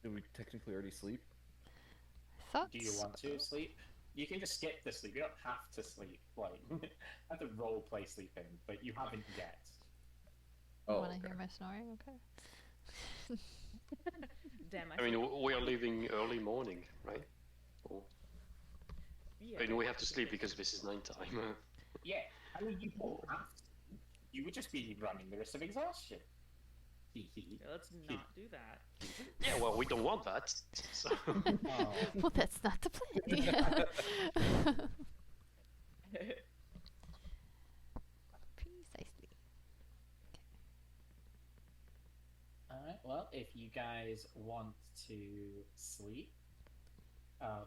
Do we technically already sleep? I thought Do you want to sleep? You can just skip the sleep. You don't have to sleep. Like, have to role play sleeping, but you haven't yet. You Oh, want to okay. hear my snoring? Okay. Damn, I mean, we are leaving early morning, right? Or, yeah, I mean, we have to sleep because this is nighttime. Yeah, I mean, you don't have to. You would just be running the risk of exhaustion. let's not do that. Yeah, well, we don't want that. So. Well, that's not the plan. Precisely. Alright, well, if you guys want to sleep,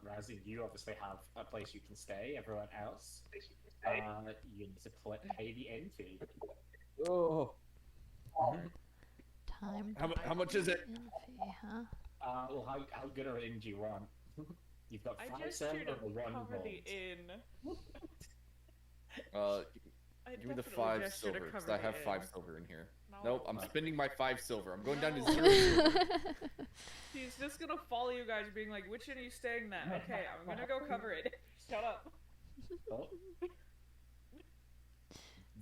Razzie, you obviously have a place you can stay. Everyone else, you need to pay the inn fee. Oh. Time. How much is it? In fee, huh? Well, how good an inn do you want? You've got I 5 just silver here to or 1 cover gold. the inn. Give me the definitely 5 gesture to silver, because cover I the have 5 inn. silver in here. No. Nope, I'm spending my 5 silver. I'm going down to No. 0 silver. He's just gonna follow you guys, being like, "Which inn are you staying at?" Okay, I'm gonna go cover it. Shut up. Oh.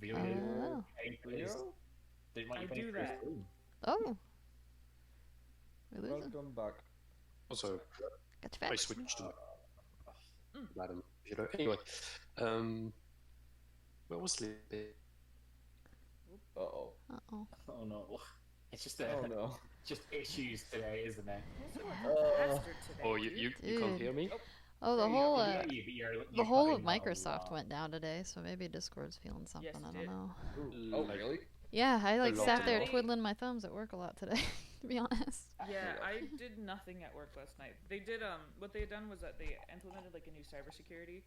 Really? Oh. Didn't want you I paying do for his that. room. Oh. We're losing. Welcome back. Also, Got I your back. switched to Madam. You know. Anyway, where was sleeping? Uh-oh. Uh-oh. Oh no. It's just Oh no. just issues today, isn't it? Bastard today, Oh, dude. you can't Dude. hear me? Oh, the Yeah, whole I can hear you, but the you're whole of cutting out a Microsoft lot. went down today, so maybe Discord's feeling something. Yes, I it don't did. know. Oh, Like, really? Yeah, I like lot sat of there lot. twiddling my thumbs at work a lot today, to be honest. Yeah, I did nothing at work last night. They did what they had done was that they implemented like a new cybersecurity,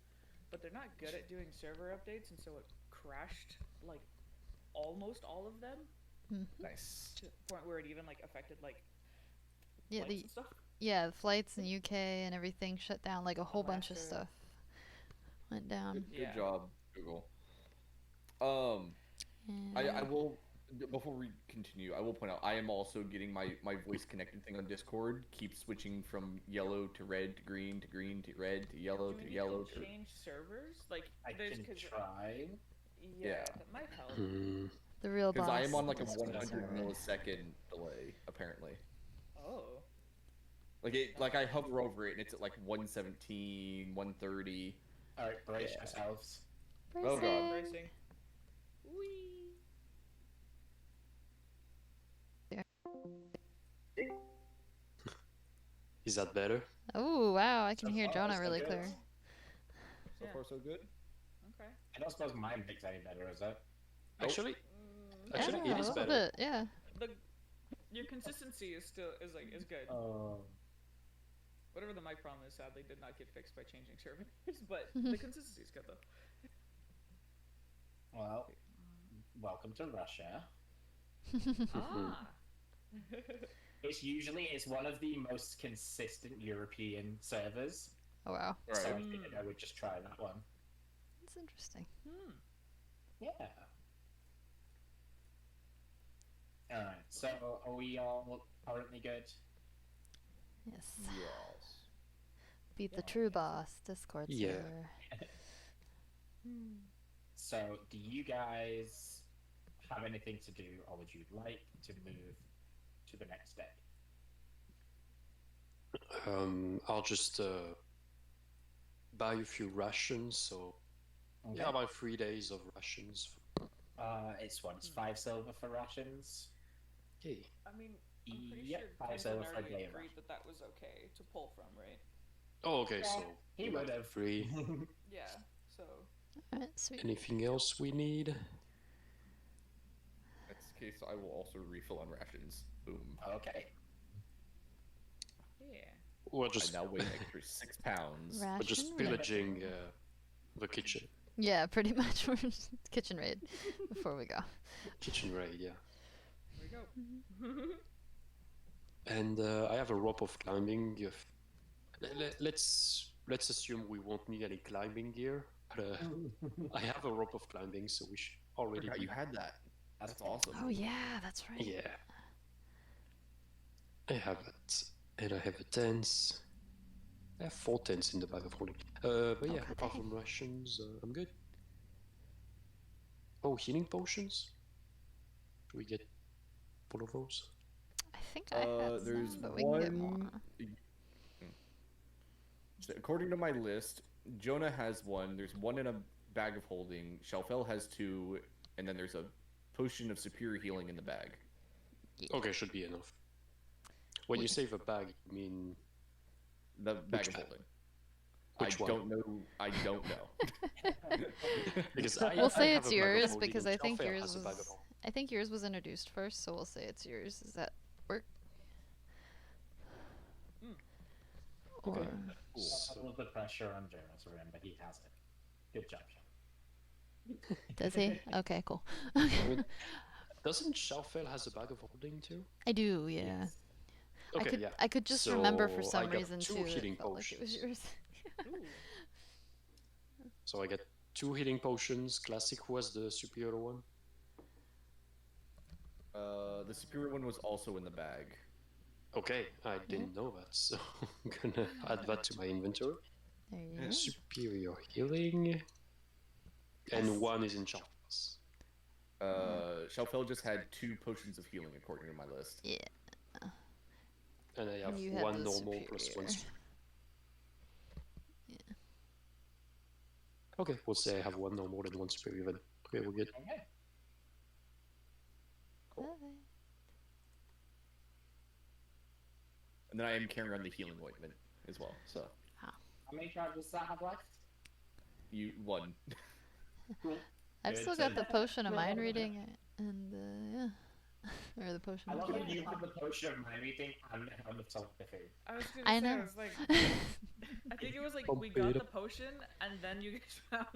but they're not good at doing server updates, and so it crashed like almost all of them Nice. to the point where it even like affected like Yeah, flights the and stuff. the flights in UK and everything shut down. Like a whole bunch of Alaska. stuff went down. Good Yeah. job, Google. I And will, before we continue, I will point out I am also getting my voice connected thing on Discord. Keep switching from yellow to red to green to green to red to yellow Do we to need yellow to to. change servers? Like I there's can 'cause- try. yeah, that might help. the real boss. Because I am on like a Discord 100 server. millisecond delay, apparently. Oh. Like I hover over it and it's at like 117, 130. Alright, brace Yeah. yourselves. Oh, God. Bracing. Racing. Whee. Is that better? Oh wow, I can So hear far, Jonah so really good. clear. So Yeah. far, so good. Okay. I don't suppose mine makes any better, is it? Actually, Mm, Actually, yeah, it is a little better. bit, yeah. your consistency is still is good. Oh. Whatever the mic problem is, sadly, did not get fixed by changing servers, but the consistency is good though. Well, welcome to Russia. Ah. It's one of the most consistent European servers, Oh wow, so I Right. figured I would just try that one. that's interesting. Hmm. Yeah. Alright, so are we all currently good? Yes. Yes. Beat the Yeah. true boss, Discord Yeah. server. So, do you guys have anything to do, or would you like to move to the next day? I'll just buy a few rations. So Okay. yeah, about 3 days of rations. It's 5 silver for rations. Okay. I mean, I'm pretty Yep, sure I Clinton said if I already gave agreed that that was okay to pull from, right? Oh, okay. Yeah, So he we would have have. 3. Yeah. So. Alright, sweet. Anything else we need? That's the case. I will also refill on rations. Boom. Okay. Yeah. We're I just now weigh an extra 6 pounds. we're just Ration? pillaging the kitchen Yeah, pretty much. We're just kitchen raid before we go. raid. Yeah. Here we go. And I have a rope of climbing. If let's assume we won't need any climbing gear. But, I have a rope of climbing, so we should already. Forgot Be... you had that. That's awesome. Oh yeah, that's right. Yeah. I have it. And I have a tents. I have 4 tents in the bag of holding. But yeah, God apart dang. from rations, I'm good. Oh, healing potions? Do we get all of those? I think I had There's some, but we can get more. one. So according to my list, Jonah has one. There's one in a bag of holding. Shelfel has 2, and then there's a potion of superior healing in the bag. Okay, should be enough. When you say the bag, you mean The bag Which of bag? holding. Which I one? don't know. I don't know. Because We'll say have it's a bag of yours holding because and I think Shelfale yours has a bag of was. holding. I think yours was introduced first, so we'll say it's yours. Does that work? Okay. Or- All of the pressure on Jonas, remember he has it. Good job, Sean. Does he? Okay, cool. I mean, doesn't Shelfale has a bag of holding too? I do, yeah. Yes. Okay, I could just remember for So some I got reason 2 too. It healing felt like it was potions. yours. So I get 2 healing potions. Classic. Who has the superior one? The superior one was also in the bag. Okay, I didn't know that, so I'm gonna add that to my inventory. There you go. Superior healing. And 1 is in Shelfale's. Shelfel just had 2 potions of healing according to my list. Yeah. And I have You had 1 the normal plus 1 superior. superior. Okay, we'll say I have 1 normal and 1 superior then. Okay, we're good. Okay. Bye. And then I am carrying around the healing ointment as well. So How many charges does that have left? you 1. I've Good still to got the know. potion of mind reading, and yeah, or the potion. I of love that healing. you have the potion of mind reading and the helmet of telepathy. I was gonna I say, know. I was like, I think it was like we got the potion and then you guys found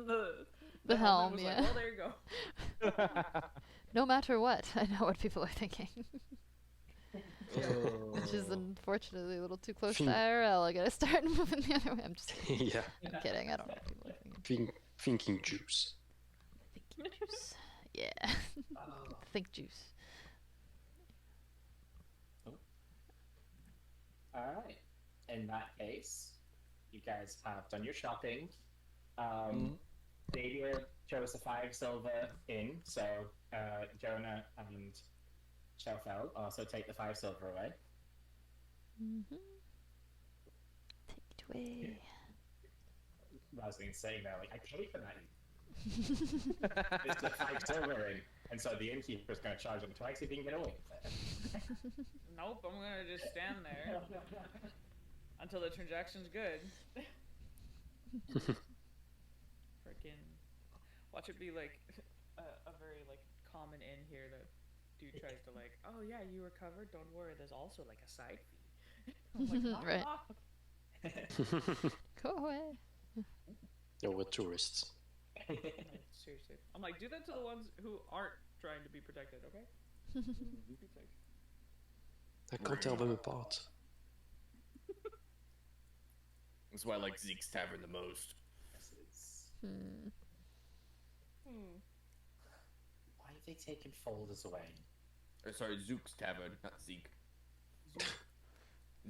the helm, helmet was yeah. Like, well, there you go. No matter what, I know what people are thinking. Which is Oh. unfortunately a little too close to Think- IRL. I gotta start moving the other way. I'm just kidding. Yeah, I'm kidding. I don't know what people are thinking. thinking juice. Think juice. Yeah. Think juice. Alright. In that case, you guys have done your shopping. Xavier chose a 5 silver in, so Jonah and Shelfel also take the 5 silver away. Mm-hmm. Take it away. Rosalie's sitting there like, I paid for that. It's the 5 silver in, and so the innkeeper's going to charge them twice if he can get away with it. Nope, I'm gonna just stand there until the transaction's good. Freaking watch it be like a very like common inn here that dude tries to like, oh yeah, you recovered, don't worry, there's also like a side fee. I'm like, knock Right. off. Go away. No, we're tourists. Like, seriously, I'm like, do that to the ones who aren't trying to be protected, okay? It's like, I can't tell them apart. That's why I like Zeke's Tavern the most. Hmm. Why have they taken folders away? Or sorry, Zook's Tavern, not Zeke.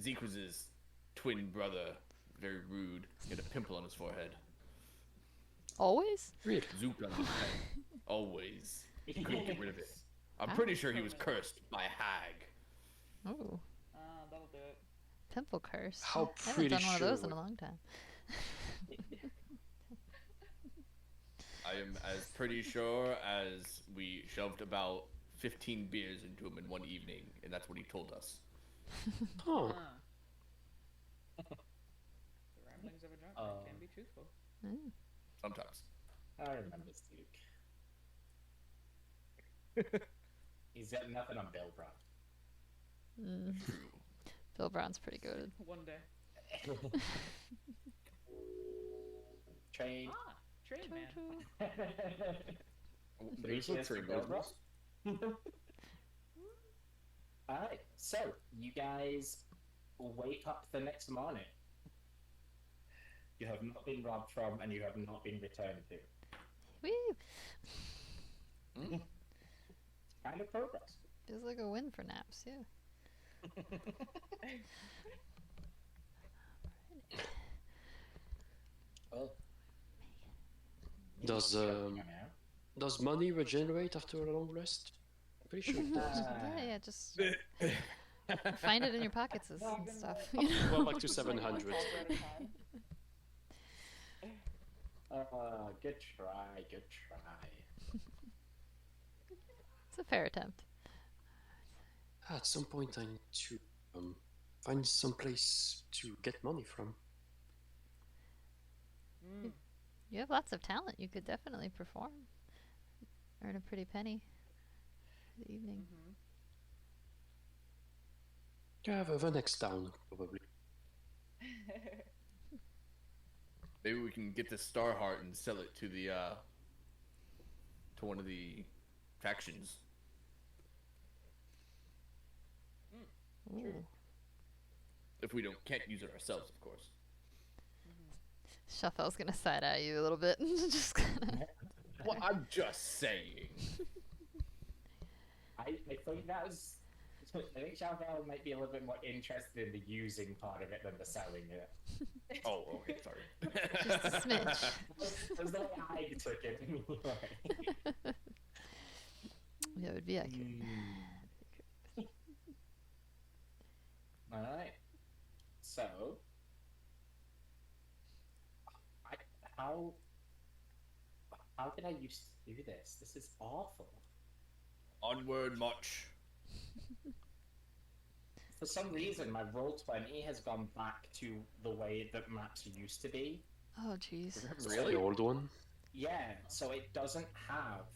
Zeke was his twin brother. Very rude. He had a pimple on his forehead. Always? Really? Zook on his head. Always. He couldn't get rid of it. I'm pretty sure he was cursed by a hag. Oh. that'll do it. Temple curse. How I haven't pretty done one of sure those in we- a long time. I am as pretty sure as we shoved about 15 beers into him in one evening, and that's what he told us. Oh, The ramblings of a drunk man can be truthful. Mm. Sometimes. I remember Duke. He's got nothing on Bill Brown. Mm. True. Bill Brown's pretty good. One day. Train. Ah, train man. There's no train business. Alright, so you guys wake up the next morning. You have not been robbed from and you have not been returned to. Woo! Kind of progress. Feels like a win for naps, yeah. Well, Does money regenerate after a long rest? I'm pretty sure it does. Yeah, just find it in your pockets and stuff. You know? Well, back to 700. Good try, good try. It's a fair attempt. At some point, I need to find some place to get money from. You have lots of talent. You could definitely perform. Earn a pretty penny for the evening. Yeah, the next town, probably. Maybe we can get the Star Heart and sell it to the to one of the factions. Ooh. If we can't use it ourselves, of course. Shuffel's gonna side eye you a little bit. Just kinda... Well, I'm just saying. I think that's. I think Charbel might be a little bit more interested in the using part of it than the selling it. Oh, okay, sorry. Just a smidge. That's the way I took it. Yeah, it would be accurate. Alright. So. How did I used to do this? This is awful. Onward march. For some reason, my Roll20 has gone back to the way that maps used to be. Oh, jeez. Really? The old one? Yeah, so it doesn't have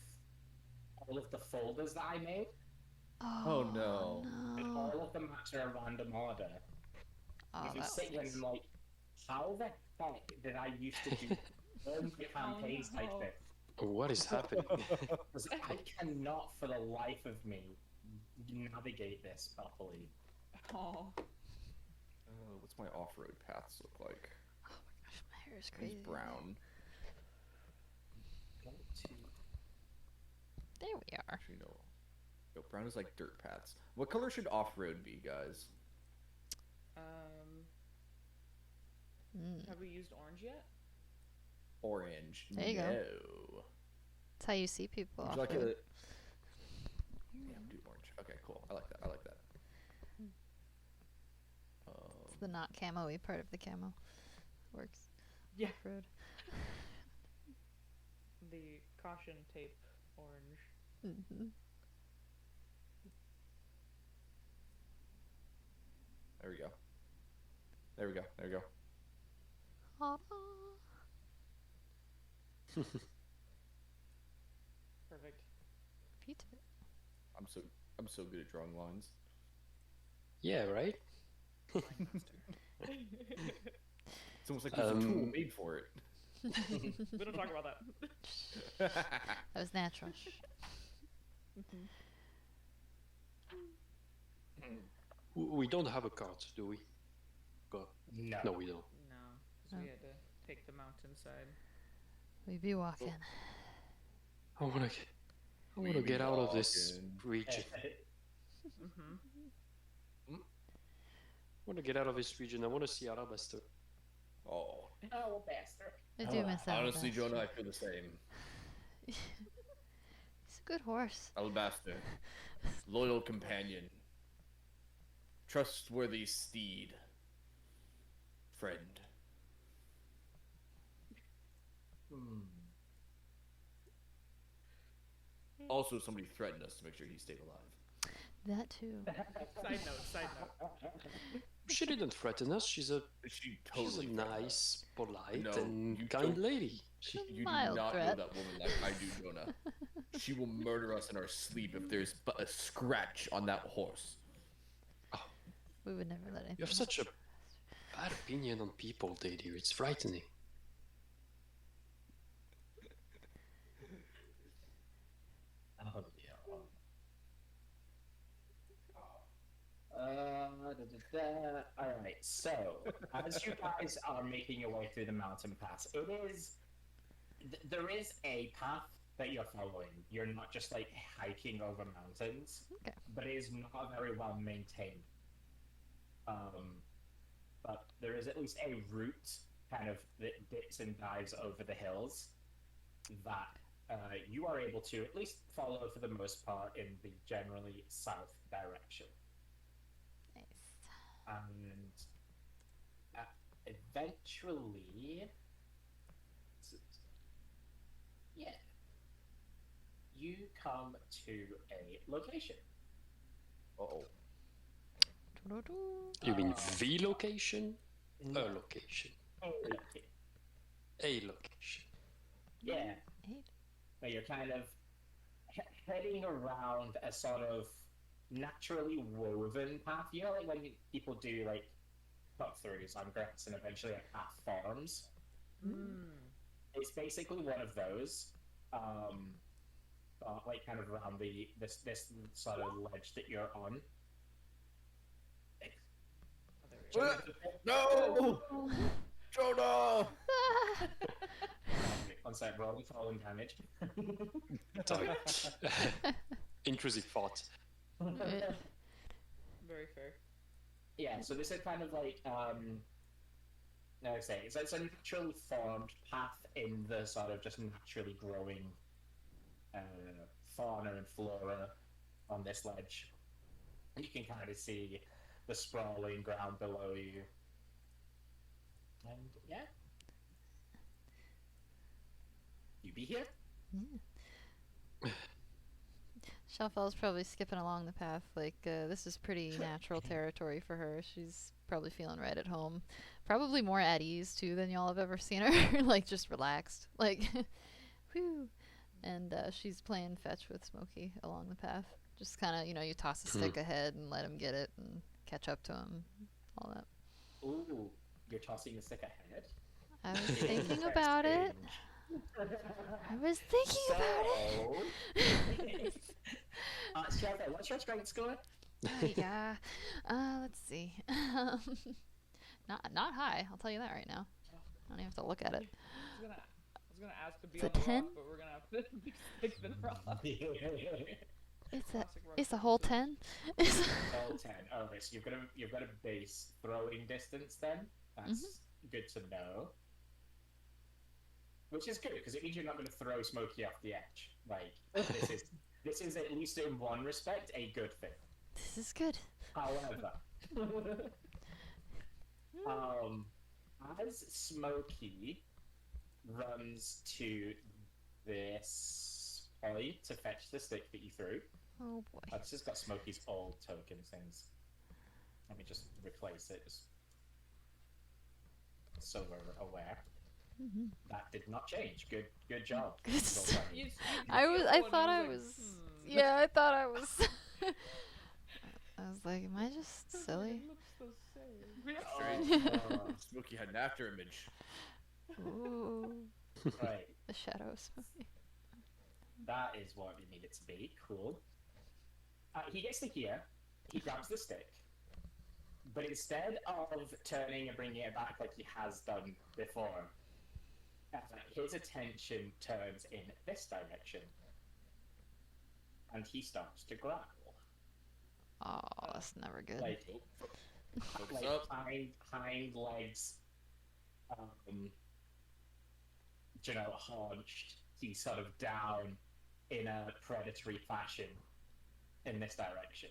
all of the folders that I made. Oh, no. And all of the maps are a random order. Oh, If you that sit here and was... I'm like, how the heck did I used to do campaigns like this? What is happening? Because I cannot, for the life of me, navigate this properly. Oh. What's my off-road paths look like? Oh my gosh, my hair is It's crazy. brown. Go to... There we are. Actually, no. No, brown is like dirt paths. What color should off-road be, guys? Have we used orange yet? Orange. There you go. No. That's how you see people Would off you like road. a... Yeah, do orange. Okay, cool. I like that. I like that. It's the not camo-y part of the camo. Works. Yeah. Off-road. The caution tape orange. Mm-hmm. There we go. There we go. There we go. Perfect. Beautiful. I'm so good at drawing lines. Yeah, right? It's almost like there's a tool made for it. We don't talk about that. That was natural. We don't have a cart, do we? Go. No. No, we don't. No. So we had to take the mountainside. We be walking. I wanna get out of this region. I wanna get out of this region. I wanna see Alabaster. Oh. Oh, bastard. I do miss that. Honestly, Jonah, I feel the same. He's a good horse. Alabaster. Loyal companion. Trustworthy steed. Friend. Also, somebody threatened us to make sure he stayed alive. That too. Side note. She didn't threaten us. She's a She totally threatened us. nice, polite, No, and you kind don't- lady. You do Mild not threat. know that woman like I do, Jonah. She will murder us in our sleep if there's but a scratch on that horse. We would never let anything. You have such a bad opinion on people, Dadir. It's frightening. Oh, yeah. Alright, so as you guys are making your way through the mountain pass, there is a path that you're following. You're not just like hiking over mountains, Okay. but it is not very well maintained. there is at least a route kind of that dips and dives over the hills that you are able to at least follow for the most part in the generally south direction. Nice. And eventually, yeah, you come to a location. Uh-oh. Doo-doo-doo. You mean the location? A location. A location. Yeah. Eight. Where you're kind of heading around a sort of naturally woven path. You know, like when people do like cut throughs on grass and eventually like path forms. It's basically one of those. Like kind of around this sort of ledge that you're on. No! Jonah! One sec, rolling falling damage. Sorry. Intrusive thought. Very fair. Yeah, so this is kind of like no, I say it's a naturally formed path in the sort of just naturally growing fauna and flora on this ledge. You can kind of see the sprawling ground below you, and yeah, you be here. Shelfel's probably skipping along the path. Like, this is pretty natural territory for her. She's probably feeling right at home. Probably more at ease, too, than y'all have ever seen her. Like, just relaxed. Like, whew. And she's playing fetch with Smokey along the path. Just kind of, you toss a stick ahead and let him get it and catch up to him. All that. Ooh, you're tossing the stick ahead. I was thinking about it. I was thinking about it. Shelfer, what's your strength score? Yeah. Let's see. Not high. I'll tell you that right now. I don't even have to look at it. I was gonna ask to be It's a on the 10? rock, but we're gonna have to be stick the rock. It's a whole 10. All 10. Okay, so you've got a base throwing distance then. That's good to know. Which is good because it means you're not going to throw Smokey off the edge. Like this is at least in one respect a good thing. This is good. However, as Smokey runs to this point to fetch the stick that you threw, Oh boy. I've just got Smokey's old token things. Let me just replace it just so we're aware. That did not change. Good job. Good. Well done. I thought I was. Yeah, I thought I was. I was like, am I just silly? It looks the same. Strange. Smokey had an after image. Ooh. Right. The shadow of Smokey. That is what you need it to be. Cool. He gets to here. He grabs the stick. But instead of turning and bringing it back like he has done before, his attention turns in this direction. And he starts to growl. Oh, that's never good. Like Focus up. hind legs, haunched. He's sort of down in a predatory fashion in this direction.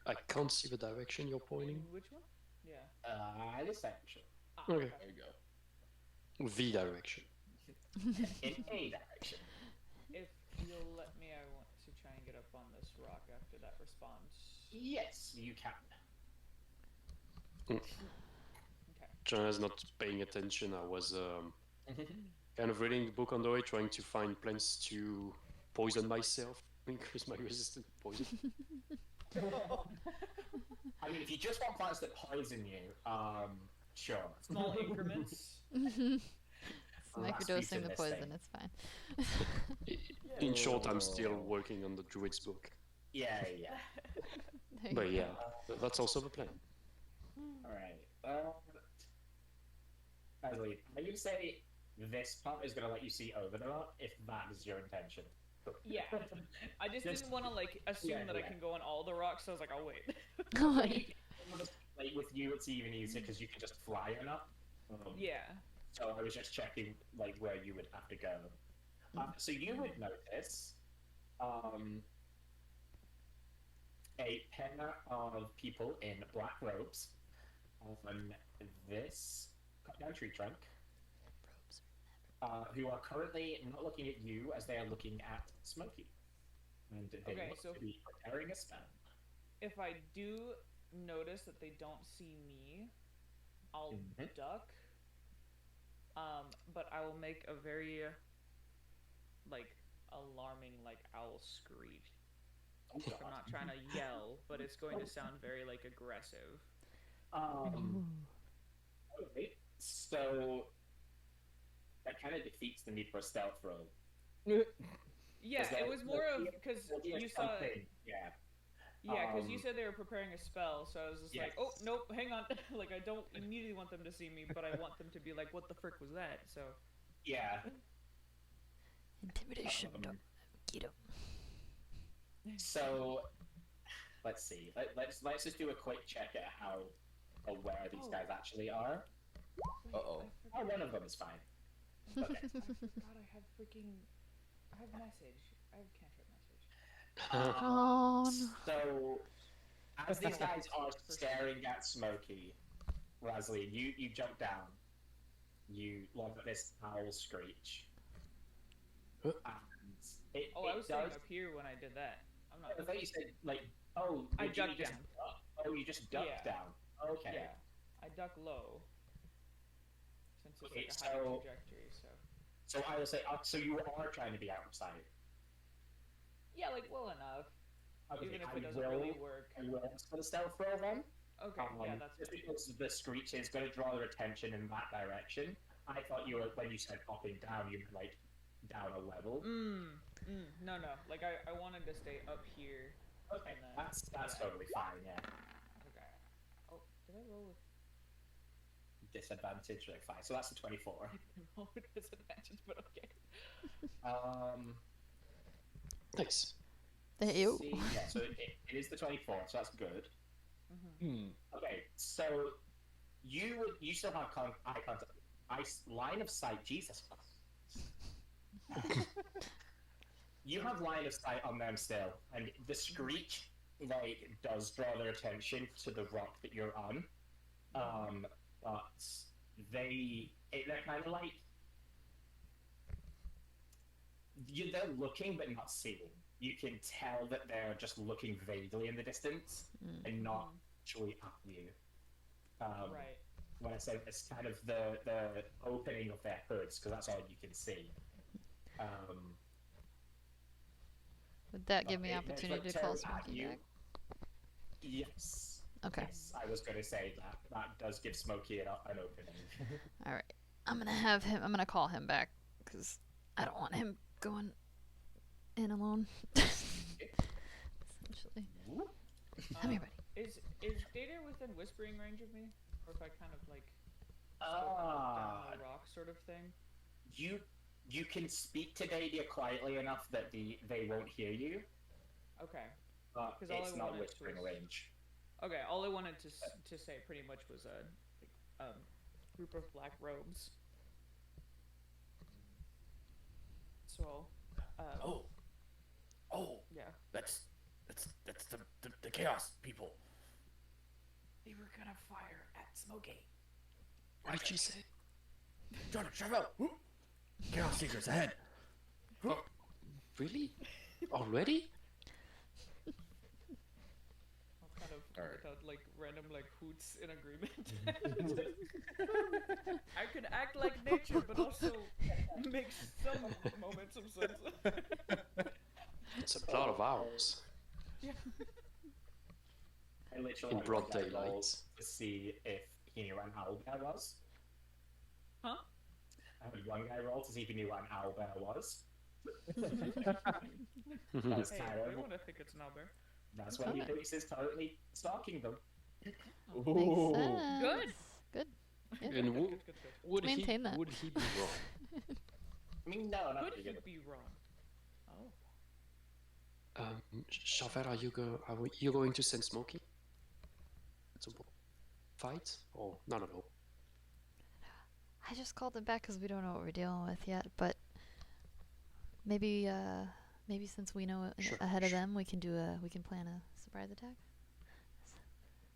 I can't see the direction you're pointing. Which one? Yeah. This direction. Okay. There you go. The direction. In a direction. If you'll let me, I want to try and get up on this rock after that response. Yes, you can. Okay. Jonah's not paying attention. I was kind of reading the book on the way, trying to find plants to poison myself, increase my resistance to poison. I mean, if you just want plants that poison you, sure. Small increments. Microdosing the poison, it's fine. In short, I'm still working on the druid's book. Yeah. There you But go. yeah, that's also the plan. Alright. Ashley, I'm going to say this part is going to let you see over the rock if that is your intention. Yeah. I just didn't want to like assume that I can go on all the rocks, so I was like, I'll wait. Like with you, it's even easier because you can just fly enough. Yeah. So I was just checking like where you would have to go. So you would notice a pair of people in black robes on this cut-down tree trunk, who are currently not looking at you as they are looking at Smokey, and they look to be preparing a spell. If I do notice that they don't see me, I'll duck. But I will make a very like alarming like owl screech. I'm not trying to yell, but it's going to sound very like aggressive. Okay, so that kind of defeats the need for a stealth roll. Yeah, it was more of because you saw. Yeah. Yeah, because you said they were preparing a spell, so I was just like, oh, nope, hang on. Like, I don't immediately want them to see me, but I want them to be like, what the frick was that? So. Yeah. Intimidation. Get him. So, let's see. Let's just do a quick check at how aware these guys actually are. Uh-oh. Oh, one of them is fine. Okay. I forgot I have message. I have cantrip message. Oh, no. So, as these guys are staring at Smokey, Rasley, you jump down. You launch at this owl screech. And it I was does... staying up here when I did that. I'm not. I thought you said, like, I ducked down. You just ducked down. Okay. Yeah, I duck low. Since it's Okay, like a higher trajectory, so. So I will say, so you are trying to be outside. Yeah, like well enough. Okay, Even if it doesn't really work. I will ask for the stealth roll then. Okay, yeah, that's just because the screech is going to draw their attention in that direction. I thought you were, when you said popping down, you were like down a level. No. Like I wanted to stay up here. Okay, then, that's totally fine. Yeah. Okay. Oh, did I roll with Disadvantage, like 5. So that's a 24. roll with disadvantage? But okay. Nice. Ew. See, yeah, so it is the 24, so that's good. Okay, so you still have eye contact, line of sight. Jesus. You have line of sight on them still, and the screech like does draw their attention to the rock that you're on. But they're kind of like they're looking but not seeing. You can tell that they're just looking vaguely in the distance and not actually at you. Right. When I say it's kind of the opening of their hoods, because that's all you can see. Would that give me opportunity to call Smokey back? Yes. Okay. Yes, I was going to say that does give Smokey an opening. All right. I'm gonna call him back because I don't want him going in alone. Essentially. I'm here, buddy. Is Data within whispering range of me, or if I kind of like down the rock sort of thing? You can speak to Data quietly enough that they won't hear you. Okay. But it's not whispering range. Okay, all I wanted to say pretty much was a group of black robes. So. Yeah. That's the chaos people. They were gonna fire at Smokey. What did you say? John, shut up! Chaos Seekers ahead! Oh, really? Already? I'll kind of Alright. without like random like hoots in agreement. I could act like nature, but also make some moments of sense. It's a plot of ours. Yeah. I literally In broad had daylight. rolls to see if he knew what an owlbear was. Huh? I had one guy roll to see if he knew what an owlbear was. That's Hey, I terrible. want to think it's an owlbear. That's why he thinks he's currently stalking them. Makes sense. Good. Good. Yeah. And Good. Maintain that. would he be wrong? I mean, no, not Could really he good. be wrong? Oh. Chauvel, are you going to send Smokey? At some point? Fight? Or no. I just called them back because we don't know what we're dealing with yet. But maybe since we know Sure, ahead of sure. them, we can plan a surprise attack.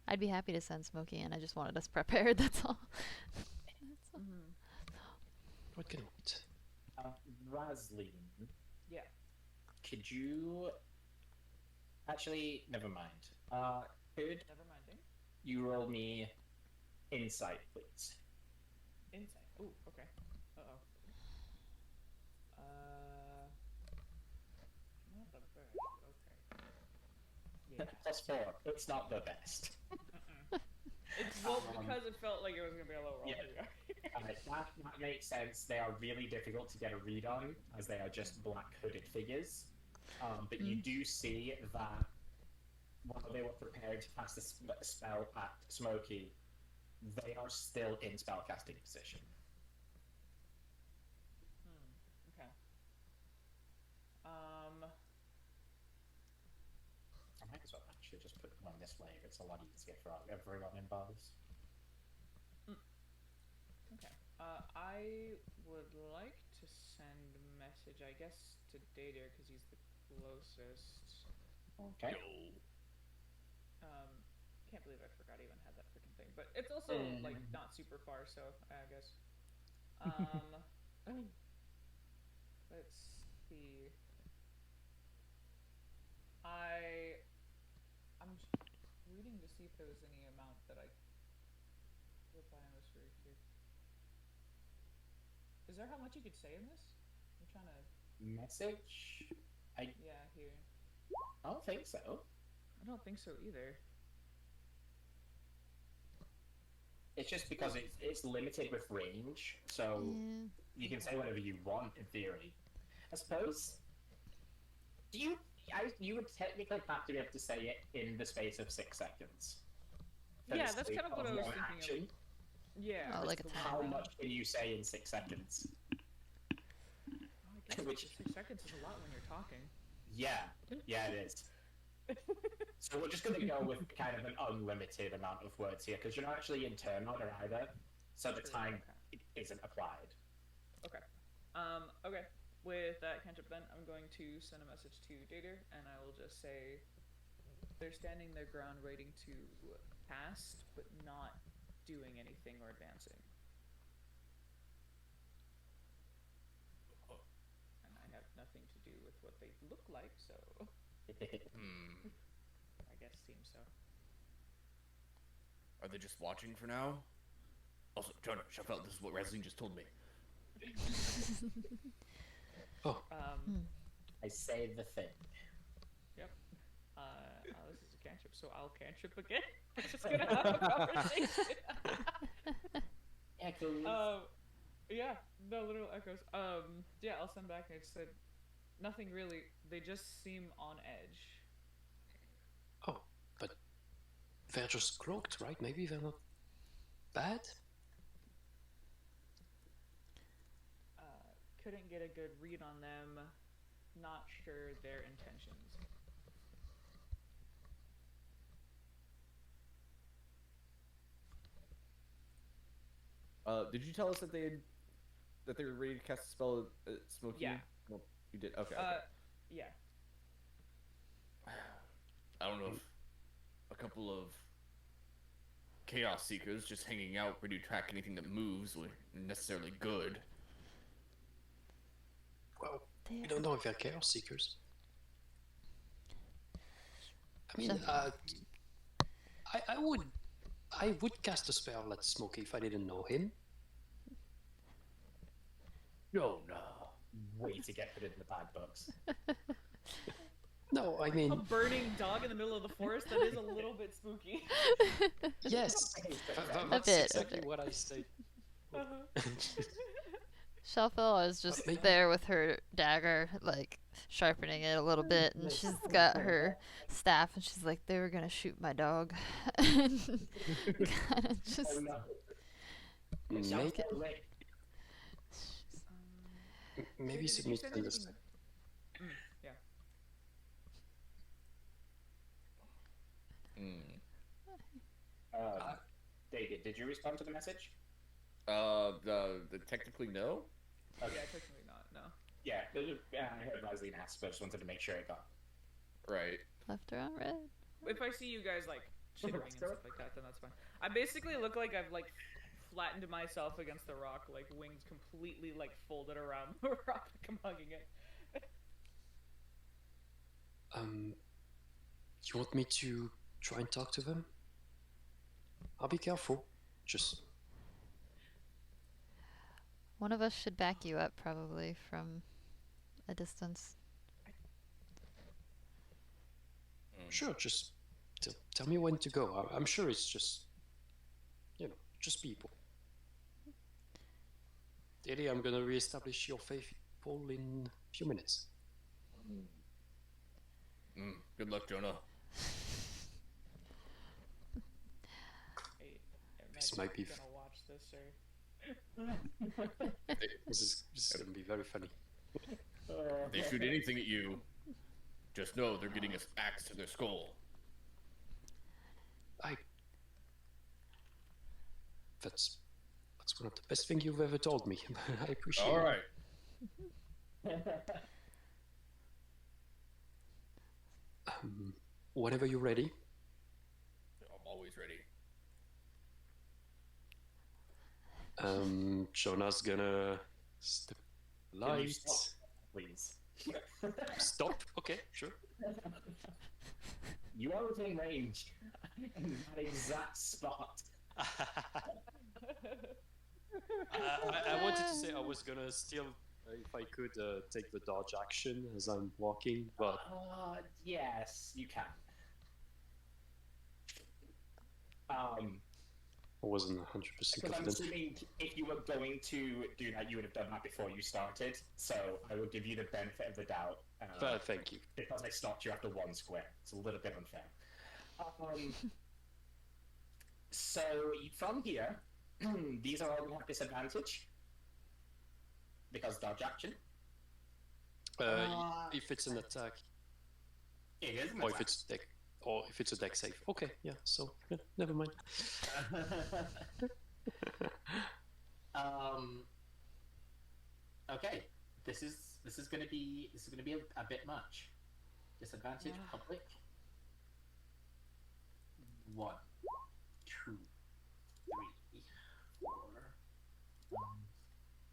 I'd be happy to send Smokey in. I just wanted us prepared. That's all. What can I wait? Raslin, Yeah. could you... Actually, never mind. Could Never minding. you roll me insight, please? Insight. Ooh, okay. Uh-oh. Not the best. Okay. Yeah. +4. It's not the best. It's well because it felt like it was gonna be a low roll. Yeah. That makes sense. They are really difficult to get a read on, as they are just black hooded figures. But you do see that while they were prepared to cast a spell at Smokey, they are still in spellcasting position. Okay. I might as well actually just put them on this way. It's a lot easier for everyone involved. Okay. I would like to send a message, I guess, to Dadir because he's the closest. Okay. Can't believe I forgot I even had that freaking thing, but it's also like not super far, so I guess. Let's see. I'm reading to see if there was any amount that I reply on this very here. Is there how much you could say in this? I'm trying to. Message? Yeah, here. I don't think so. I don't think so either. It's just because it's limited with range, so you can say whatever you want in theory. I suppose. You would technically have to be able to say it in the space of 6 seconds. Yeah, that's kind of what I was thinking action. of. Yeah. Oh, like a How timer. much can you say in 6 seconds? I guess 6 seconds is a lot when you're talking. Yeah, it is. So we're just going to go with kind of an unlimited amount of words here, because you're not actually in turn order either, so the time isn't applied. Okay. Okay. With that cantrip then, I'm going to send a message to Dadir, and I will just say they're standing their ground waiting to cast, but not doing anything or advancing. And I have nothing to do with what they look like, so I guess seems so. Are they just watching for now? Also, Jonah, Chauvel, this is what Raslin just told me. Oh. I say the thing. Yep. This is a cantrip, so I'll cantrip again. We're just gonna have a conversation. Echoes. Yeah, the literal echoes. Yeah, I'll send back. I just said nothing really. They just seem on edge. Oh, but they're just cloaked, right? Maybe they're not bad? Couldn't get a good read on them. Not sure their intentions. Did you tell us that they were ready to cast a spell at Smokey? Yeah. Well, you did. Okay. Yeah. I don't know if a couple of Chaos Seekers just hanging out ready to track anything that moves were necessarily good. Well, we don't know if they're Chaos Seekers. I mean, I would cast a spell at Smokey if I didn't know him. No. Way to get put in the bad books. No, I A mean, burning dog in the middle of the forest, that is a little bit spooky. yes, that's bit, a exactly bit. what I say. Shelfel is just Maybe- there with her dagger, like sharpening it a little bit, and she's got her staff, and she's like, "They were gonna shoot my dog," and kind of just. Oh no. Maybe, Wait, maybe Did you submit send to anything- this. Yeah. David, did you respond to the message? The technically no. Okay. Yeah, technically not. No. Yeah, I heard Rosaline ask, but I just wanted to make sure it got. Right. Left or on red? If I see you guys like chittering and stuff like that, then that's fine. I basically look like I've like flattened myself against the rock, like wings completely like folded around the rock, like I'm hugging it. You want me to try and talk to them? I'll be careful. Just One of us should back you up, probably, from a distance. sure. Just tell me when to go. I'm sure it's just, just people. Daily, I'm gonna reestablish your faith in a few minutes. Good luck, Jonah. Hey, This might be. gonna watch this, or This is gonna be very funny. If they shoot anything at you, just know they're getting an axe to their skull. That's one of the best things you've ever told me. I appreciate All it. right. Whenever you're ready. I'm always ready. Jonah's gonna step Can you light. stop, please? Stop. Okay, sure. You are within range in that exact spot. I wanted to say I was gonna still, if I could, take the dodge action as I'm walking, but Yes, you can. I wasn't 100% Because I'm confident. assuming if you were going to do that, you would have done that before you started. So I will give you the benefit of the doubt. But thank you. Because I stopped you after one square. It's a little bit unfair. So from here, these are all going to have disadvantage. Because dodge action. If it's an attack, It is an or if attack. it's deck, or if it's a deck save. Okay, yeah. So never mind. Okay, this is going to be a bit much. Disadvantage Yeah. public. 1, 2, 3, 4, 5,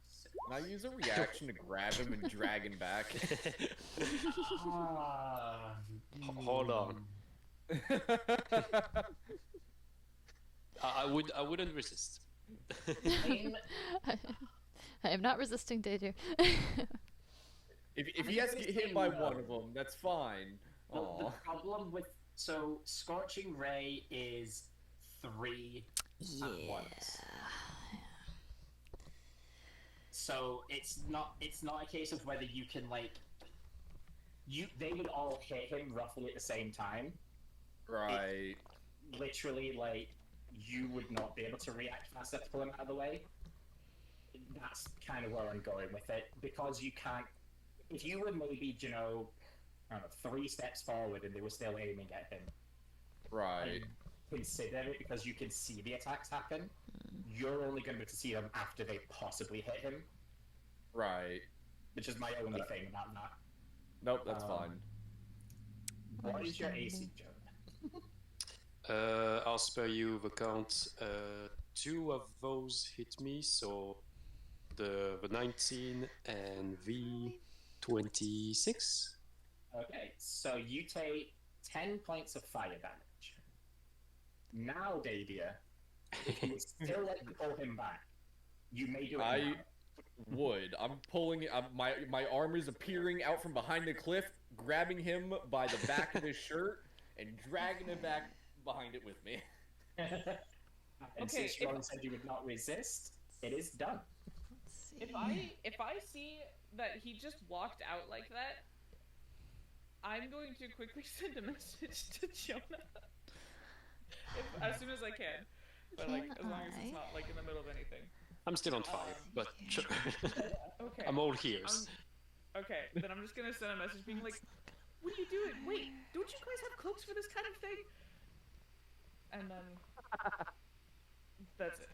6. Can I use a reaction to grab him and drag him back? Hold on. I wouldn't resist. I am not resisting danger. If he has to get hit by one of them, that's fine. The Aw. problem with Scorching Ray is 3 at once. So it's not a case of whether you can they would all hit him roughly at the same time. Right. Literally, you would not be able to react fast enough to pull him out of the way. That's kind of where I'm going with it, because you can't. If you were maybe, I don't know, 3 steps forward and they were still aiming at him, Right. consider it, because you can see the attacks happen. You're only going to be able to see them after they possibly hit him, Right. which is my only thing about that. Nope, that's fine. What is your AC, Joe? I'll spare you the count. 2 of those hit me, so the 19 and the 26. Okay, so you take 10 points of fire damage. Now, Davia, if you still let me pull him back, you may do it I now. would. I'm pulling. My arm is appearing out from behind the cliff, grabbing him by the back of his shirt and dragging him back behind it with me. And Okay, since Ron said you would not resist, it is done. Let's see. if I see that he just walked out like that, I'm going to quickly send a message to Jonah. As soon as I can. But as long as it's not in the middle of anything. I'm still on fire, but sure. Okay. I'm all ears. Okay, then I'm just gonna send a message being like, "What are you doing? Wait, don't you guys have cloaks for this kind of thing?" and then that's it.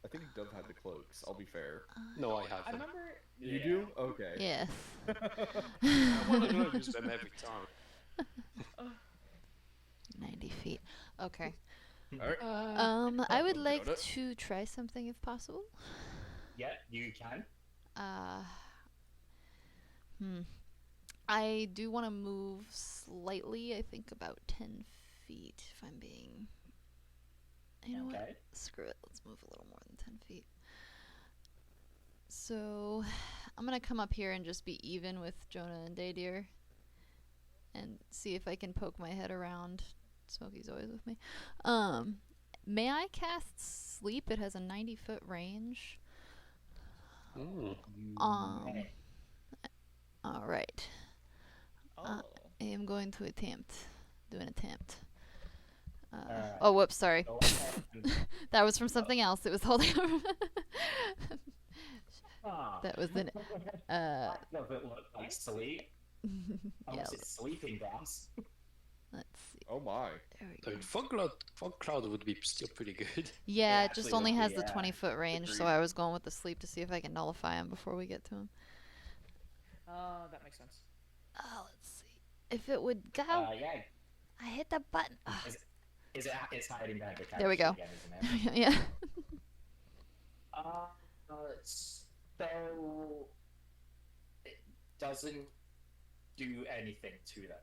I think Dove had the cloaks. I'll be fair. No, I I haven't. remember. You do? Okay. Yes. Why don't I use them every time? 90 feet. Okay. All right. I would like Jonah? to try something if possible. Yeah, you can. I do want to move slightly. I think about 10 feet, if I'm being. You know what? Okay. Screw it. Let's move a little more than 10 feet. So, I'm gonna come up here and just be even with Jonah and Daydeer, and see if I can poke my head around. Smokey's always with me. May I cast Sleep? It has a 90-foot range. Mm. Okay. All right. Oh. I am going to do an attempt. Alright. Oh, whoops, sorry. Go ahead and- That was from something else. It was holding. Ah. That was an. Does it look like sleep? Yeah. Unless it's sleeping gas. Let's see. Oh my. There we I go. mean, fog cloud would be still pretty good. Yeah, It it just actually only would has be, the yeah. 20-foot range, so Agreed. I was going with the sleep to see if I can nullify him before we get to him. That makes sense. Oh, let's see. If it would go. Yeah. I hit the button. Ah, It's hiding behind the couch There we go. again, isn't it? yeah. So it doesn't do anything to them,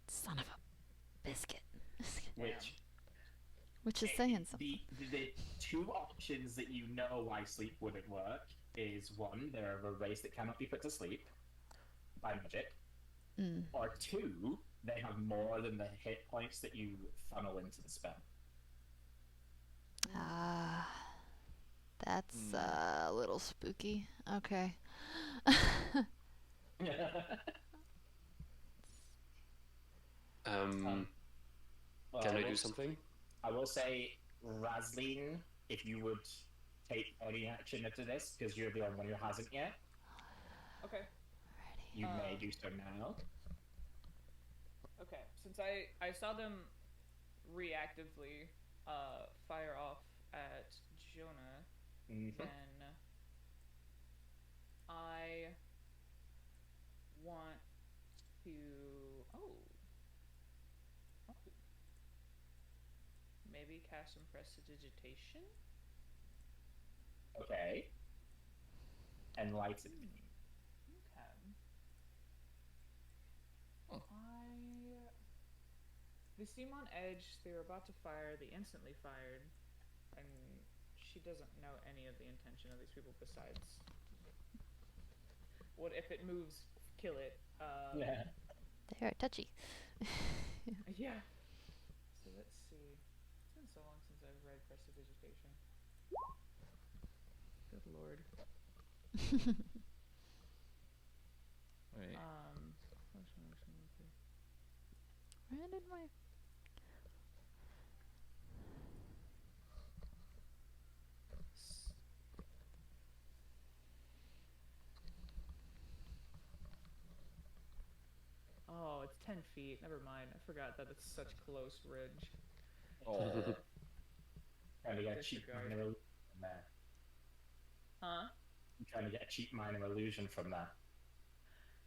Son of a biscuit. which Which is saying something. the two options that you know why sleep wouldn't work is one, they're of a race that cannot be put to sleep by magic, Mm. or two, they have more than the hit points that you funnel into the spell. Ah. That's a little spooky. Okay. Well, Can I will do something? I will say, Razleen, if you would take any action into this, because you're the only one who hasn't yet, Okay. you may do so now. Okay. Since I saw them reactively fire off at Jonah, Mhm. then I want to. Oh. Maybe cast some prestidigitation? Okay. Enlighten me. Okay. They seem on edge. They were about to fire. They instantly fired. And she doesn't know any of the intention of these people besides. What if it moves? Kill it. Yeah. They are touchy. Yeah. So let's see. It's been so long since I've read Prestidigitation. Good lord. Wait. Where did my... Oh, it's 10 feet. Never mind. I forgot that it's such close ridge. Oh. Trying to get a cheap Disregard. minor illusion from there. Huh? I'm trying to get a cheap minor illusion from that.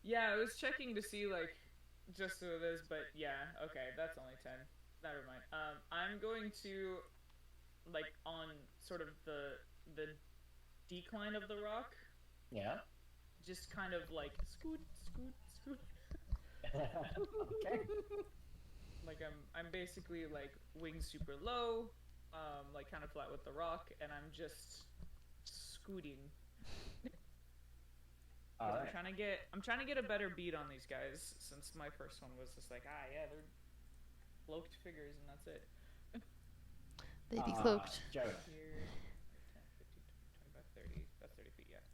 Yeah, I was checking to see, like, just who it is, but yeah, okay, that's only 10. Never mind. I'm going to, like, on sort of the decline of the rock, Yeah? just kind of, like, scoot, scoot, scoot. Okay. Like, I'm basically, like, wings super low, like, kind of flat with the rock, and I'm just scooting. Alright. I'm trying to get a better beat on these guys since my first one was just like, yeah, they're cloaked figures and that's it. They be cloaked. Jonah. Here, 10, 15, 20, 25, 30. That's 30 feet, yeah.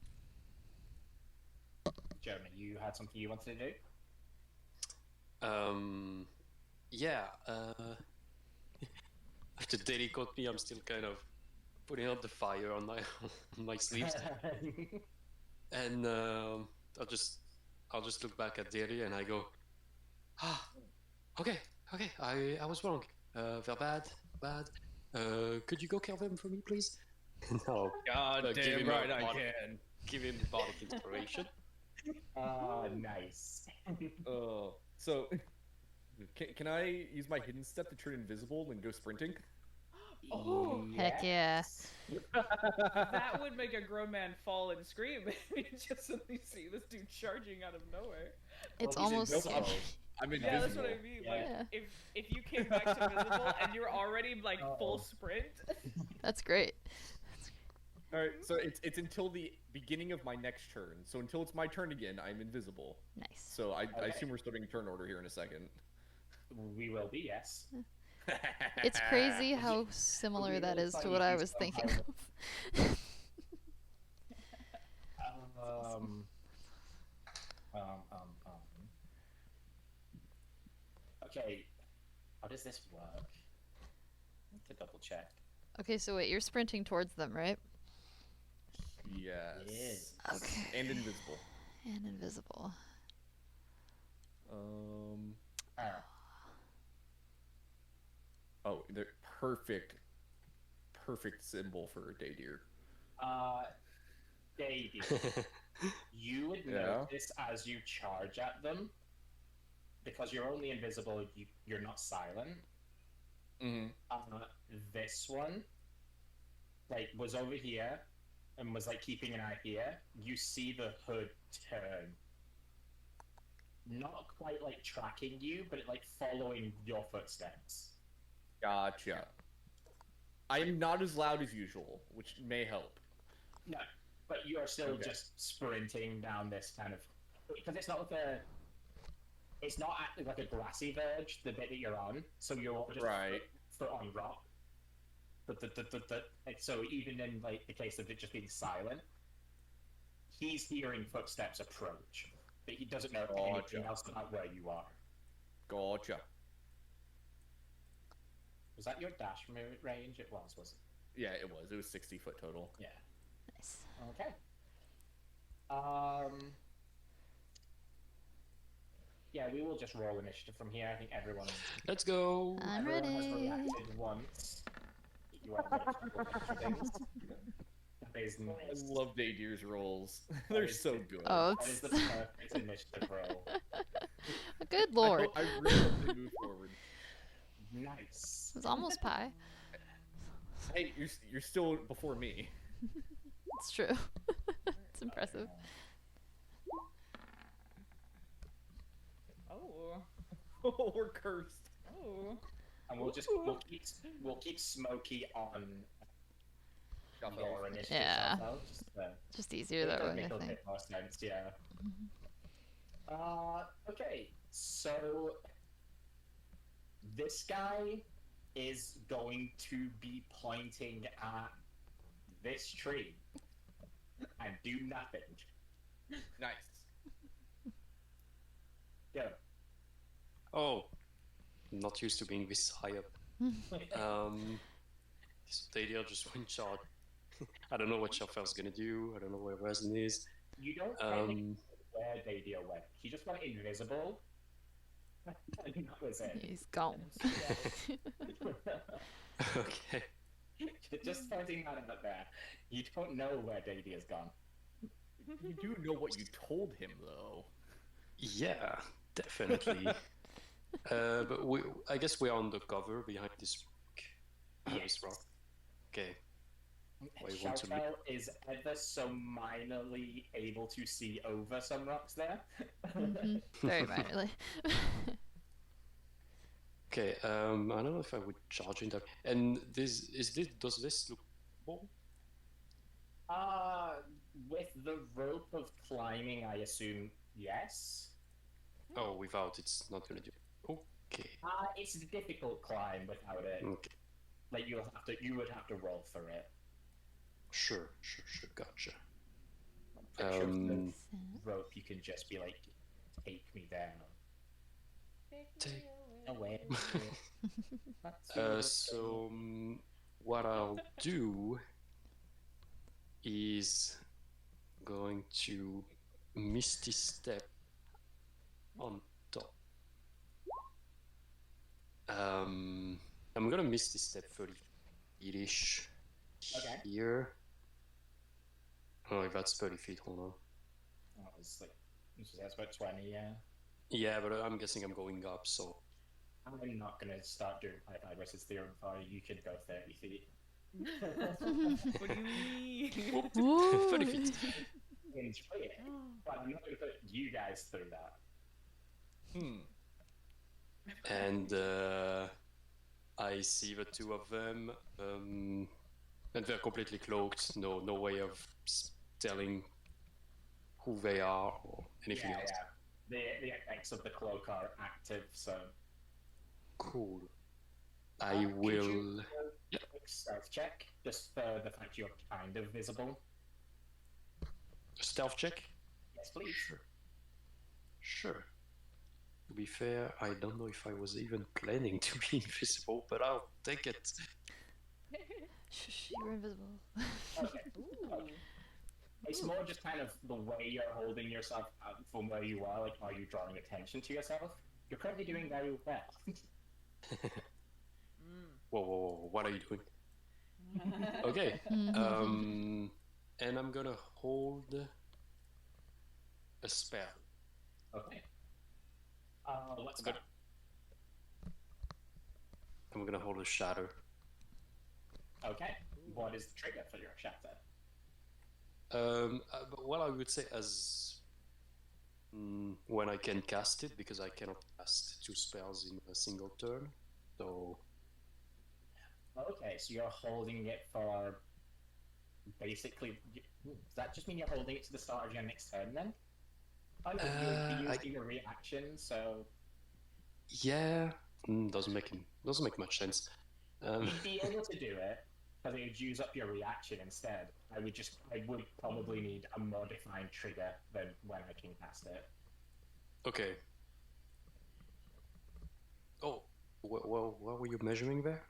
Jonah, you had something you wanted to do? Yeah. After Daddy caught me, I'm still kind of putting out the fire on my on my sleeves, and I'll just look back at Daddy and I go, okay, I was wrong. They're bad. Could you go kill them for me, please? No. God Give damn him right a I body- can. Give him bardic inspiration. Nice. So can I use my hidden step to turn invisible and go sprinting? Oh, Heck yeah. that would make a grown man fall and scream if you just suddenly see this dude charging out of nowhere. It's Well, he's almost invisible. scary. I'm Yeah, invisible. that's what I mean. Like, Yeah. if you came back to visible and you're already like full sprint, That's great. All right, so it's until the beginning of my next turn. So until it's my turn again, I'm invisible. Nice. So I Okay. assume we're starting turn order here in a second. We will be, yes. It's crazy how similar that is to what I was thinking of. Okay, how does this work? I need to double check. Okay, so wait, you're sprinting towards them, right? Yes. Yes. Okay. And invisible. And invisible. Oh, they're perfect symbol for a day deer. Davey, you would Yeah. notice as you charge at them, because you're only invisible, you're not silent. Mm-hmm. This one, like, was over here and was like keeping an eye here. You see the hood turn, not quite like tracking you, but like following your footsteps. Gotcha. I am not as loud as usual, which may help. No, but you are still Okay. just sprinting down this kind of, because it's not actually like a grassy verge, the bit that you're on. So you're just Right. foot on rock. And so even in like the case of it just being silent, he's hearing footsteps approach, but he doesn't know anything Gotcha. else about where you are. Gotcha. Was that your dash range? It was, wasn't Yeah, it was. It was 60 foot total. it? Yeah. Nice. Okay. Yeah, we will just roll initiative from here. I think everyone. Let's go. I'm everyone has ready. reacted once. You all make little extra things. That is I nice. love day deer's rolls. They're is so good. good. Oh, That is the it's perfect initiative roll. good lord. I really hope they move forward. Nice. It was almost pie. Hey, you're still before me. It's true. It's impressive. oh, We're cursed. oh, And we'll keep Smokey on your initiative. Yeah. Shuffle, Just easier it that does way, make I a think. bit more sense, yeah. Okay, so this guy is going to be pointing at this tree and do nothing. Nice. Go. Oh, not used to being this high up. So Dadia just went charge. I don't know what Shaffel's gonna do. I don't know where Resin is. You don't technically Um, know where Dadio went. He just went invisible. I think that was it. He's gone. okay. Just pointing that out there. You don't know where Dadio's gone. You do know what you told him, though. Yeah, definitely. But I guess we're on the cover behind this rock. This rock. Okay. Why you want to Shoutfell is ever so minorly able to see over some rocks there. Mhm. Very minorly. Okay. I don't know if I would charge in that. And does this look cool? With the rope of climbing, I assume yes. Oh, without it's not gonna do. Okay. It's a difficult climb without it. Okay. Like you would have to roll for it. Sure. Gotcha. I'm sure with Um, the rope you can just be like, take me down. Take- Away. So what I'll do is going to Misty Step on top. gonna misty step 30 feet-ish Okay. here. Oh, if that's 30 feet, hold on. Oh, it's like, that's about 20, yeah. Yeah, but I'm guessing I'm going up, so... I'm not gonna start doing Pythagoras' theorem for you. You can go 30 feet. What do you mean? Ooh. 30 feet. Enjoy it. But I'm not gonna put you guys through that. And I see the two of them, and they're completely cloaked. No way of telling who they are or anything else. The effects of the cloak are active, so... Cool. Could I will... you do a quick stealth check, just for the fact you're kind of visible? Stealth check? Yes, please. Sure. To be fair, I don't know if I was even planning to be invisible, but I'll take it. Shh, you're invisible. Okay. Ooh. It's more just kind of the way you're holding yourself from where you are, like, are you drawing attention to yourself? You're currently doing very well. Whoa, what are you doing? Okay. And I'm gonna hold a spell. Okay. Let's Good. go. I'm gonna hold a shatter. Okay. What is the trigger for your shatter? Well, I would say as when I can cast it, because I cannot cast 2 spells in a single turn. So Okay, so you're holding it for basically. Does that just mean you're holding it to the start of your next turn then? Oh no, you're using a reaction, so. yeah, doesn't make much sense. You'd be able to do it, but it would use up your reaction instead. I would probably need a more defined trigger than when I can cast it. Okay. Oh, well, what were you measuring there?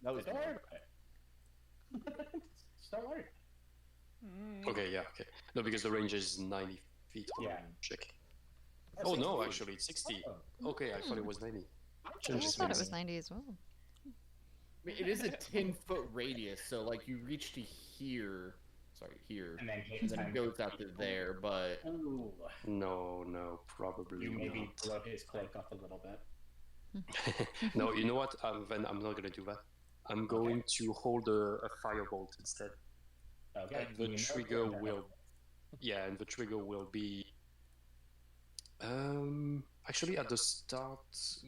That was Don't me. worry about it. Just don't worry. Okay, yeah, okay. No, because the range is 90 feet. Yeah. Check. Oh, Oh 60 no, feet. actually it's 60. Oh. Okay, I thought it was 90. I Changes thought it things. was 90 as well. I mean, it is a 10-foot radius, so like you reach to here. Sorry, here. And then hit And then it 10 goes out to there, but Ooh. No, probably You maybe not. blow his cloak up a little bit. No, you know what? Then I'm not gonna do that. I'm going to hold a firebolt instead. Okay. And the trigger will, yeah, and the trigger will be. Actually, at the start,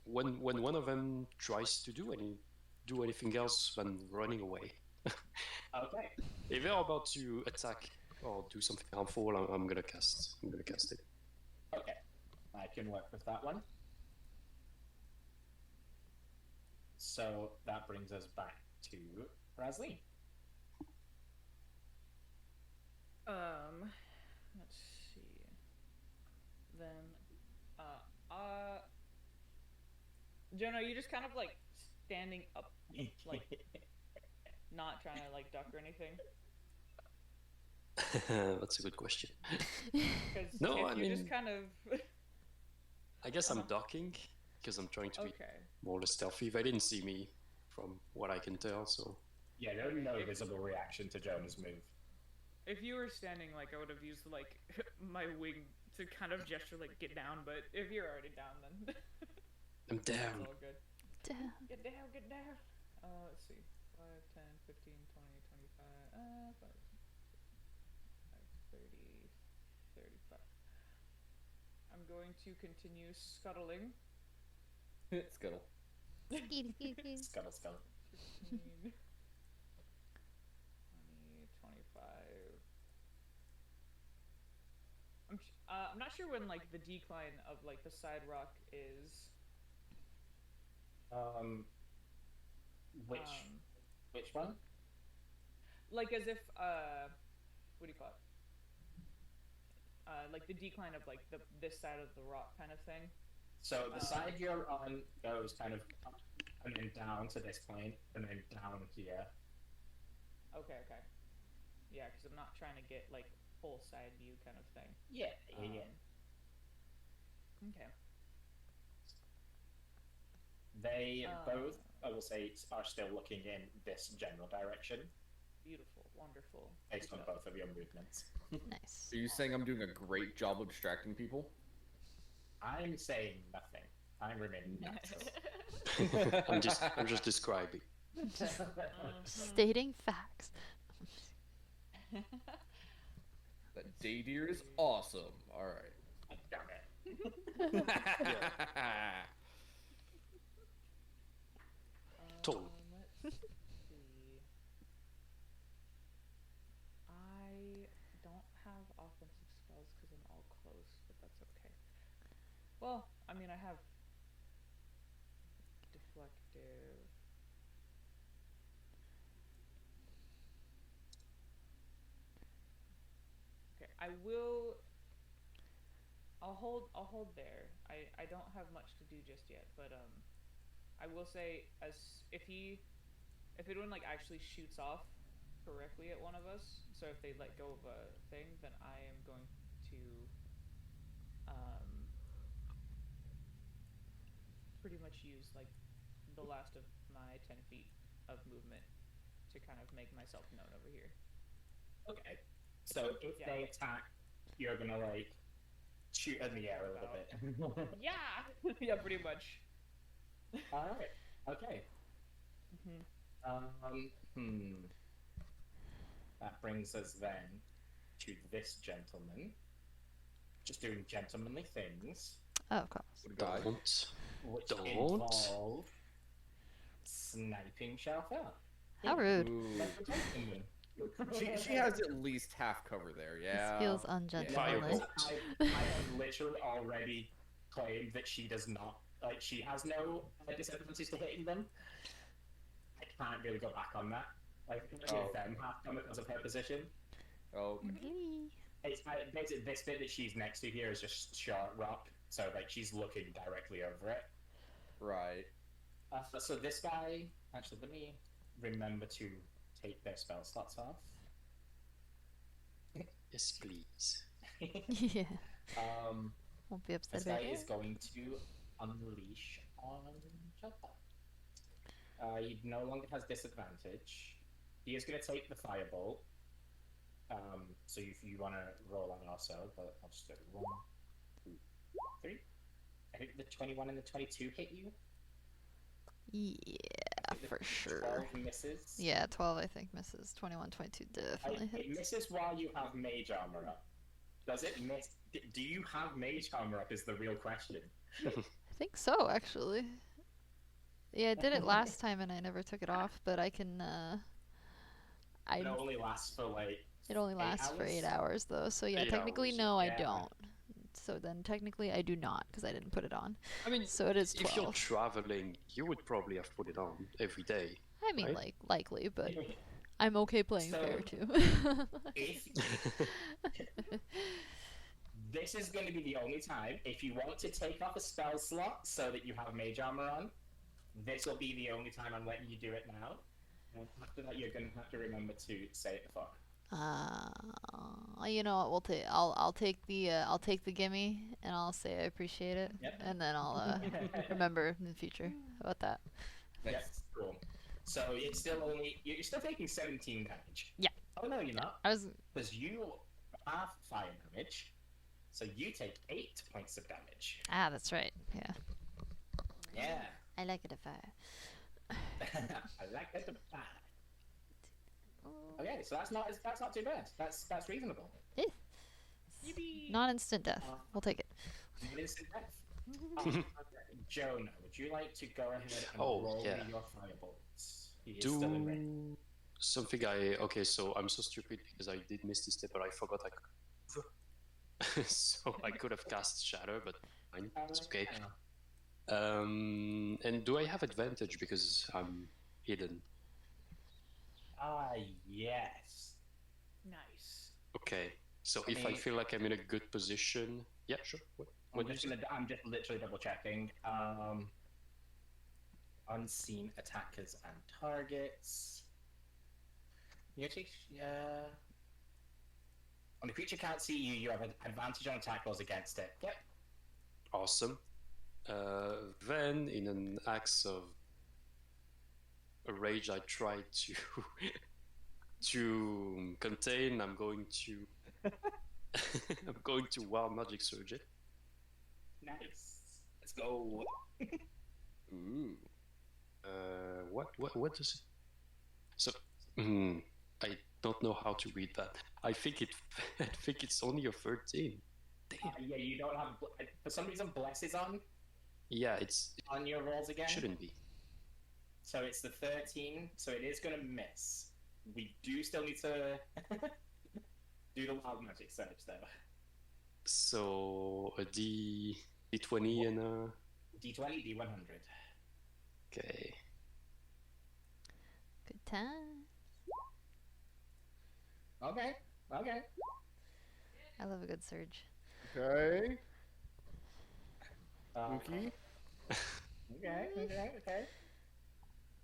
when one of them tries to do anything else than running away, Okay. if they're about to attack or do something harmful, I'm gonna cast it. Okay. I can work with that one. So that brings us back to Rasley. Let's see. Then, Jonah, are you just kind of like standing up, like not trying to like duck or anything? That's a good question. Because No, if I you just mean- kind of I guess I'm ducking because I'm trying to be okay. more or less stealthy. They didn't see me, from what I can tell. So Yeah, there's no visible reaction to Jonah's move. If you were standing, like I would have used like my wing to kind of gesture like get down, but if you're already down, then I'm it's down. all good. Damn. Get down, get down. Let's see. 5, 10, 15, 20, 25, 5, 30, 35. I'm going to continue scuttling. scuttle. Scuttle, scuttle. 15, 20, 25. I'm not sure when like the decline of like the side rock is. Which one? Like as if what do you call it? Like the decline of like this side of the rock kind of thing. So the side you're on goes kind of up and then down to this point, and then down here. Okay. Yeah, because I'm not trying to get like full side view kind of thing. Yeah. Okay. They both I will say, are still looking in this general direction Beautiful, wonderful. based Good on job. both of your movements. Nice. Are you saying I'm doing a great job of distracting people? I'm saying nothing. I'm remaining natural. I'm just describing. Stating facts. That day deer is awesome. All right. Damn it. Tall. Let's see. I don't have offensive spells because I'm all close, but that's okay. Well, I mean, I have deflective. Okay, I will. I'll hold there. I don't have much to do just yet, but I will say if anyone like actually shoots off correctly at one of us, so if they let go of a thing, then I am going to pretty much use like the last of my 10 feet of movement to kind of make myself known over here. Okay. So if Yeah. they attack, you're gonna like shoot in the air a little bit. Yeah, yeah, pretty much. All right. Okay. That brings us then to this gentleman, just doing gentlemanly things, Oh, of course. What a guy. which Don't. involve sniping Shelfer. How rude. Ooh. Like a gentleman. She has at least half cover there. Yeah. This feels Yeah. ungentlemanly. I have literally already claimed that she does not, like, she has no disadvantages to hitting them. I can't really go back on that. Like, two Oh. of them have come because of her position. Oh. It's basically this bit that she's next to here is just short rock, so like she's looking directly over it. Right. So this guy, actually, let me remember to take their spell slots off. Yes, please. Yeah. um, Won't be upset this guy about is it. going to unleash on Shelter. He no longer has disadvantage. He is going to take the firebolt. So if you want to roll on also, but I'll just do 1, 2, 3. I think the 21 and the 22 hit you. Yeah, The for sure. 12 misses. Yeah, 12 I think misses. 21, 22 definitely It hits. misses while you have mage armor up. Does it miss? Do you have mage armor up? Is the real question. I think so, actually. Yeah, I did it last time and I never took it off, but I can, It only lasts for like. It only 8 lasts for 8 hours though, so yeah, 8 technically hours, no, I yeah. don't. So then technically I do not, because I didn't put it on. I mean, So it is if you're 12. traveling, you would probably have put it on every day. I mean, right? like, likely, but I'm okay playing fair So- too. If this is going to be the only time, if you want to take off a spell slot so that you have mage armor on, this will be the only time I'm letting you do it now. And after that, you're going to have to remember to say it before. You know what? We'll take. I'll take the gimme, and I'll say I appreciate it, Yep. and then I'll remember in the future. How about that? Nice. Yes, cool. So it's still only you're still taking 17 damage. Yeah. Oh no, you're not, I was. because you have fire damage. So you take 8 points of damage. Ah, that's right. Yeah. Yeah. I like it if I. I like that. Okay, so that's not too bad. That's reasonable. Not instant death. We'll take it. It is in death. Jonah, would you like to go ahead and Oh, roll yeah. me your firebolts? He is still in range. Do something okay, so I'm so stupid because I did miss this step, but I forgot I could. So I could have cast Shatter, but fine, it's okay. And do I have advantage because I'm hidden? Yes. Nice. Okay, so I if I mean- feel like I'm in a good position, yeah, sure. What do you say? I'm just literally double checking. Unseen attackers and targets. You actually, when the creature can't see you, you have an advantage on attack rolls against it. Yep. Awesome. Then, in an act of a rage I tried to to contain. I'm going to I'm going to Wild Magic Surge it. Nice. Let's go. Ooh. What does it? So, I don't know how to read that. I think I think it's only a 13. Damn. Yeah, you don't have. For some reason, Bless is on It's on your rolls again. shouldn't be. So it's the 13. So it is going to miss. We do still need to do the Wild Magic Surge though. So a D20 and a. D20, D100. Okay. Good time. Okay. Okay. I love a good surge. Okay. Uh, Mookie. Okay.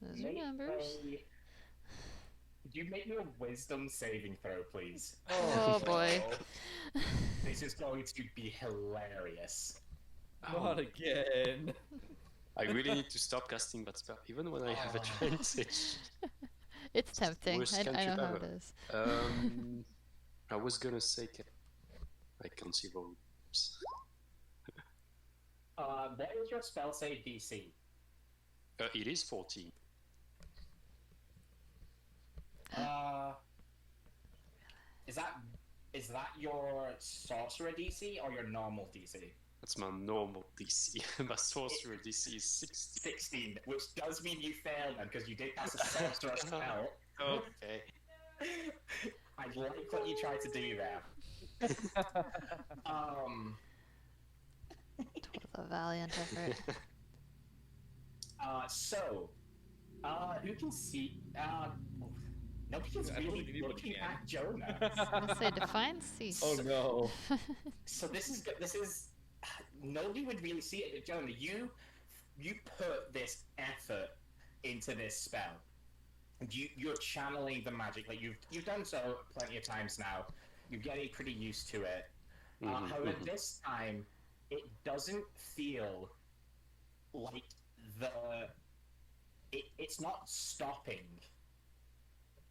Those are numbers. Could you make me a wisdom saving throw, please? Oh boy. This is going to be hilarious. Not again. I really need to stop casting that spell, even when I have advantage. It's tempting. Worst I know cantrip how ever. it is. I was gonna say I can't see volumes. What is your spell save DC? It is 14. Is that your sorcerer DC or your normal DC? That's my normal DC. My sorcerer DC is 16. 16, which does mean you failed then because you did pass a sorcerer spell. Okay. I like what you tried to do there. It was a valiant effort. Who can see? Nobody's I don't really think anybody looking can. at Jonah. I'm gonna say define cease. Oh no. So this is nobody would really see it, but Jonah, you put this effort into this spell. You're channeling the magic. Like you've done so plenty of times now. You're getting pretty used to it. However, this time it doesn't feel like it's not stopping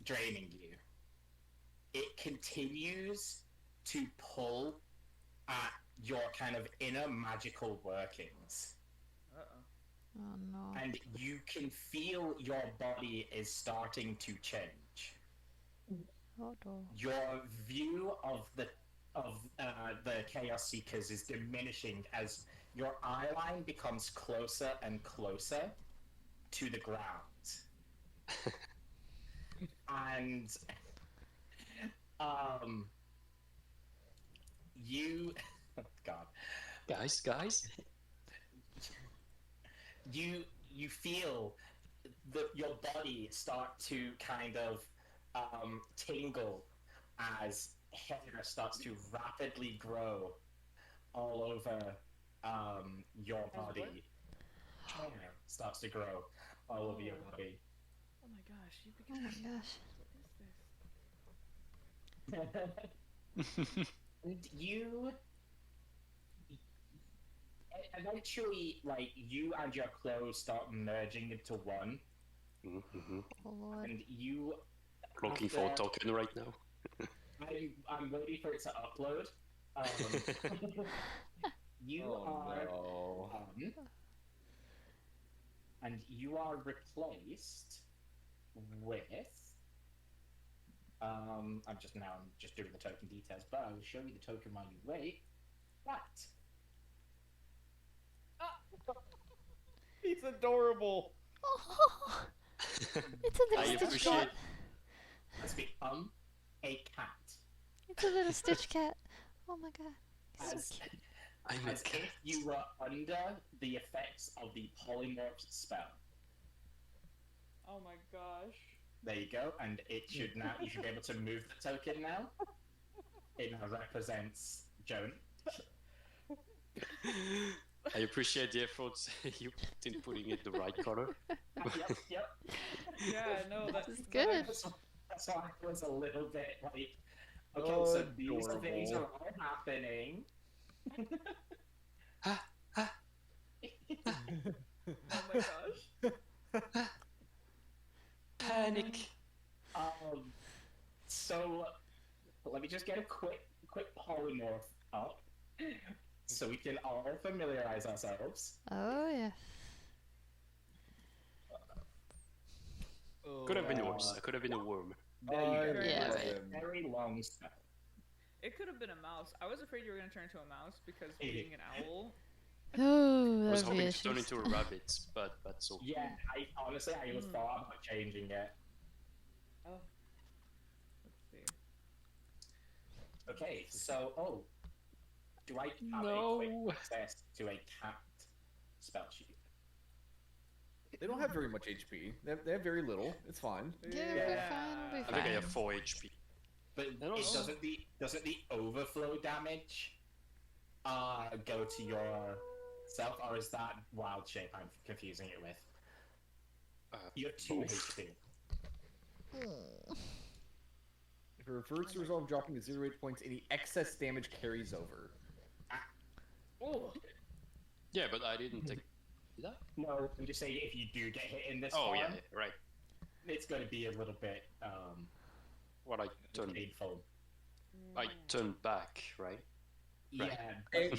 draining you. It continues to pull at your kind of inner magical workings. Oh no. And you can feel your body is starting to change. Oh no. Your view of the Chaos Seekers is diminishing as your eye line becomes closer and closer to the ground. And you God. Guys. You feel your body start to kind of tingle as hair starts to rapidly grow all over your body. Hair starts to grow all over your body. Oh my gosh, you Oh became. my gosh. What is this? And you eventually, like, you and your clothes start merging into one, Oh lord. and you Looking for a token right now. I'm waiting for it to upload. You are no. and you are replaced with I'm just doing the token details, but I will show you the token while you wait. What? He's adorable. Oh, it's a I little Stitch appreciate. cat. Let's be a cat. It's a little Stitch cat. Oh my god. He's so As, cute. I'm a as cat. if you were under the effects of the polymorph spell. Oh my gosh. There you go, and you should be able to move the token now. It now represents Joan. I appreciate the efforts you put in putting it the right color. Yep. Yeah, no, that's This is good. That's why I was a little bit like, okay, so these things are Adorable. all happening. Oh my gosh. panic. So let me just get a quick polymorph up, so we can all familiarize ourselves. Oh yeah. Could have been worse. I could have been a worm. There you go. Yeah, It's right. a very long spell. It could have been a mouse. I was afraid you were gonna turn into a mouse because being an owl. Oh, I was that'd be hoping to turn issues. into a rabbit, but that's okay. Yeah, I honestly was thought about changing it. Oh. Let's see. Okay, so do I have a No. quick access to a cat spell sheet? They don't have very much HP. They have very little. It's fine. Yeah, we'll be fine. We'll be I fine. think I have 4 HP. But And also- doesn't the overflow damage go to yourself, or is that wild shape I'm confusing it with? You have 2 both. HP. If it reverts to resolve dropping to 0 hit points, any excess damage carries over. Oh. Yeah, but I didn't take. Did I? No, I'm just saying if you do get hit in this Oh form, yeah, right. it's going to be a little bit What I turned. painful. I turned back, right? Yeah, Right.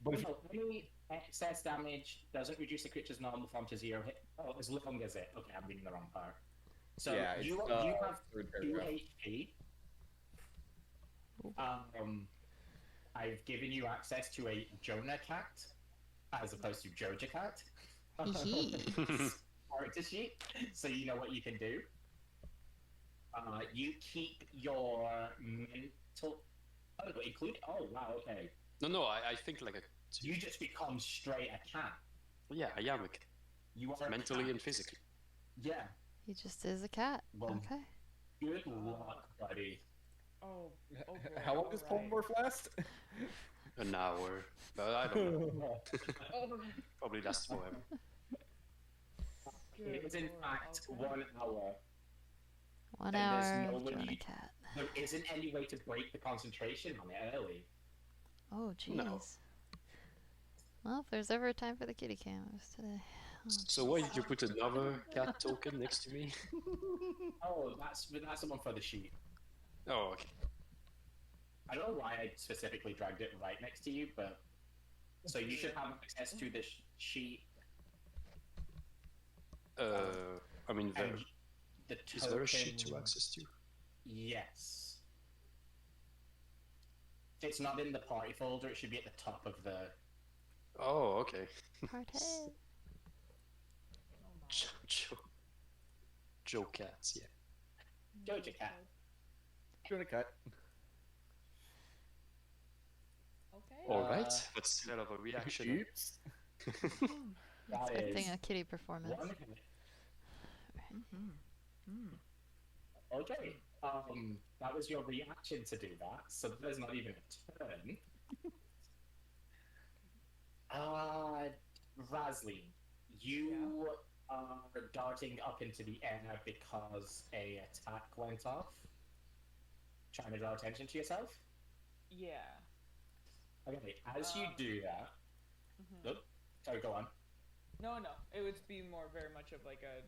but any excess damage doesn't reduce the creature's normal form to 0 hit. Oh, as long as it. Okay, I'm reading the wrong part. So Yeah, you it's, have third 2 paragraph. HP. I've given you access to a Jonah cat as opposed to Joja cat. Character sheet, so you know what you can do. You keep your mental. Oh, include. Oh, wow. Okay. No, I think like a. You just become straight a cat. Yeah, I am a cat. You are a Mentally cat. and physically. Yeah. He just is a cat. Well, Okay. Good luck, buddy. Oh. Oh boy. How long does alright. polymorph last? An hour. But I don't know. Oh. Probably lasts forever. It is in Good fact lord, okay. 1 hour. 1 And there's hour no of way Jonah you- cat. There isn't any way to break the concentration on it early. Oh jeez. No. Well, if there's ever a time for the kitty cam, it was today. Oh, So why did you put another cat token next to me? Oh, that's the one for the sheet. Oh, okay. I don't know why I specifically dragged it right next to you, but so you should have access to this sheet. I mean, there, And the is there a sheet to token- access to? Yes. It's not in the party folder. It should be at the top of the. Oh, okay. Hard head. Oh my. Joe cats, yeah. Joja cat. Jonah cut. Okay. All right, Uh, that's hell of a reaction. Oops. That Expecting is a kitty performance. 1 hit. Hmm. Okay. That was your reaction to do that, so there's not even a turn. Rasley, you are darting up into the air because a attack went off. Trying to draw attention to yourself. Yeah. Okay, as you do that, Mhm. sorry, go on. No, it would be more very much of like a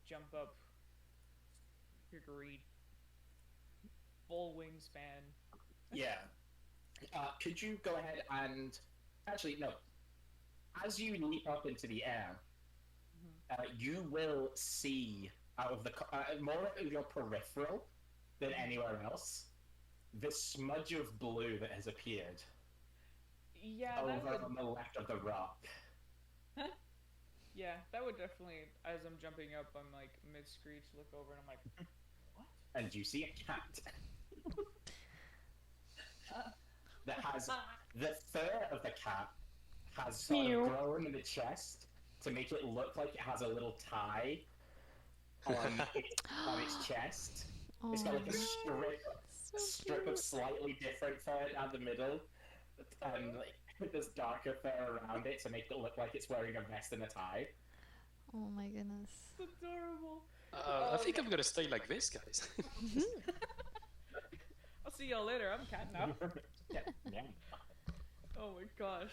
jump up, hickory, full wingspan. Yeah. Could you go ahead and actually no? As you leap up into the air, you will see out of the more of your peripheral than anywhere else the smudge of blue that has appeared Yeah, that over would. on the left of the rock. Yeah, that would definitely. As I'm jumping up, I'm like mid screech, look over, and I'm like, what? And you see a cat that has the fur of the cat has sort of grown in the chest to make it look like it has a little tie on its chest. Oh, It's got like a so strip of slightly different fur down the middle, and like there's darker fur around it to make it look like it's wearing a vest and a tie. Oh my goodness. It's adorable. I think I'm gonna stay like this, guys. I'll see y'all later. I'm a cat now. Yeah. Oh my gosh.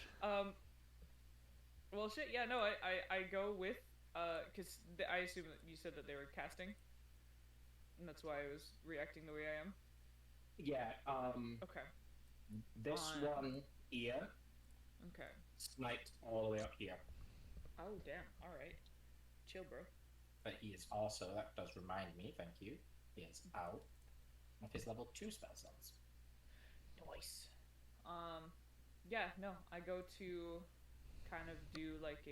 Well, shit. Yeah, no. I go with Because I assume that you said that they were casting, and that's why I was reacting the way I am. Yeah. Okay. This On- one here Okay. sniped all the way up here. Oh damn. All right. Chill, bro. But he is also, that does remind me, thank you, he is out of his level 2 spell slots. Nice. Yeah. No, I go to kind of do like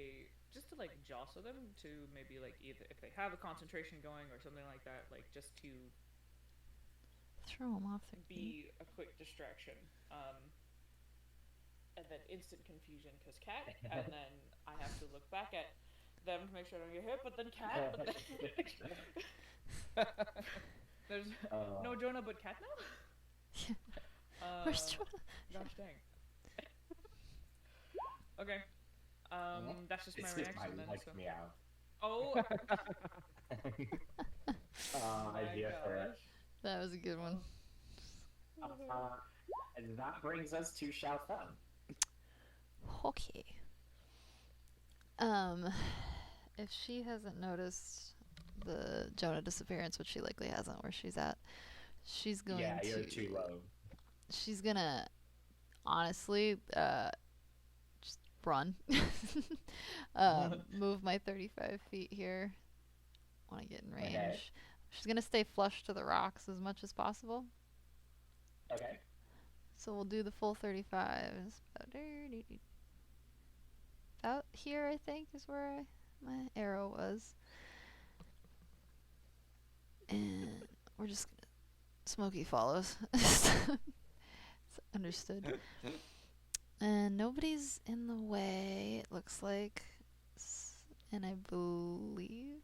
just to like jostle them to maybe like either if they have a concentration going or something like that, like just to Throw him off their feet. be a quick distraction. And then instant confusion because cat, and then I have to look back at them to make sure I don't get hit, but then cat, but then there's no Jonah but cat now. Where's Jonah? Gosh dang. Okay. That's just my This is reaction my then. like So. meow. Oh. I hear for it. That was a good one. And that brings us to Xiaofeng. Okay. If she hasn't noticed the Jonah disappearance, which she likely hasn't, where she's at, she's going Yeah, to. you're too low. She's gonna, honestly, just run. Move my 35 feet here. Want to get in range. Okay. She's gonna stay flush to the rocks as much as possible. Okay. So we'll do the full 35. It's about here, I think, is where my arrow was. And we're just gonna... Smokey follows. It's understood. And nobody's in the way, it looks like. And I believe...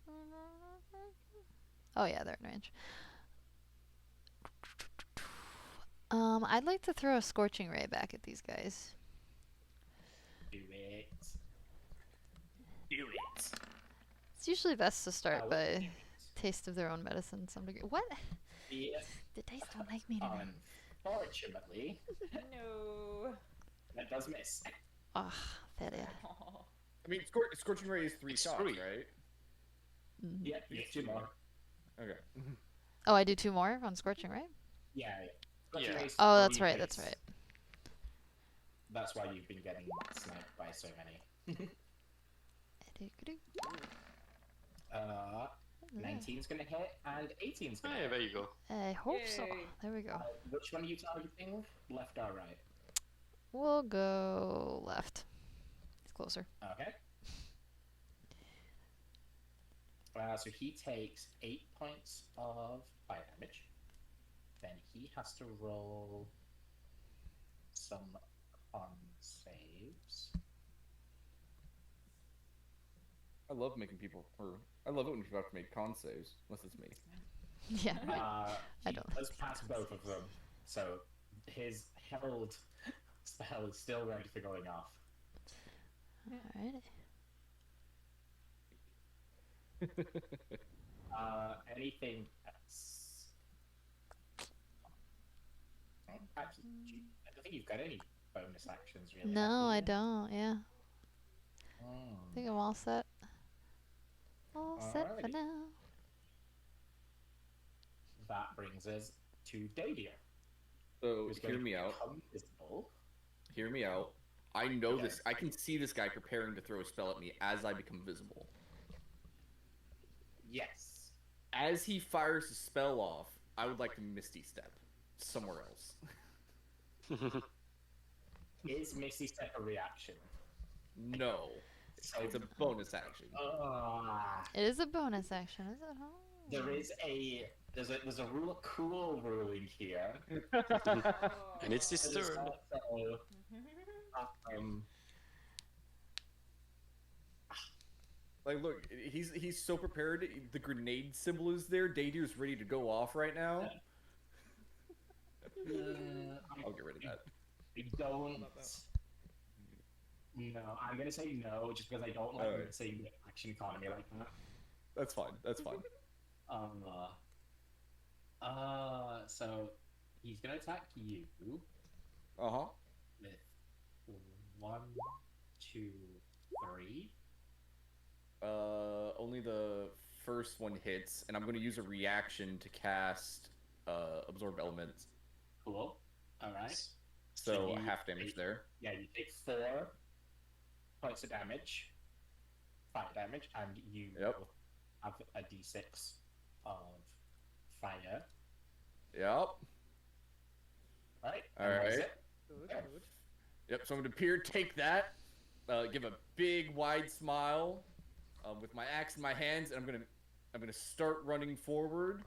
Oh yeah, they're in range. I'd like to throw a Scorching Ray back at these guys. Do it. Do it. It's usually best to start Oh, by taste of their own medicine to some degree. What? Yes. The dice don't like me today. Unfortunately, No. that does miss. Ah, failure. I mean, Scorching Ray is 3 It's shots, 3. right? Mhm. Yeah, you get 2 more. Okay. Oh, I do 2 more on Scorching, right? Yeah. Yeah. Oh, that's 3 right, that's hits. right. That's why you've been getting sniped by so many. 19's gonna hit, and 18's gonna Hey, hit. there you go. I hope so. Yay. There we go. Which one are you targeting? Left or right? We'll go left. It's closer. Okay. So he takes 8 points of fire damage. Then he has to roll some con saves. I love making people, or I love it when people have to make con saves, unless it's me. Yeah. He don't does pass both of them, so his held spell is still ready for going off. Alright. Anything else? Actually, I don't think you've got any bonus actions really. No, I have you? don't. Yeah. I Mm. think I'm all set. All set for Alrighty. now. That brings us to Dadia. So who's hear going me to out. become visible. Hear me out. I know this. I can see this guy preparing to throw a spell at me as I become visible. Yes. As he fires his spell off, I would like to Misty Step somewhere else. Is Misty Step a reaction? No, So it's a bonus action. It is a bonus action, is it? Oh. there is there's a rule of cool ruling here. And it's his There's turn. also, Like, look, he's so prepared. The grenade symbol is there. Daydeer's ready to go off right now. I'll get rid of that. I don't. No, I'm gonna say no, just because I don't like Alright. saying the action economy like that. That's fine. That's fine. So he's gonna attack you Uh huh. with 1, 2, 3. Only the first one hits, and I'm going to use a reaction to cast Absorb Elements. Cool. All right. So you half damage take- there. Yeah, you take 4 points of damage, fire damage, and you Yep. will have a d6 of fire. Yep. Right. All and that's right. it. Good, Yeah. good. Yep. So I'm going to appear, take that, give a big wide smile, with my axe in my hands, and I'm gonna start running forward,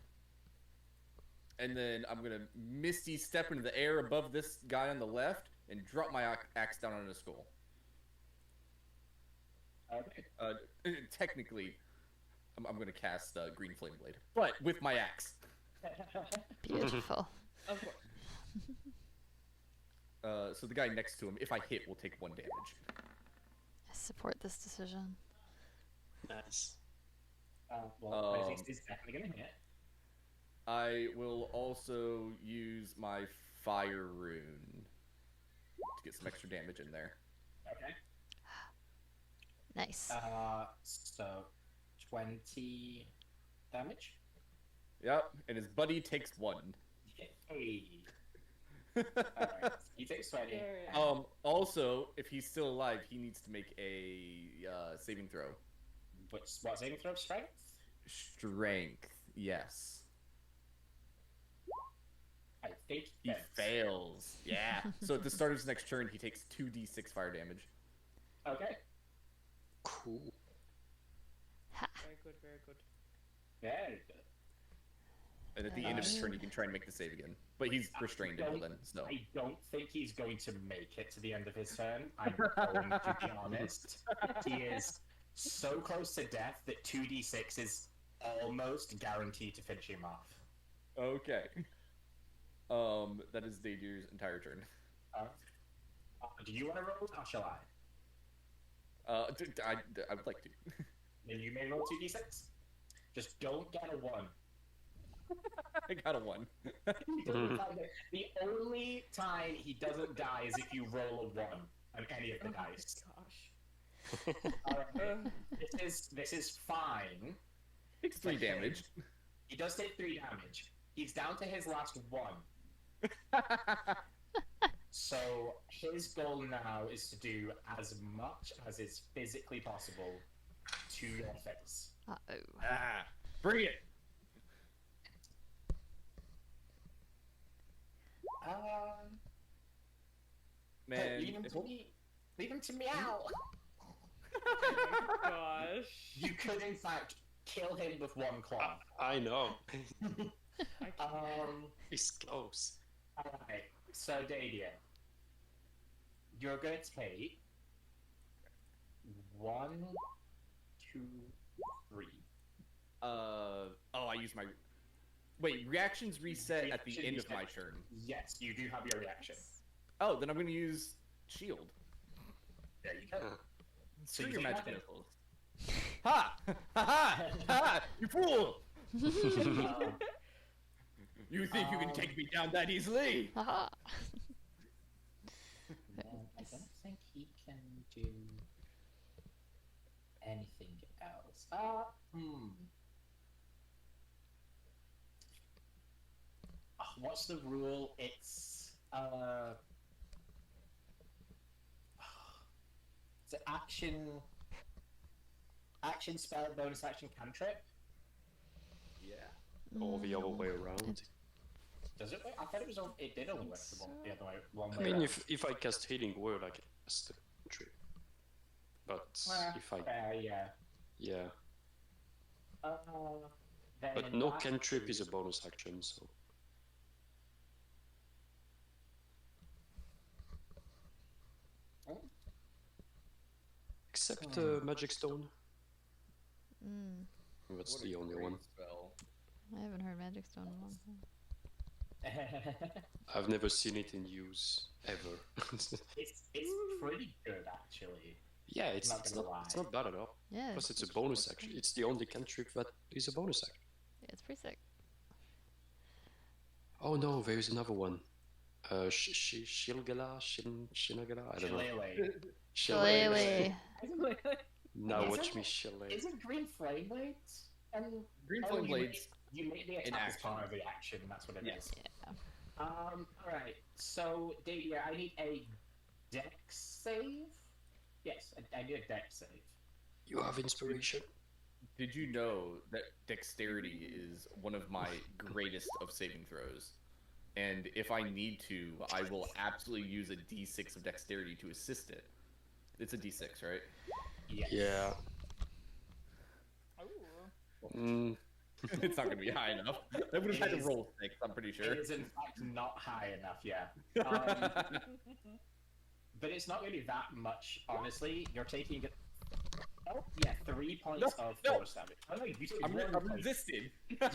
and then I'm gonna misty step into the air above this guy on the left and drop my axe down on his skull. Okay. Technically, I'm gonna cast Green Flame Blade, but with my axe. Beautiful. Of course. So the guy next to him, if I hit, will take 1 damage. I support this decision. Nice. Well, 26 is definitely going to hit. I will also use my Fire Rune to get some extra damage in there. Okay. Nice. So 20 damage. Yep, and his buddy takes 1. Hey. Alright, he takes 20. Yeah. Also, if he's still alive, he needs to make a saving throw. What saving throw? Strength? Strength, yes. I think He fails. Yeah. So at the start of his next turn, he takes 2d6 fire damage. Okay. Cool. Very good, very good. Very good. And at the end of his turn, he can try and make the save again. But he's restrained until then, so. I don't think he's going to make it to the end of his turn. I'm going to be honest. He is so close to death that 2d6 is almost guaranteed to finish him off. Okay. That is Daedier's entire turn. Do you want to roll or shall I? I would like to. Then you may roll 2d6. Just don't get a 1. I got a 1. The only time he doesn't die is if you roll a 1 on any of the dice. Gosh. Alright, this is fine. Takes 3 damage. He does take 3 damage. He's down to his last 1. So his goal now is to do as much as is physically possible to your face. Uh-oh. Bring it! Man, leave him to me. Leave him to meow. Oh my gosh. You could, in fact, kill him with 1 claw. I know. I can't. He's close. Alright, so Dadier, you're going to take 1, 2, 3. I use my... Wait, reactions reset at the Reaction end of my reset. turn. Yes, you do have your reaction. Oh, then I'm gonna use shield. There you go. Screw you your do magic nothing. missiles. Ha! Ha ha! Ha! You fool! You think you can take me down that easily? Haha. I don't think he can do anything else. What's the rule? It's action spell, bonus action cantrip. Yeah. Or the other way around. Does it? I thought it was. It did only work the other way. One I way mean, around. if I cast Healing Word, I can cast a trip. But if I... yeah. Yeah. Then But in no that cantrip is a case- bonus action, so... Oh. Except Magic Stone. Mm, That's What the a only great one. spell. I haven't heard Magic Stone in a long time. I've never seen it in use, ever. it's pretty good actually. Yeah, it's Not gonna lie. it's not bad at all. Yeah, Plus, it's a bonus action. It's the only cantrip that is a bonus action. yeah, it's pretty sick. Oh no, there is another one. Shilgala? Shinagala? I don't know. Shillelagh. Shillelagh. Now Is watch it- me shellay. Is it green flame blades? And Green oh, flame you blades. You make the in attack as action. part of the action. That's what it is. Yes. Yeah. All right. So, Davia, I need a dex save. Yes, I need a dex save. You have inspiration. Did you know that dexterity is one of my greatest of saving throws? And if I need to, I will absolutely use a d6 of dexterity to assist it. It's a d6, right? Yes. Yeah. Ooh. Mm, It's not going to be high enough. I would have had to roll 6, I'm pretty sure. It is in fact not high enough. Yeah. But it's not really that much, honestly. You're taking it. Oh, yeah, 3 points of force damage. Oh, no, you took I'm 1 point. resisting. You took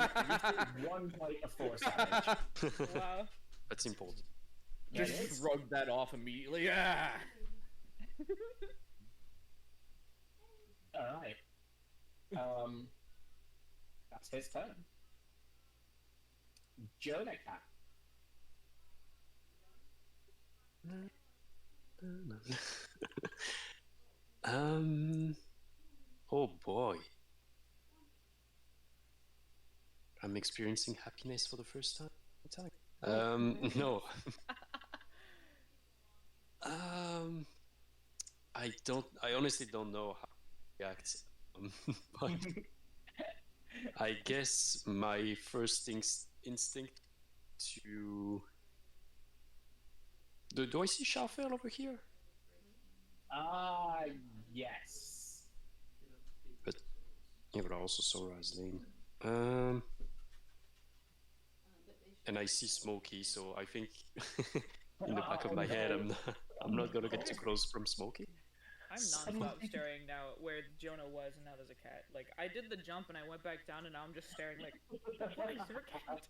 1 point of force damage. Wow. that's important. Yeah, it Just is. shrug that off immediately. Ah! Alright. That's his turn. Jonah Cat. Oh boy. I'm experiencing happiness for the first time. No. I honestly don't know how to react. But I guess my first instinct to... Do I see Sharfael over here? Yes. Yeah, but I also saw Razlin. And I see Smokey, so I think in the back of my head, I'm not gonna get too close from Smokey. I'm non-stop staring now where Jonah was, and now there's a cat. Like, I did the jump and I went back down, and now I'm just staring like, why is there a cat?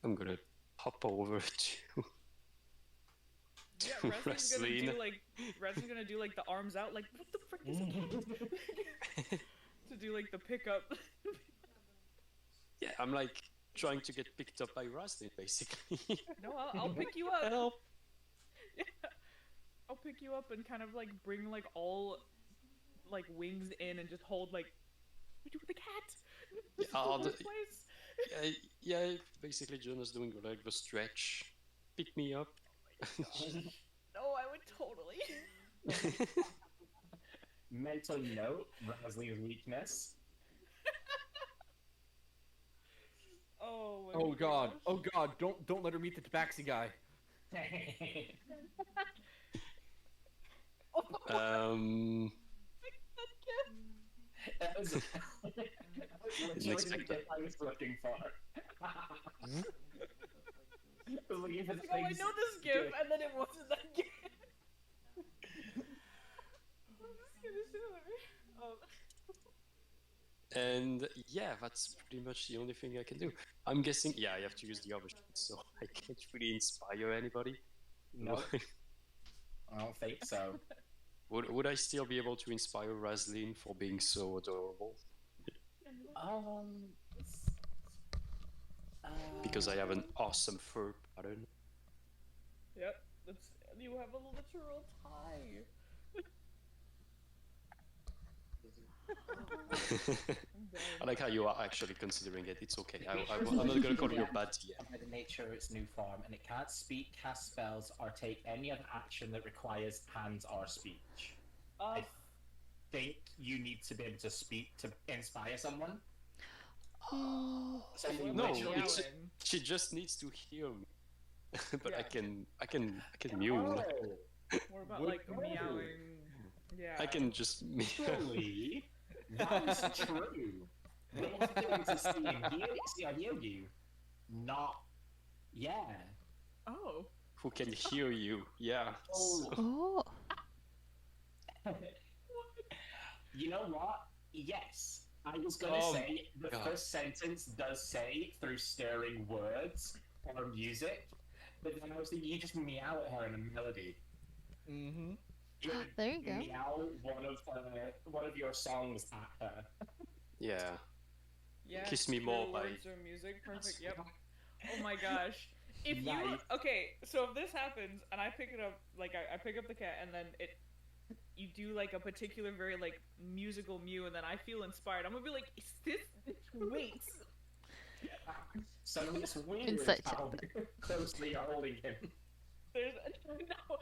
I'm gonna hop over to Yeah, Reslin's gonna Raslin. do like, Reslin's gonna do like the arms out, like, what the frick is a cat? To do like the pickup. Yeah, I'm like trying to get picked up by Raslin, basically. No, I'll pick you up. Help! Yeah. I'll pick you up and kind of like bring like all like wings in and just hold like, what do we do with the cat? Yeah, I'll Hold do- it in place. Yeah, basically Jonah's doing like the stretch. Pick me up. No, I would totally. Mental note, Rasli's weakness. Oh. My Oh god. gosh. Oh god. Don't let her meet the tabaxi guy. Um, That was Didn't expect that. I was looking for. I was looking for the Like, oh, I things- know this gif, and then it wasn't that gif. I'm just gonna show her. and yeah, that's pretty much the only thing I can do. I'm guessing, yeah, I have to use the other sheet, so I can't really inspire anybody. No, I don't think so. Would I still be able to inspire Raslin for being so adorable? Because I have an awesome fur pattern. Yep, that's, you have a literal tie. I like how you are actually considering it. It's okay. I'm not gonna call you a bad DM. By the nature of its new form, and it can't speak, cast spells, or take any other action that requires hands or speech. I think you need to be able to speak to inspire someone. Someone No, literally- it's- She just needs to hear me. But Yeah. I can mew. Oh, More about Would- like meowing. Yeah. I can just mew. actually, that is true. But you have to be able to see and hear you. Not, yeah. Oh. Who can hear you? Yeah. Oh. Oh. You know what? Yes. I was gonna Oh say the God. first sentence does say through stirring words or music, but then I was thinking you just meow at her in a melody. Mm-hmm. There you go. Meow one of your songs at her. Yeah. Yeah. Kiss Me through More by- words or music. Perfect. Yep. Oh my gosh. If you Nice. okay, so if this happens and I pick it up, like I pick up the cat and then you do like a particular very like musical mew and then I feel inspired, I'm gonna be like, is this wait? So it's weird Insight how closely you're holding him. There's no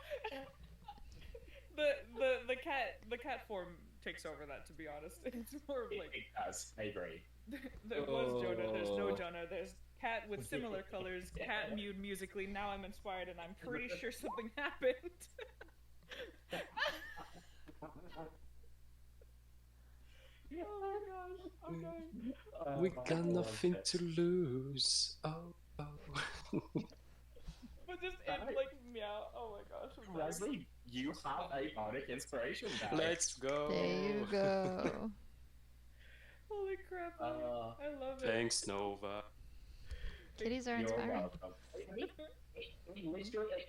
the cat form takes over that, to be honest. It's more of It, like it does. I agree. there was Jonah, there's no Oh. Jonah, there's cat with similar colors, cat mewed musically, now I'm inspired and I'm pretty sure something happened. Oh my gosh, okay. We got nothing to lose. Oh, oh. But just it like meow, oh my gosh. I'm dying. Leslie, you have a bardic inspiration die. Let's go. There you go. Holy crap, I love it. Thanks, Nova. Kitties are You're inspiring. welcome. I mean, literally,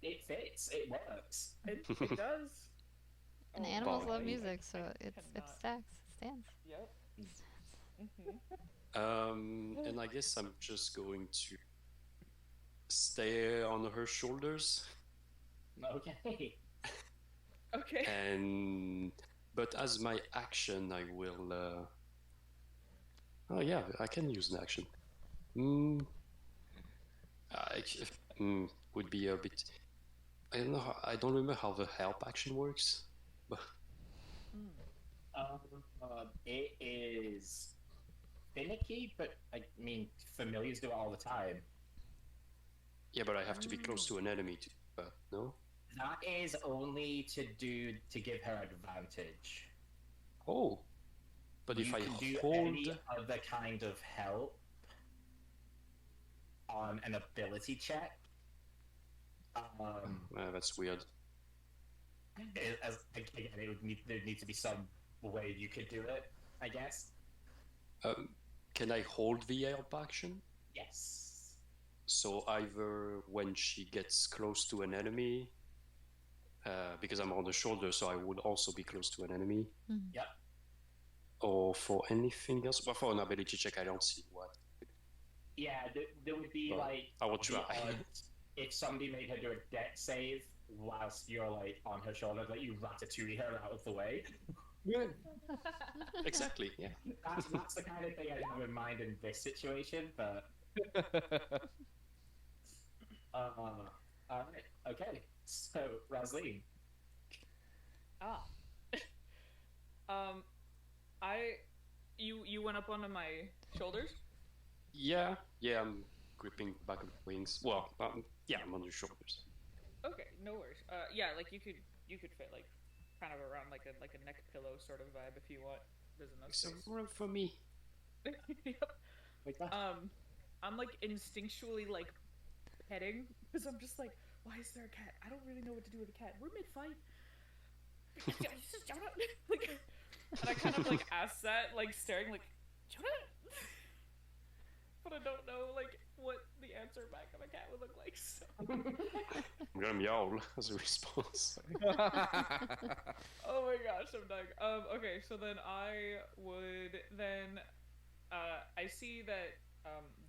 it fits. It works. It does. And Oh, animals boy. love music, so I it cannot. stacks. It stands. Yep. Mm-hmm. And I guess I'm just going to stay on her shoulders, Okay. Okay. but as my action, I will. Oh yeah, I can use an action. Would be a bit. I don't know. I don't remember how the help action works. It is finicky, but I mean, familiars do it all the time. Yeah, but I have to be close to an enemy to. No. That is only to give her advantage. Oh. But if You I can do hold. any other kind of help on an ability check. That's weird. Again, there'd need to be some way you could do it, I guess. Can I hold the help action? Yes. So either when she gets close to an enemy, because I'm on the shoulder, so I would also be close to an enemy. Yep. Or for anything else. But for an ability check, I don't see what. Yeah, there would be Well, like. I will the try. odds if somebody made her do a dex save whilst you're like on her shoulder, like you ratatouille her out of the way. Exactly, yeah. That's the kind of thing I have in mind in this situation, but. Alright, okay. So, Razleen. Ah. You went up onto my shoulders? Yeah, I'm gripping back of the wings. Well, yeah, I'm on your shoulders. Okay, no worries. Yeah, like you could fit like kind of around like a neck pillow sort of vibe if you want. There's enough So space. room for me. Yep. Like that. I'm like instinctually like petting because I'm just like, why is there a cat? I don't really know what to do with a cat. We're mid fight. Like, and I kind of like ask that, like staring, like, Jonah. But I don't know like what the answer back of a cat would look like. So. I'm gonna meow as a response. Oh my gosh, I'm dying. Okay, so then I would then, I see that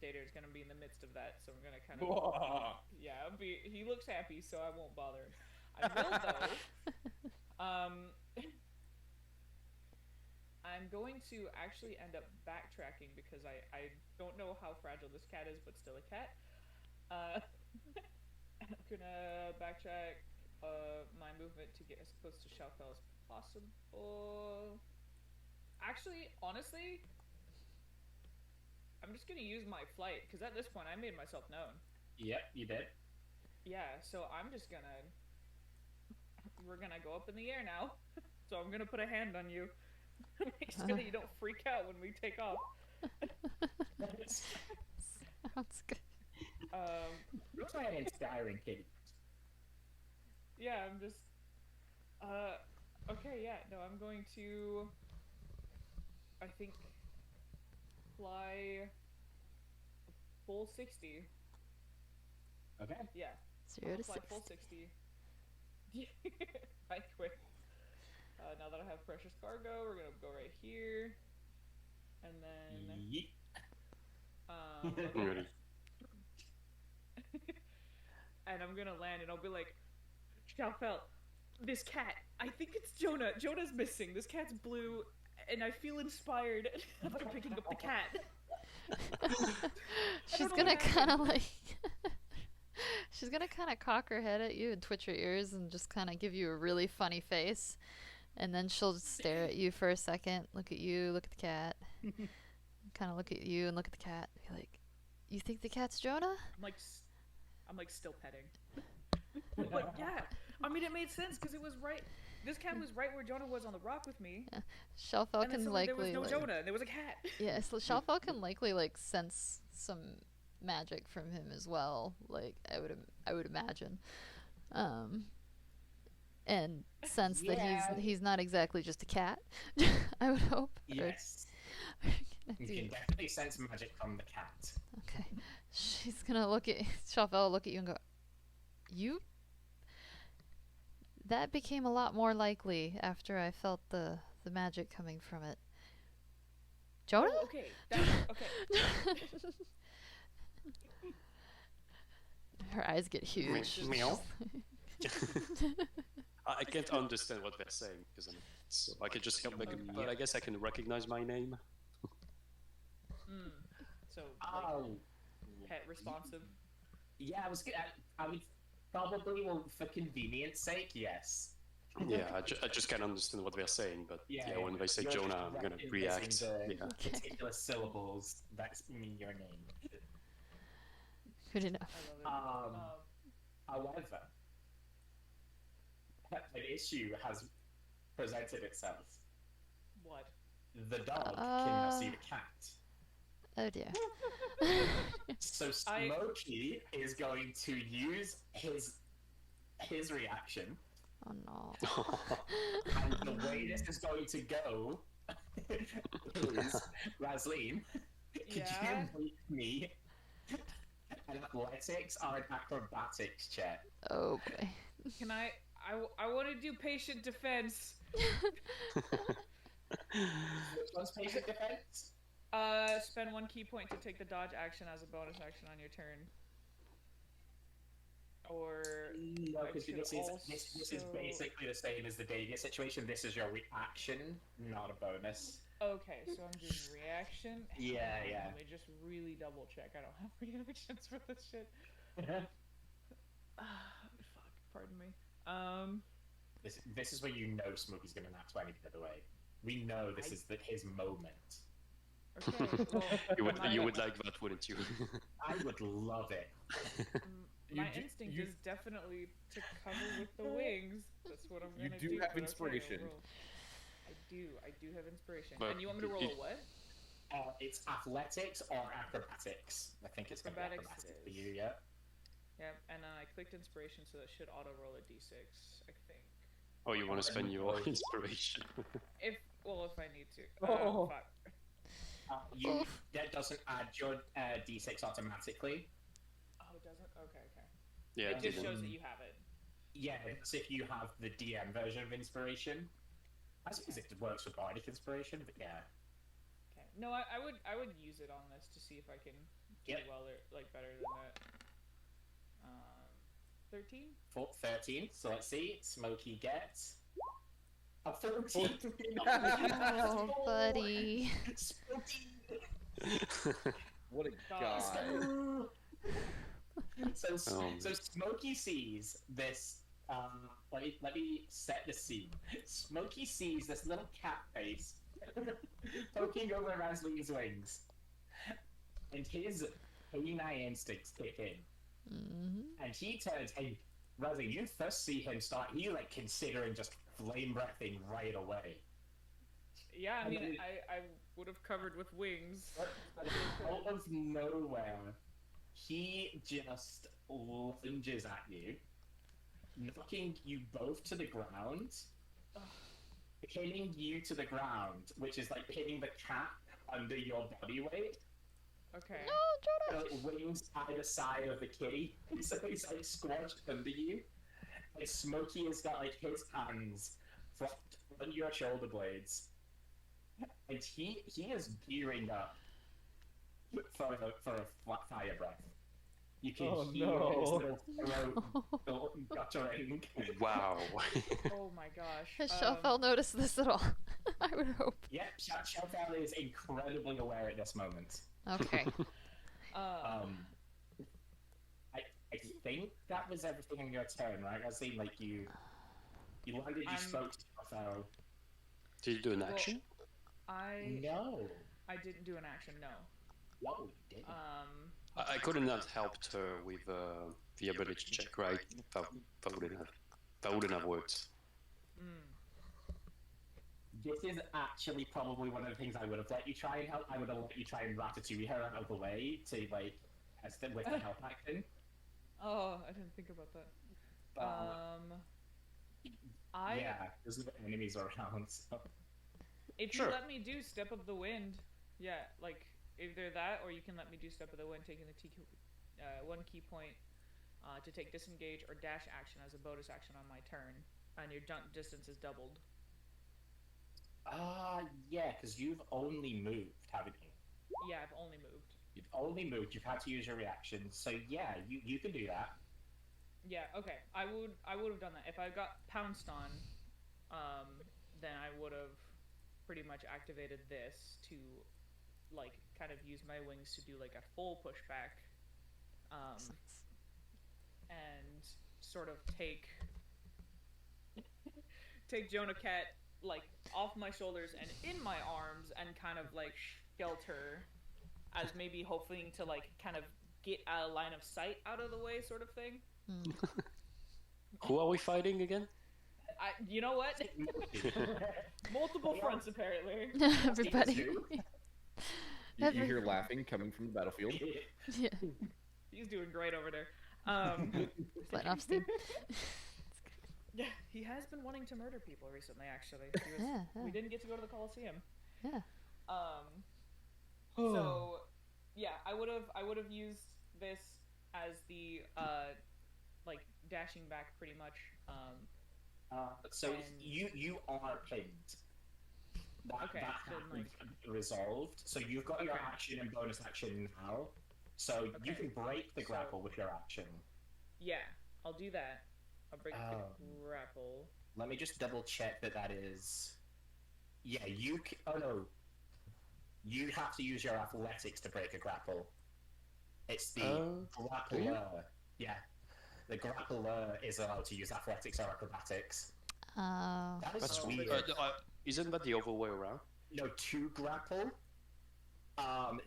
Dater's gonna be in the midst of that, so I'm gonna kind of, yeah, he looks happy, so I won't bother him. I will though. I'm going to actually end up backtracking because I don't know how fragile this cat is, but still a cat. I'm gonna backtrack my movement to get as close to Shalfel as possible. Actually, honestly, I'm just gonna use my flight because at this point I made myself known. Yep, you did. Yeah, so I'm just gonna. We're gonna go up in the air now. So I'm gonna put a hand on you. Make sure that you don't freak out when we take off. Sounds good. Looks like an inspiring kid. Yeah, I'm just. Okay, yeah, no, I'm going to. I think. Fly. Full 60. Okay. Yeah. 0 to Fly 60. full 60. Right quick. Now that I have precious cargo, we're gonna go right here, and then Yeet. I'm ready. and I'm gonna land, and I'll be like, Shalfel, this cat, I think it's Jonah. Jonah's missing. This cat's blue, and I feel inspired after picking up the cat. She's know gonna what kind of like. She's gonna kind of cock her head at you and twitch her ears and just kind of give you a really funny face. And then she'll just stare at you for a second, look at you, look at the cat. Kind of look at you and look at the cat. Be like, you think the cat's Jonah? I'm like still petting. Like, yeah. I mean, it made sense because it was right. This cat was right where Jonah was on the rock with me. Shellfell And then can suddenly there was likely no like, Jonah. There was a cat. yeah, so Shellfell can likely like sense some magic from him as well. Like I would imagine, and sense Yeah. that he's not exactly just a cat. I would hope. Yes. You Do- can definitely sense magic from the cat. Okay, she's gonna look at Shellfell, look at you and go, you. That became a lot more likely after I felt the magic coming from it. Jonah? Oh, okay. Okay. Her eyes get huge. Meow. I can't understand what they're saying because so I can just help make it, but I guess I can recognize my name. So, like, Oh. pet responsive. Yeah, I would probably, well, for convenience sake, yes. Yeah, I just can't understand what they're saying, but yeah, when they say You're Jonah, just I'm gonna recognizing react. the Yeah. particular syllables that mean your name. Good enough. I love it. However, an issue has presented itself. What? The dog cannot see the cat. Oh dear. So Smokey is going to use his reaction, Oh no. and the way this is going to go is, Razleen, could Yeah? you make me an athletics or an acrobatics check? Oh boy. Can I want to do patient defense. Which one's patient defense? Spend 1 key point to take the dodge action as a bonus action on your turn. Or No, I because should this is also- basically the same as the Davia situation. This is your reaction, not a bonus. Okay, so I'm doing reaction. Yeah, Hang on, yeah. Let me just really double check. I don't have reactions for this shit. Fuck. Pardon me. This is where you know Smokey's gonna nap 20, by the way. We know this is his moment. Okay. Well, you would like that, wouldn't you? I would love it. My instinct is definitely to cover with the wings. That's what I'm You gonna do do. have but okay, inspiration. I'll roll. I do have inspiration. But And you want me to roll a if- what? It's athletics or acrobatics. I think it's gonna be Acrobatics acrobatics it for is. you, yeah. Yeah, and I clicked inspiration, so that should auto roll a d6, I think. Oh, you want to spend your inspiration? If I need to. Oh. Fuck. That doesn't add your d6 automatically. Oh, it doesn't? Okay. Yeah, It just didn't. shows that you have it. Yeah, it's if you have the DM version of inspiration. I suppose it works with bardic inspiration, but yeah. Okay. No, I would use it on this to see if I can do Yep. well or like better than that. 13? 13. So let's see. Smokey gets a 14. Oh, buddy. Smokey. What a God. guy. So Smokey sees this. Let me set the scene. Smokey sees this little cat face poking over Rasley's wings, and his canine instincts kick in. Mm-hmm. And he turns, and Rasley, you first see him start. He's like considering just flame breathing right away. Yeah, I I mean, mean- I would have covered with wings. But out of nowhere, he just lunges at you, knocking you both to the ground, pinning you to the ground, which is like pinning the cat under your body weight. Okay. No, Jonah. Wings either side of the kitty, so he's like squashed under you. And Smokey has got like his hands flopped on your shoulder blades, and he is gearing up for a fire breath. You can Oh, hear no. his little throat guttering. Wow. Oh my gosh. Has Shelfel noticed this at all? I would hope. Yep, Shelfel is incredibly aware at this moment. Okay. I think that was everything on your turn, right? I seen like you landed, you spoke to Shelfel. Did you do an action? No. I didn't do an action, no. No, you didn't. I couldn't have helped her with the ability check, right? That wouldn't have worked. This is actually probably one of the things I would have let you try and help. I would have let you try and ratatouille her out of the way to like with the help action. Oh, I didn't think about that. Yeah, there's no enemies around. So. If Sure. you let me do Step of the Wind, yeah, like either that or you can let me do Step of the Wind, taking one key point to take disengage or dash action as a bonus action on my turn, and your jump distance is doubled. Yeah, because you've only moved, haven't you? Yeah, I've only moved. You've only moved. You've had to use your reaction, so yeah, you can do that. Yeah, okay. I would have done that if I got pounced on. Then I would have pretty much activated this to, like, kind of use my wings to do like a full pushback, and sort of take Jonah Cat like off my shoulders and in my arms and kind of like shelter as maybe hoping to like kind of get a line of sight out of the way sort of thing. Who are we fighting again? You know what? Multiple fronts apparently. Everybody. You hear laughing coming from the battlefield. Yeah. He's doing great over there. Letting off steam. Yeah, he has been wanting to murder people recently. Actually, Yeah. we didn't get to go to the Coliseum. Yeah. So, yeah, I would have used this as the like dashing back pretty much. So and- you are pinned. That Okay, so, happened, like- resolved. So you've got your Okay. action and bonus action now. So you Okay, can break the so- grapple with your action. Yeah, I'll do that. I'll break the grapple. Let me just double check that is. Yeah, oh no. You have to use your athletics to break a grapple. It's the grappler. Yeah. The grappler is allowed to use athletics or acrobatics. That is That's weird. weird. Isn't that the other way around? No, to grapple,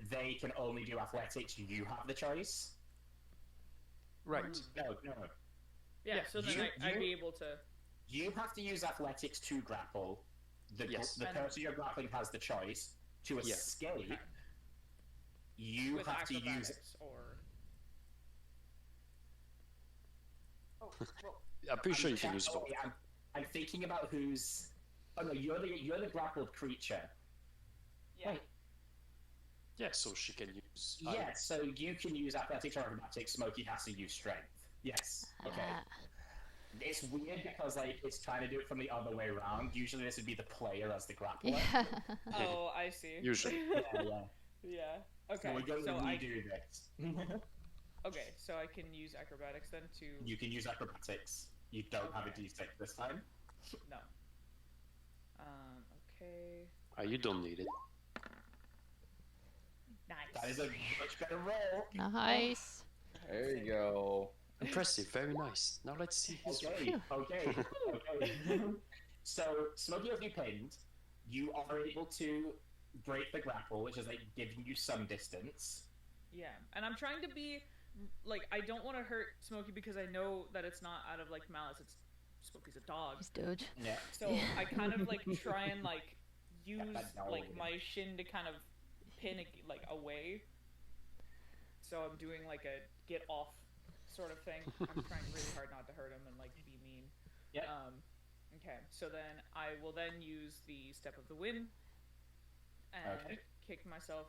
they can only do athletics. You have the choice. Right. No. Yeah, so then I'd be able to. You have to use athletics to grapple. The Yes. the person you're grappling has the choice. To Yeah. escape, Okay. you With have to use. acrobatics or. Oh, well, I'm pretty sure you can use both. I'm thinking about who's. Oh no, you're the grappled creature. yeah. Wait. Yeah, so she can use. Yeah, so you can use athletics or acrobatics. Smokey has to use strength. Yes. Okay. It's weird because like it's trying to do it from the other way around. Usually this would be the player as the grappler. Yeah. Oh, I see. Usually. Yeah. Yeah. Okay. So we're going to I redo this. okay. So I can use acrobatics then to. You can use acrobatics. You don't have a Okay. d6 this time. No. Okay. You don't need it. Nice. That is a much better roll. Nice. There you go. Impressive, very nice. Now let's see his Okay. Okay. So Smokey has you pinned. You are able to break the grapple, which is like giving you some distance. Yeah, and I'm trying to be like I don't want to hurt Smokey because I know that it's not out of like malice. It's Smokey's a dog, He's Doge. Yeah. so I kind of like try and like use that dog. like my shin to kind of pin it like away. So I'm doing like a get off sort of thing. I'm trying really hard not to hurt him and like be mean. Yeah. Okay, so then I will then use the Step of the Wind and Okay. kick myself.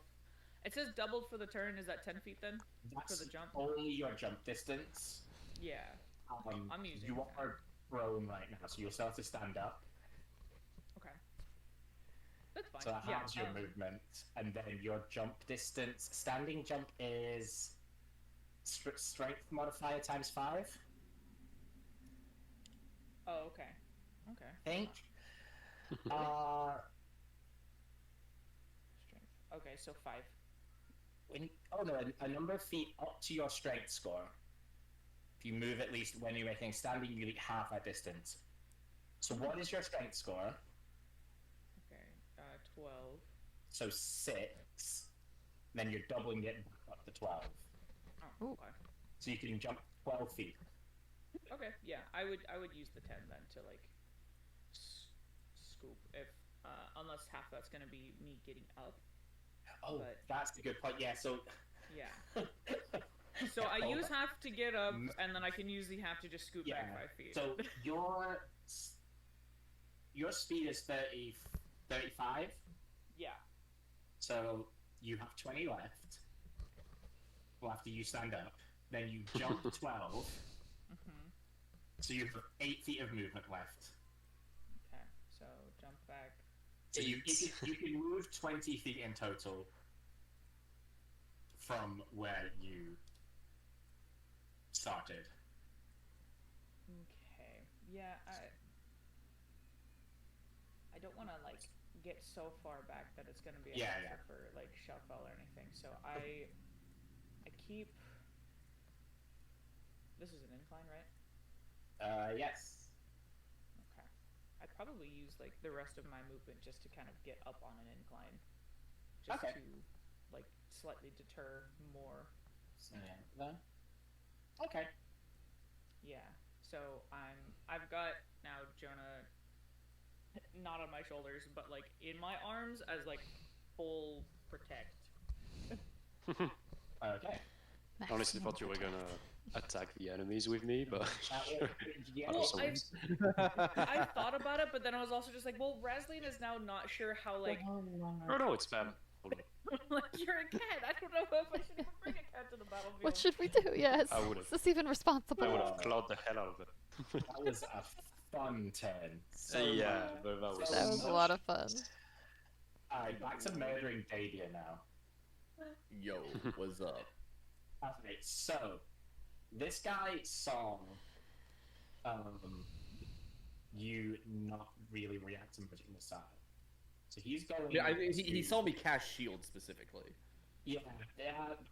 It says doubled for the turn. Is that 10 feet then? That's For the jump? only your jump distance. Yeah. I'm using You that. are prone right now, so you'll still have to stand up. Okay. That's fine. So that yeah. halves your movement, and then your jump distance. Standing jump is strength modifier times 5. Oh, okay. Okay. I think. Strength. Okay, so 5. A number of feet up to your strength score. If you move at least when you're making standing, you eat half that distance. So what is your strength score? Okay. 12. So 6. Then you're doubling it up to 12. Oh, okay. So you can jump 12 feet. Okay, yeah, I would use the 10 then to like scoop if unless half that's gonna be me getting up. Oh, But- that's a good point. Yeah, so Yeah. So I use half to get up, and then I can use the half to just scoot back 5 feet. So your speed is 35. Yeah. So you have 20 left. Well, after you stand up, then you jump 12. Mhm. So you have 8 feet of movement left. Okay. So jump back. So you can move 20 feet in total from where you started. Okay. Yeah, I don't want to like get so far back that it's gonna be a hassle for like Shuffle or anything. So I keep. This is an incline, right? Yes. Okay. I'd probably use like the rest of my movement just to kind of get up on an incline, just Okay. to like slightly deter more. So, then. Okay. Yeah. So I've got now Jonah not on my shoulders, but like in my arms as like full protect. Okay. Honestly, thought you were gonna attack the enemies with me, but Yeah. Well, Also- I thought about it, but then I was also just like, well, Razleen is now not sure how like no, it's bad. like you're a cat. I don't know if I should even bring a cat to the battlefield. What should we do? Yes. I would've- Is this even responsible? I would have clawed the hell out of it. That was a fun turn. So Yeah, but that was. That was a lot of fun. Alright, back to murdering Davia now. Yo, what's up? Okay, so this guy saw you not really reacting much in the side. So he's going. Yeah, he to- saw me cast shield specifically. Yeah,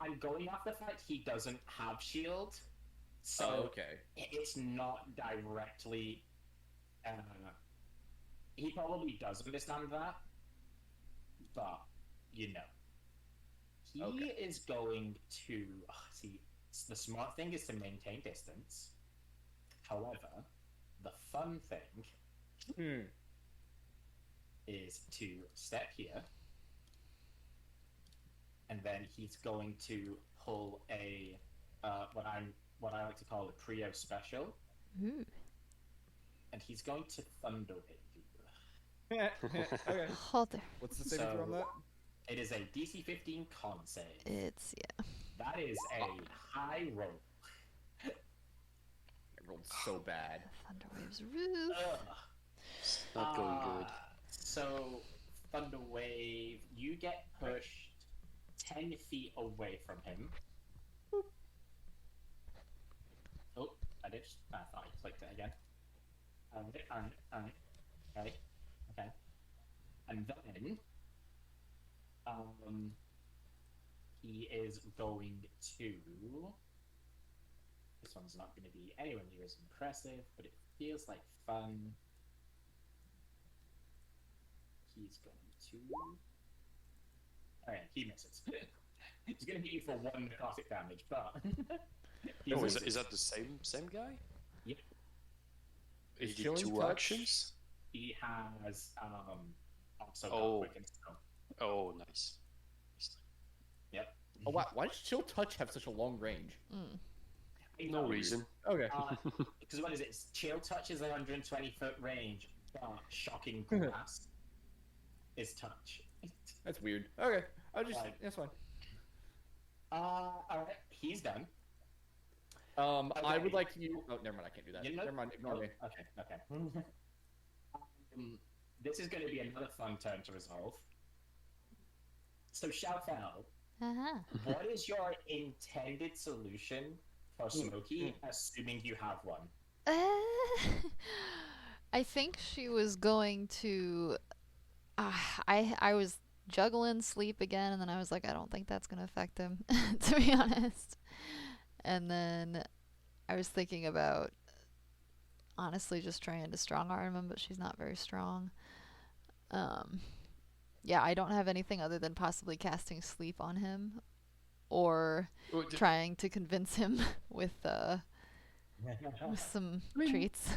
I'm going off the fact he doesn't have shield. So Oh, okay. it's not directly. He probably does understand that, but you know, he Okay. is going to see. The smart thing is to maintain distance. However, the fun thing is to step here, and then he's going to pull a what I like to call a Prio special, Ooh. and he's going to thunder wave you. Okay. Hold there. What's the saving throw on So- that? It is a DC 15 con save. It's yeah. That is a high roll. I rolled so bad. Thunder waves roof. Ugh. Not going good. So, Thunder Wave, you get pushed 10 feet away from him. Oh, I thought I clicked it again. Okay. And then, he is going to. This one's not going to be anywhere near as impressive, but it feels like fun. He's going to. Okay, he misses. He's going to hit you for 1 necrotic damage, but. he Oh, is misses. that the same guy? Yep. He Is did Chilling 2 Touch- actions? He has also got Oh. quick and slow. Oh, nice. Yep. Oh wow, why does Chill Touch have such a long range? Mm. No reason. Okay. Because what is it? Chill Touch is 120-foot range, but Shocking Glass is touch. That's weird. Okay. Right. That's fine. Alright, he's done. I would Okay. like you. Oh, never mind. I can't do that. You know- Never mind. Ignore Oh, me. Okay. This is going to be another fun turn to resolve. So Xiao Fao, Uh-huh. What is your intended solution for Smokey, assuming you have one? I think she was going to. I was juggling sleep again, and then I was like, I don't think that's gonna affect him, to be honest. And then I was thinking about honestly just trying to strong arm him, but she's not very strong. Yeah, I don't have anything other than possibly casting sleep on him, or trying to convince him with some treats.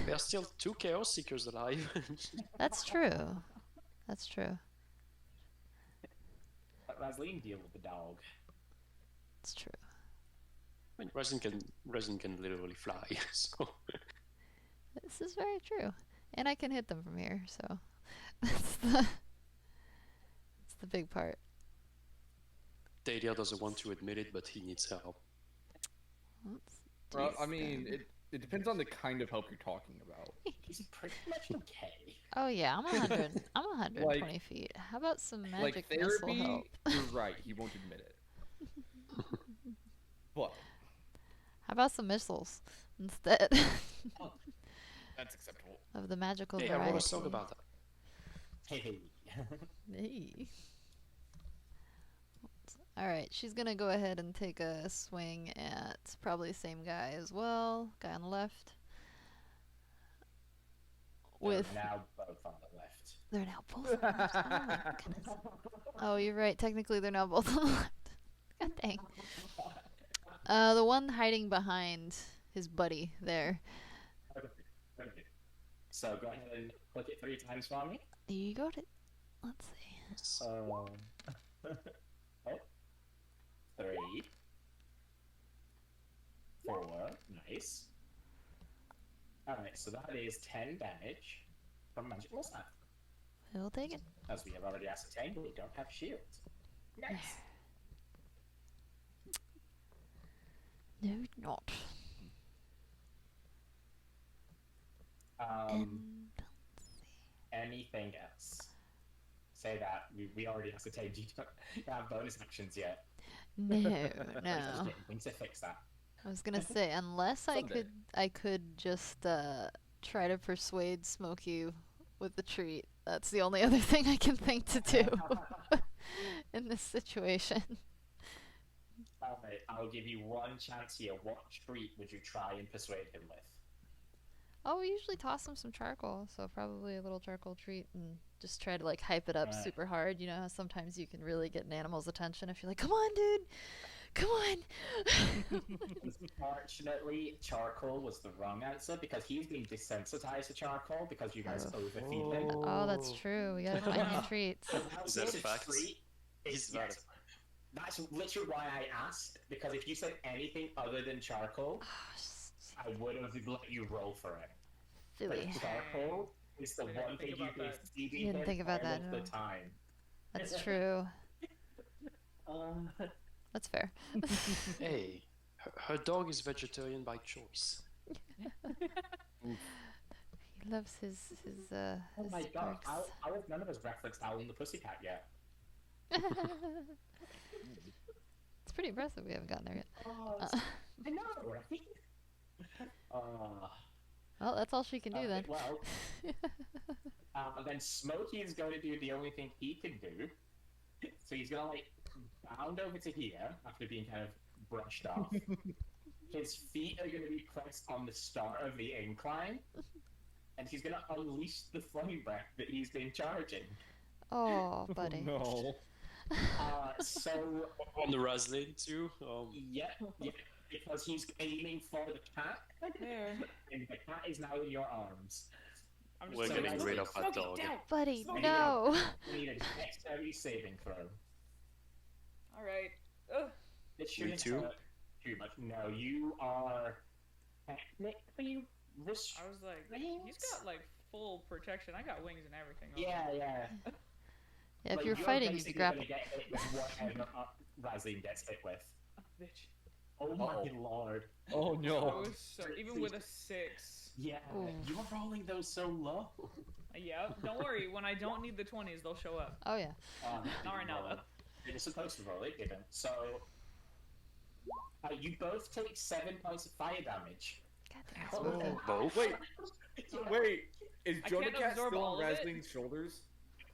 There are still 2 Chaos Seekers alive. That's true. That's true. Let Razleen deal with the dog. It's true. I mean, resin can literally fly, so... This is very true. And I can hit them from here, so that's the big part. Dahlia doesn't want to admit it, but he needs help. Well, I mean, it depends on the kind of help you're talking about. He's pretty much okay. Oh yeah, I'm 100. I'm 120 Like- feet. How about some magic Like missile therapy, help? you're right. He won't admit it. But How about some missiles instead that's acceptable. of the magical Hey, I variety? wrote a song about that. Hey. Hey. All right, she's gonna go ahead and take a swing at probably the same guy as well. Guy on the left. With They're now both on the left. they're now both. On the left. Oh my goodness. Oh, you're right. Technically, they're now both on the left. God dang. The one hiding behind his buddy there. Okay. So go ahead and click it 3 times for me. You got it. Let's see. Oh. 3. 4. Nice. Alright, so that is 10 damage from magic missile. We'll take it. As we have already ascertained, we don't have shields. Nice. No, not. Um, Let's see. anything else? Say that we already ascertained you don't have bonus actions yet. No, Just no. getting to fix that. I was gonna say unless Someday. I could just try to persuade Smokey with the treat. That's the only other thing I can think to do in this situation. Alright, I'll give you one chance here. What treat would you try and persuade him with? Oh, we usually toss him some charcoal, so probably a little charcoal treat and just try to like hype it up Right. super hard. You know how sometimes you can really get an animal's attention if you're like, "Come on, dude, come on." Unfortunately, charcoal was the wrong answer because he's been desensitized to charcoal because you guys Oh. overfeed him. Oh, that's true. We gotta find new treats. So now Is that it's a fact? treat. Is that Yes. That's literally why I asked, because if you said anything other than charcoal, I would have let you roll for it. But Silly. charcoal is the I didn't one think thing you about can that. see You didn't think about all that, of no. the time. That's true. Uh, That's fair. Hey, her dog is vegetarian by choice. He loves his oh his my god, perks. how have none of us referenced Owl and the Pussycat yet? It's pretty impressive we haven't gotten there yet. Oh, I know, right? Well, that's all she can do then. Well, then Smokey is going to do the only thing he can do. So he's going to like bound over to here after being kind of brushed off. His feet are going to be pressed on the start of the incline, and he's going to unleash the flame breath that he's been charging. Oh, buddy. No. So On the Raslin too. yeah, because he's aiming for the cat, There. and the cat is now in your arms. I'm just We're So getting that's rid it. of that dog. Buddy, Slow no. You need a dexterity saving throw. Alright. Ugh. It shouldn't too? hurt too much. No, you are technically this. I was like, Wings? he's got like full protection. I got wings and everything. Yeah. Yeah, if Like, you're fighting, you basically can grapple. gonna get hit with whatever Razleen gets hit with. Oh, bitch. Oh my Uh-oh. lord. Oh I no. was so, even with a 6. Yeah, Ooh. you are rolling those so low. Yeah, don't worry. When I don't need the 20s, they'll show up. Oh yeah. Not right now, though. It was supposed to roll, it didn't. So, you both take 7 points of fire damage. God damn it. Both? Wait, wait. Is I can't Jonacat absorb still all on of it. Rasling's shoulders?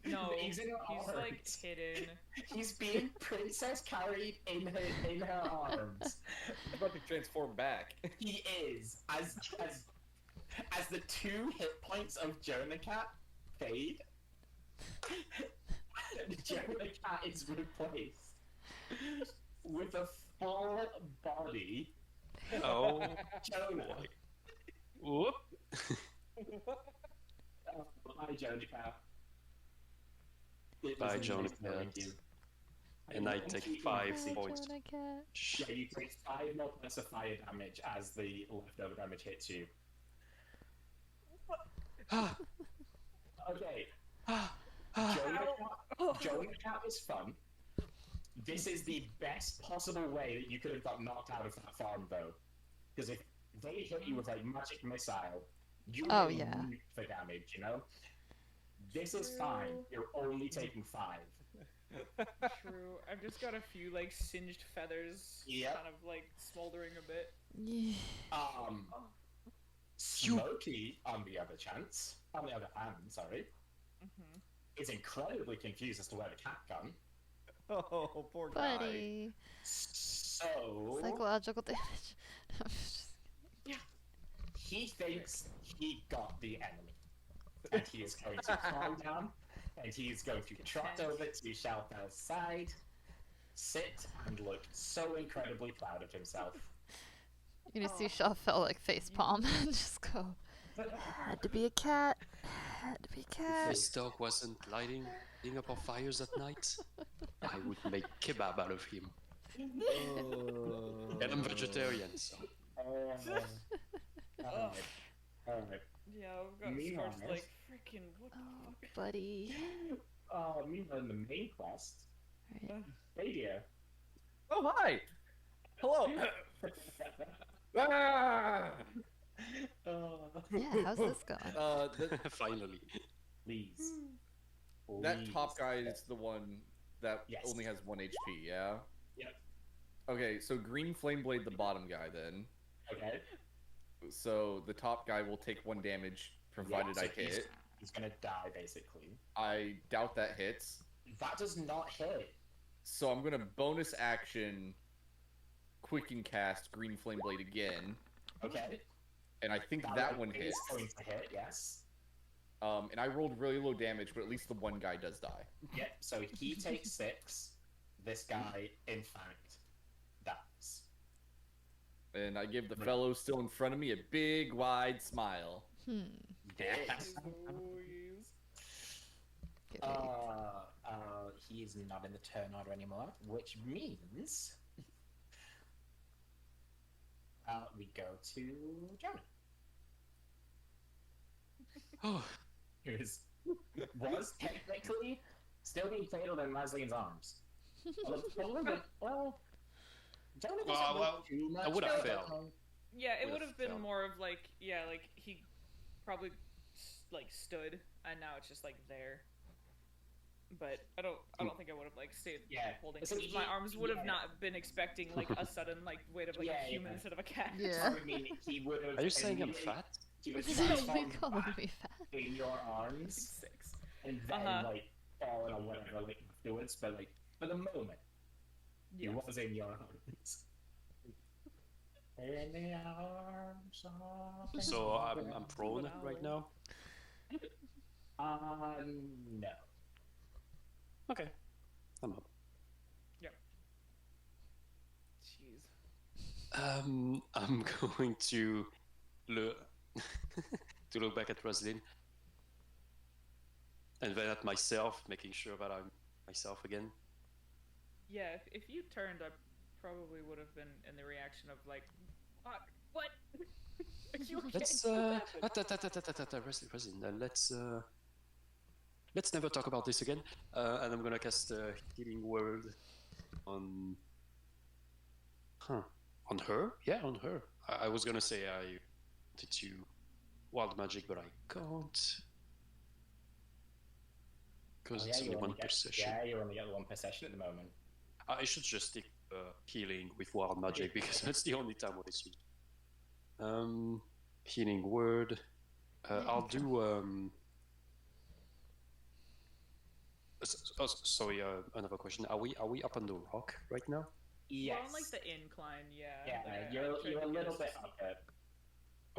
No, He's in her he's like arms. hidden. He's being princess carried in her arms. He's about to transform back. He is as the 2 hit points of Jonacat fade. Jonacat is replaced with a full body Oh, Jonah. whoop. Bye, Jonacat. Bye, Jonacat. And I take 5 Bye, points. Jonah Cat. Yeah, you take 5 more points of fire damage as the leftover damage hits you. Okay. Jonah Cat is fun. This is the best possible way that you could have got knocked out of that farm, though. Because if they hit you with like magic missile, you Oh, get yeah. nuked for damage, you know? This is fine. You're only taking 5. True. I've just got a few like singed feathers, Yep. kind of like smoldering a bit. Yeah. Smokey, on the other hand, Mm-hmm. is incredibly confused as to where the cat gone. Oh, poor guy. Buddy. So Psychological damage. I'm just- he thinks he got the enemy, and he is going to calm down, and he is going to trot over to Shalfel's side, sit, and look so incredibly proud of himself. You're gonna see Shelfell like face palm and just go. Had to be a cat. Had to be a If cat. this dog wasn't lighting up on fires at night, I would make kebab out of him. And I'm vegetarian, so. Alright. Yeah, I've got Meanwhile, scorched like freaking what the Oh, fuck? buddy. Meanwhile, in the main quest, Right. Stadia. Oh, hi. Hello. Ah! Yeah, how's this going? Finally. Please. That top guy is the one that Yes. only has 1 HP, yeah? Yep. Okay, so Green Flame Blade the bottom guy then. Okay. So the top guy will take 1 damage provided Yeah, so I hit. He's gonna die, basically. I doubt that hits. That does not hit. So I'm gonna bonus action Quicken Cast Green Flame Blade again. Okay. And I think that one is hits. going to hit, yes. And I rolled really low damage, but at least the 1 guy does die. Yep, so he takes 6. This guy, in fact, dies. And I give the fellow still in front of me a big, wide smile. Yes. Boys. Get ready. He's not in the turn order anymore, which means we go to Jonah, Oh, who was technically still being cradled in Masleen's arms. Well, Jonah doesn't Well, look too much I would have better. failed. Yeah, it Would've would have been felt- more of like, yeah, like he probably like stood, and now it's just like there. But I don't think I would have like stayed Yeah. holding. So 'Cause my arms would have yeah. not been expecting like a sudden like weight of like Yeah, a human yeah. instead of a cat. Yeah. I mean, he would have. Are you saying I'm fat? He would Don't transform be calling back me fat. in your arms, 6. and then Uh-huh. like fall or whatever like afterwards. But like for the moment, he Yes. was in your arms. In the arms of So I'm prone right now? No. Okay. I'm up. Jeez. I'm going to look to look back at Roslyn, and then at myself, making sure that I'm myself again. Yeah, if you turned, I probably would have been in the reaction of like, fuck, what? Are you okay? Roslyn, let's never talk about this again. And I'm gonna cast a healing word on her. Yeah, on her. I was gonna say I wanted to wild magic, but I can't. Because Oh, it's yeah, only you one only per get, session. yeah, you only get one per session at the moment. I should just stick healing with wild magic because that's the only time when it's used. Healing word. I'll do. Sorry, another question. Are we up on the rock right now? Yes. We're on like the incline, yeah. Yeah, Like, I you're tried a to get little us bit to up it.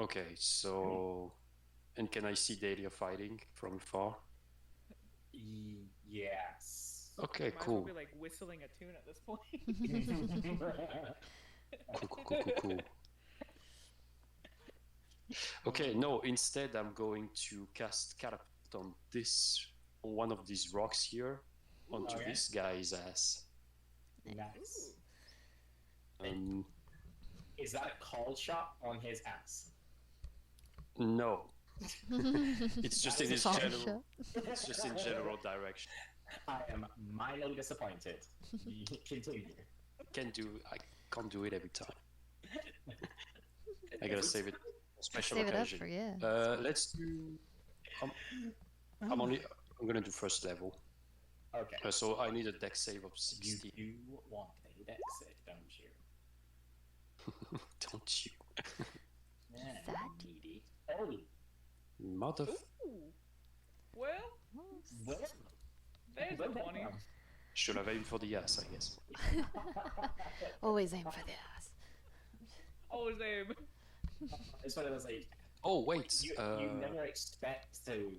Okay, so. And can I see Dahlia fighting from far? Yes. Okay, Might as well cool. be like whistling a tune at this point. Cool. Okay, no, instead I'm going to cast Catapult on one of these rocks here, onto Okay. this guy's ass. Nice. Um, Is that a cold shot on his ass? no. It's just in his Song general. shot. It's just in general direction. I am mildly disappointed. Continue. I can't do it every time. I gotta save it for special Save it up occasion. for yeah. Let's do. I'm gonna do first level. Okay. So I need a dex save of You 60. do want a dex save, don't you? Don't you? Yeah. That. Needy. Oh, Mother. Ooh. Well, well. there's the 20. Should have aimed for the ass, I guess. Always aim for the ass. Always aim. It's one of those like Oh wait. you never expect to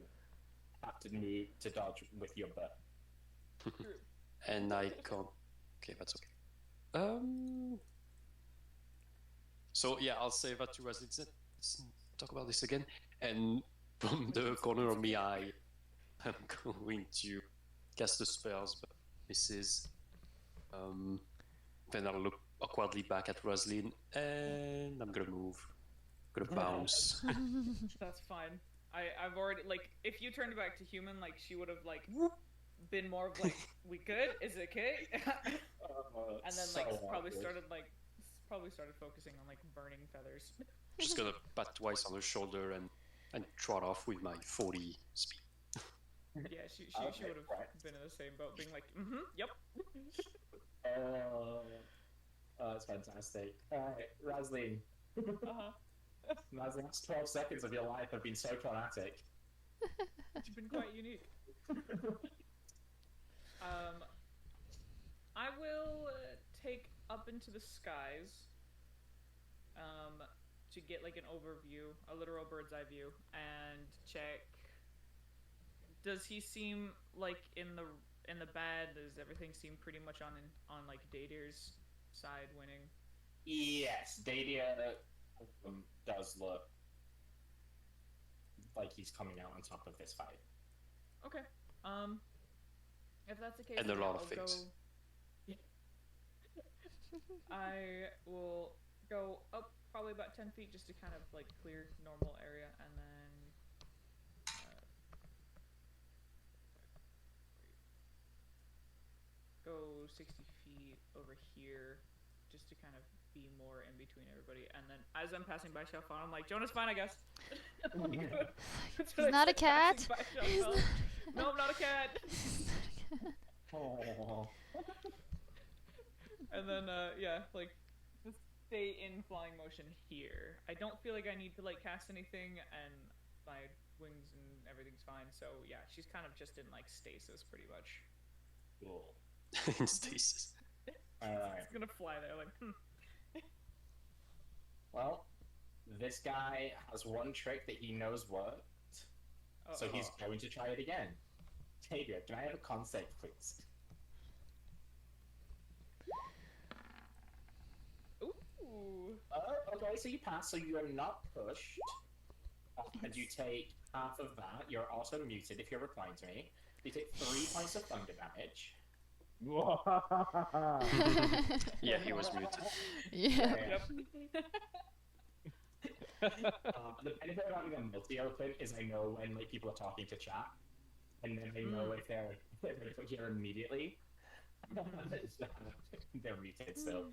have to move to dodge with your butt. And I can't. Okay, that's okay. So yeah, I'll say that to us. Let's talk about this again. And from the corner of my eye, I'm going to cast the spells, but misses. Then I'll look awkwardly back at Roslyn, and I'm gonna move. Gonna bounce. That's fine. I've already like if you turned back to human, like she would have like been more of like we good? Is it okay? And then like probably started focusing on like burning feathers. Just gonna pat twice on her shoulder and trot off with my 40 speed. Yeah, she Okay, would have right. been in the same boat, being like, yep. Oh, that's fantastic. Alright, Roslyn. Uh-huh. The last 12 seconds of your life have been so traumatic. It's been quite unique. I will take up into the skies to get like an overview, a literal bird's eye view, and check. Does he seem like in the bad? Does everything seem pretty much on like Dadir's side winning? Yes, Dadia does look like he's coming out on top of this fight. Okay. If that's the case, And a then lot of I'll things. Go... I will go up probably about 10 feet just to kind of like clear normal area, and then go 60 feet over here just to kind of be more in between everybody. And then as I'm passing by Shelfon, I'm like, Jonah's fine, I guess. He's not a cat. No, I'm not a cat. Oh. And then, yeah, like, just stay in flying motion here. I don't feel like I need to, like, cast anything, and my wings and everything's fine. So, yeah, she's kind of just in, like, stasis, pretty much. Cool. In stasis. Alright. It's gonna fly there, like, Well, this guy has one trick that he knows worked, so he's going to try it again. Xavier, can I have a con save, please? Ooh. Okay, so you pass, so you are not pushed. And you take half of that. You're also muted if you're replying to me. You take 3 points of thunder damage. Yeah, he was muted. Yeah. Yep. The benefit of having a multi-open is I know when like people are talking to chat, and then I know if they're here immediately. They're muted still.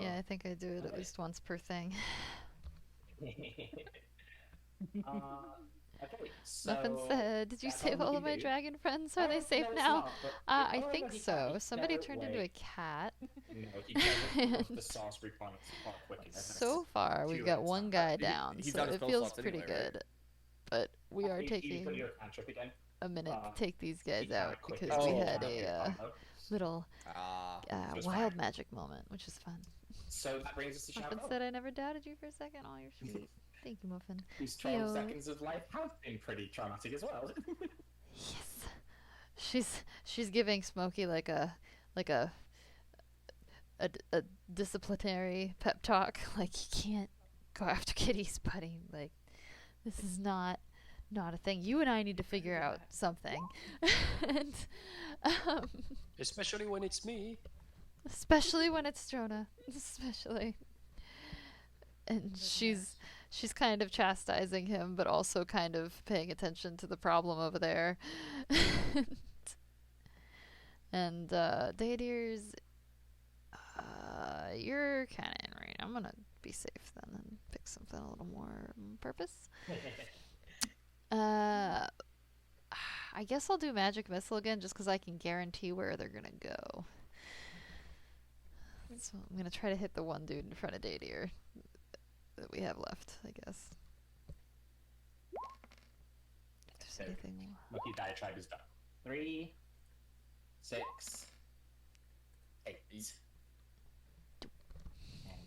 Yeah, I think I do it at least once per thing. Okay, so Muffin said, "Did you that's all save we all can of my do. dragon friends? Are they No, safe no, it's now?" not, but I however think he so. can. Somebody No, turned into a wait. cat. No, he doesn't have the sauce points far quick enough. So far, we've Two got at a one time. guy He- down, he's so out of it spell feels slots pretty anyway, right? good. But we are You put taking your cantrip again. a minute to take these guys He can't out quit because his we Oh. had can't do a combo. little Just wild fine. magic moment, which is fun. So that brings us to Muffin Shadow, said, "I never doubted you for a second. Oh, you're sweet. Thank you, Muffin." whose 12 Heyo. seconds of life have been pretty traumatic as well. Yes, she's giving Smokey like a disciplinary pep talk. Like, you can't go after kitties, buddy. Like, this is not a thing. You and I need to figure out something. And Especially when it's me. especially when it's Jonah. Especially. And she's kind of chastising him, but also kind of paying attention to the problem over there. And Daydeers, you're kind of in range. I'm gonna be safe then and pick something a little more purpose. I guess I'll do magic missile again, just because I can guarantee where they're gonna go. So I'm gonna try to hit the one dude in front of Daydeer that we have left, I guess. If there's So, anything. Lucky diatribe is done. 3, 6, 8.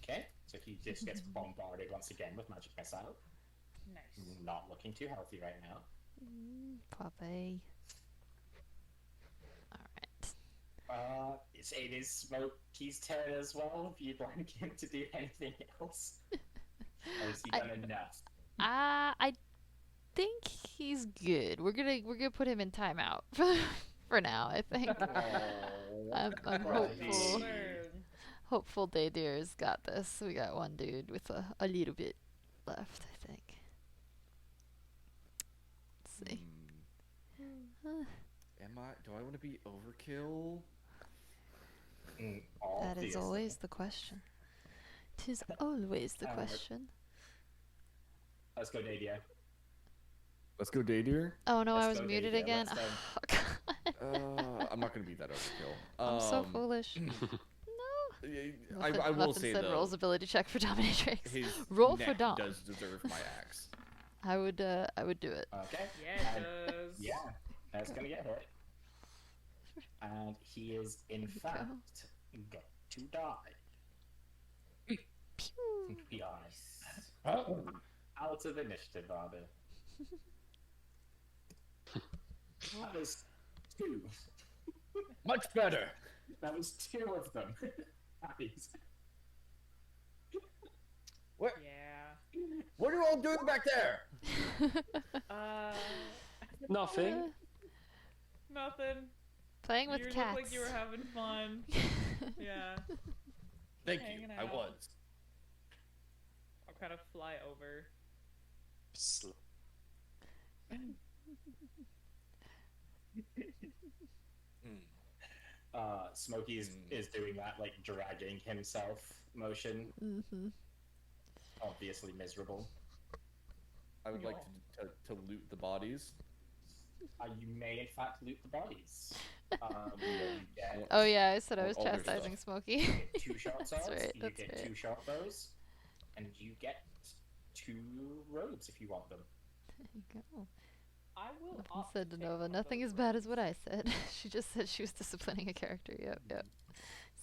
Okay, so he just gets bombarded once again with magic missile. Nice. Not looking too healthy right now. Poppy. Alright. It is Smokey's turn as well. If you'd like him to do anything else, or has he done enough? I think he's good. We're gonna put him in timeout for now, I think. I'm hopeful. Hopeful Daydeer's got this. We got one dude with a little bit left, I think. Let's see. Do I want to be overkill? That is always the question. 'Tis always the question. Let's go, Dadio. Let's go Daydeer. Oh no, I Let's was go, muted Daydia, again. let's Oh, God. I'm not gonna be that overkill. I'm so foolish. No. I will Muffin say said though, rolls ability check for dominatrix. his Roll for neck Dom. does deserve my axe. I would do it. Okay. Yeah, it does. Yeah, that's gonna get hit. And he is, in fact, going to die. Pew. To be honest. Out of initiative, rather. That was 2. Much better. That was 2 of them. Nice. What? Yeah. What are you all doing back there? Nothing. Nothing. Playing with You cats. look like you were having fun. Yeah. Thank you. Hanging I out. was. I'll kind of fly over. Smokey is doing that, like, dragging himself motion. Mm-hmm. Obviously miserable. I would like to loot the bodies. You may, in fact, loot the bodies. You get Oh yeah, I said I All- was all their chastising stuff. Smokey. you get 2 shot swords, That's right, you that's get right. 2 shot bows, and you get 2 robes if you want them. There you go. I will. Muffin opt said to to take Nova, one of nothing those as bad as robes. what I said. She just said she was disciplining a character. Yep.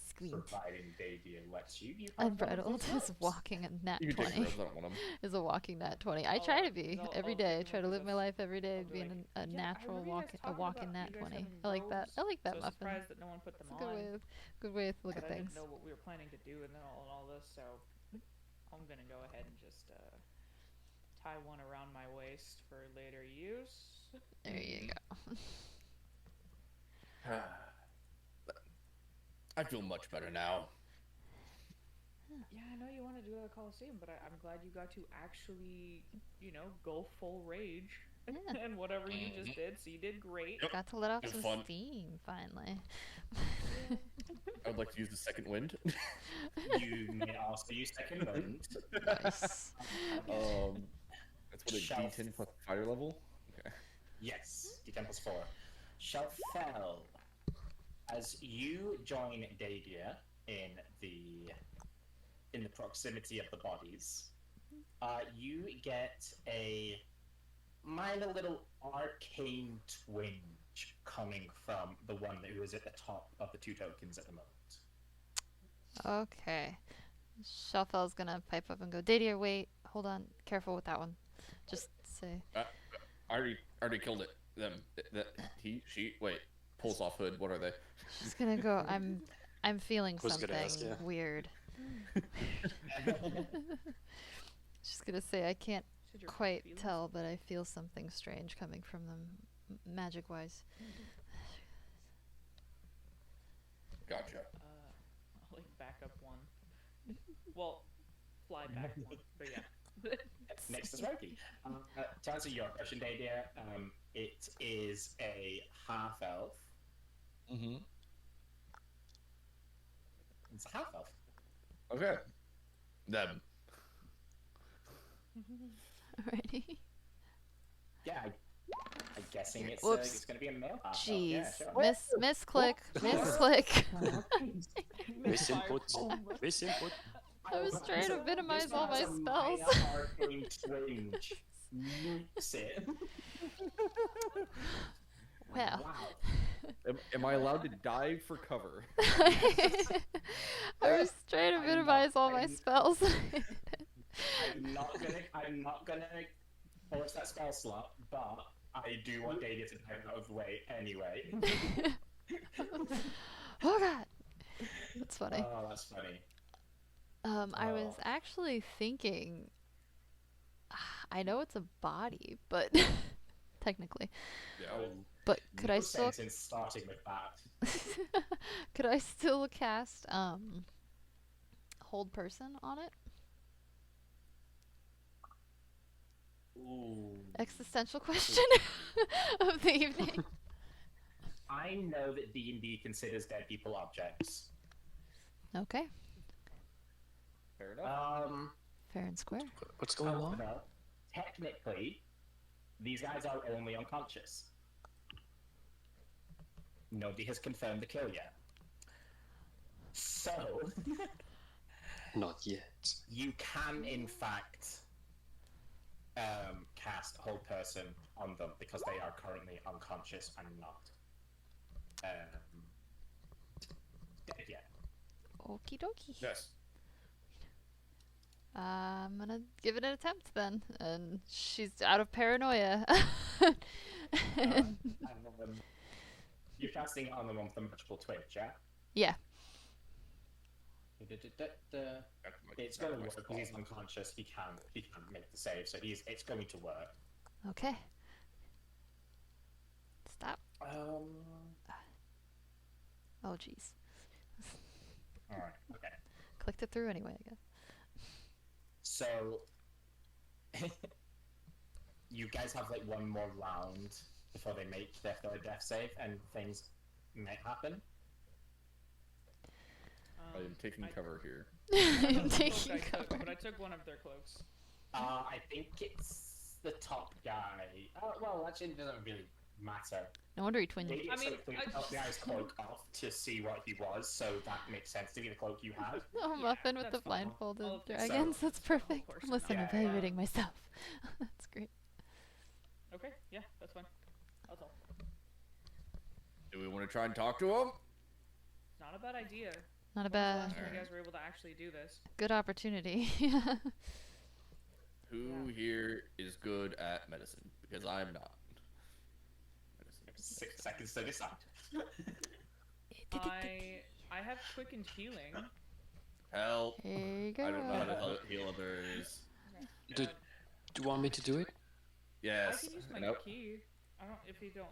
Squeak. Providing Davian lets you. You have one of Unbridled those is robes. walking a nat You can take 20. those. I don't want them. Is a walking nat 20. I try to be every I'll day. I take try to them live my because life every day I'll be being like, a "Yeah, I natural remember you guys talking walking about nat you guys 20. having I like that. robes, I like that, so I was Muffin. surprised that no one put them It's a on. good way to look but at I things. didn't know what we were planning to do and all this, so I'm gonna go ahead and just tie one around my waist for later use. There you go. I feel much better now. Yeah, I know you want to do it at the Coliseum, but I'm glad you got to actually, go full rage Yeah. and whatever you just did. So you did great. Got to let off It was some fun. steam finally. I would like to use the second wind. You may also use second wind. Nice. That's what a Shelf. D10 plus fighter level. Okay. Yes, D10 plus 4. Shelfell. As you join Dadia in the proximity of the bodies, you get a minor little arcane twinge coming from the one who is at the top of the 2 tokens at the moment. Okay. Shelfell's gonna pipe up and go, Dadia, wait, hold on, careful with that one. Just say. I already killed it. Them. He. She. Wait. Pulls off hood. What are they? She's gonna go, I'm feeling Was something gonna ask, yeah. weird. She's gonna say, I can't Said your quite feelings? tell, but I feel something strange coming from them, magic-wise. Gotcha. I'll like back up one. Well, fly back one, but yeah. Next is Roki. To answer your question, Dadia, it is a half-elf. Mm-hmm. It's a half-elf. Okay. Them. Alrighty. Yeah, I'm guessing it's Whoops. going to be a male half-elf. Jeez. Yeah, sure. Misclick. Misclick. Misinput. Misinput. I was trying to minimize all my spells. Nukes it. Well. Wow. Am I allowed to dive for cover? I was trying to minimize all my spells. I'm not gonna force that spell slot, but I do want Dadia to dive out of the way anyway. Oh god. That's funny. Oh, that's funny. I was Oh. actually thinking, I know it's a body, but technically, Yeah. but could No I still sense in starting with that. could I still cast hold person on it? Ooh. Existential question of the evening. I know that D&D considers dead people objects. Okay, Fair enough. fair and square. What's going on? Well, technically, these guys are only unconscious. Nobody has confirmed the kill yet. So, Not yet. you can, in fact, cast Hold Person on them because they are currently unconscious and not dead yet. Okie dokie. Yes. I'm gonna give it an attempt then, and she's out of paranoia. You're casting it on them with the magical twitch, yeah? Yeah. It's going to work because he's unconscious. He can make the save, so it's going to work. Okay. Stop. Um. Oh jeez. All right. Okay. Clicked it through anyway, I guess. So, you guys have like one more round before they make their third death save, and things might happen. I am taking I- cover here. I don't know Taking what I took, cover. but I took one of their cloaks. I think it's the top guy. Well, actually, it doesn't really matter. No wonder he twinned. Maybe I it's mean, like the top guy's cloak off to see what he was, so that makes sense to be the cloak you had. Oh, Muffin with that's the fine. blindfolded I'll- dragons. That's perfect. course Listen, not. evaluating myself. That's great. Okay, yeah, that's fine. I'll tell. Do we want to try and talk to him? Not a bad idea. Not a Last bad. time Alright. you guys were able to actually do this. Good opportunity. Who Yeah. here is good at medicine? Because I'm not. 6 seconds to decide. I have quickened healing. Help. Here you go. I don't know how to heal others. Do you want me to do it? Yes. I can use my Nope. key. I don't.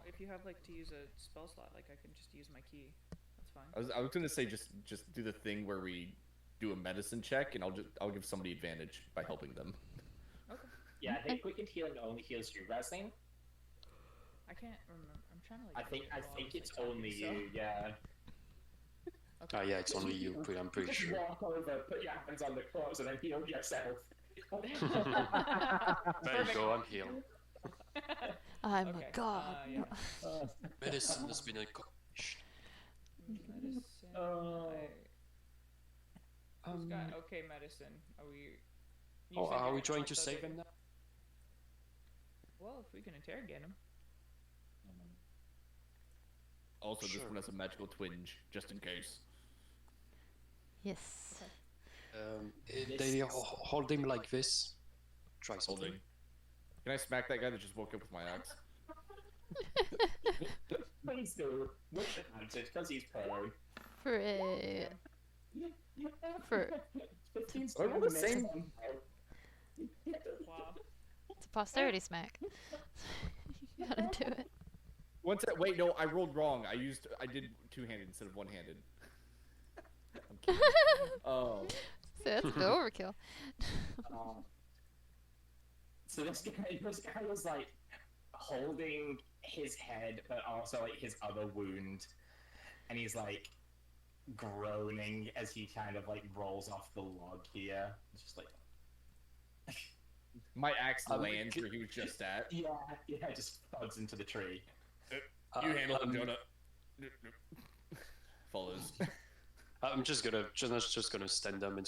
If you have like to use a spell slot, like I can just use my key. That's fine. I was gonna say just do the thing where we do a medicine check, and I'll give somebody advantage by helping them. Okay. Yeah, I think Quicken Healing only heals you, Resling. I can't remember. I'm trying to like. I think it's only you. Yeah. Ah, yeah, it's only you. I'm pretty Just sure. walk over, put your hands on the corpse, and then heal yourself. There you go, I'm healed. I'm Okay, a god. yeah. Medicine has been accomplished. Medicine. Oh. Who's got okay medicine? Are we? you Oh, said you're are we gonna trying try to so save they- him now? Well, if we can interrogate him. Also, this Sure. one has a magical twinge, just in case. Yes. They hold him like this. Try something. Holding. Can I smack that guy that just woke up with my axe? Please do. With advantage, because he's prone. For a for 15 I rolled the same- Wow. it's a posterity smack. You gotta do it. Wait, no, I rolled wrong. I did two-handed instead of one-handed. I'm kidding. Oh, So that's a bit overkill. So this guy was like holding his head, but also like his other wound, and he's like groaning as he kind of like rolls off the log here. It's just like my axe I'm lands ki- where he was just at. yeah, just thuds into the tree. You handle him, Jonah. Follows. I'm just gonna Jonah's just gonna stand up and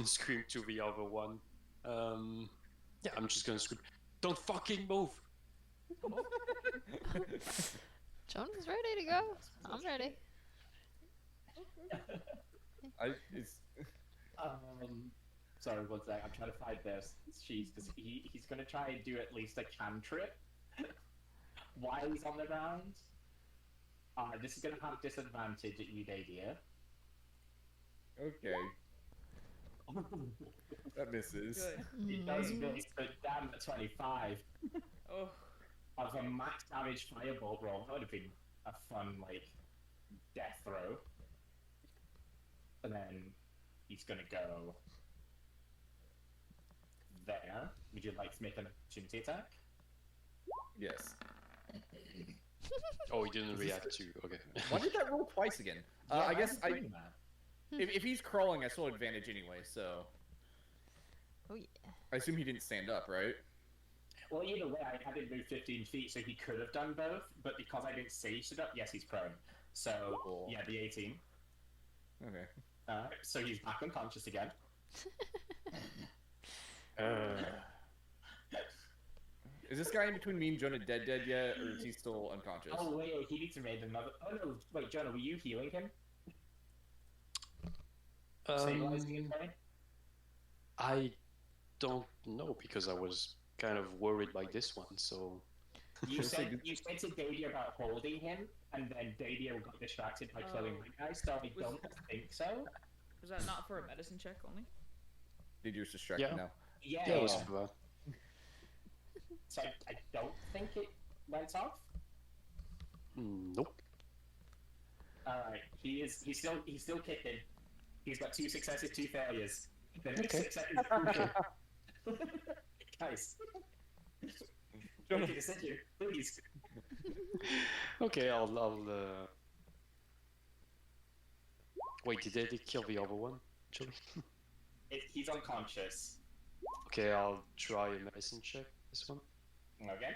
scream to the other one. Yeah, I'm just gonna scream. Don't fucking move! Jonah's ready to go. I'm ready. Sorry, one sec. I'm trying to find this. She's because he's gonna try and do at least a cantrip while he's on the ground. This is gonna have disadvantage at you, Dadia. Okay, that misses. Good. It does miss, but damn at 25 Oh, of a max damage firebolt roll. That would have been a fun like death throw. And then he's gonna go there. Would you like to make an opportunity attack? Yes. Oh, he didn't react to. Okay. Why did that roll twice again? Yeah, I guess I'm doing that. if he's crawling, I still have advantage anyway. So Oh yeah. I assume he didn't stand up, right? Well, either way, I had him move 15 feet, so he could have done both. But because I didn't say he stood up, yes, he's prone. So Cool. yeah, the 18. Okay. So he's back unconscious again. Is this guy in between me and Jonah dead yet, or is he still unconscious? Oh wait, he needs to make another. Oh no, wait, Jonah, were you healing him? Stabilizing him, sorry? I don't know because I was kind of worried by this one. So You said to Dadia about holding him, and then Dadia got distracted by killing the guy, so I don't think so. was that not for a medicine check only? Did yours distracted Yeah. now? Yeah. yeah, it was. So I don't think it went off. Nope. Alright, he's still kicking. He's got 2 successes, 2 failures. The next Okay. success is crucial. Guys. Make a decision, please. Okay, I'll. Wait, did they kill the other one? Actually? He's unconscious. Okay, I'll try a medicine check. This one. Okay.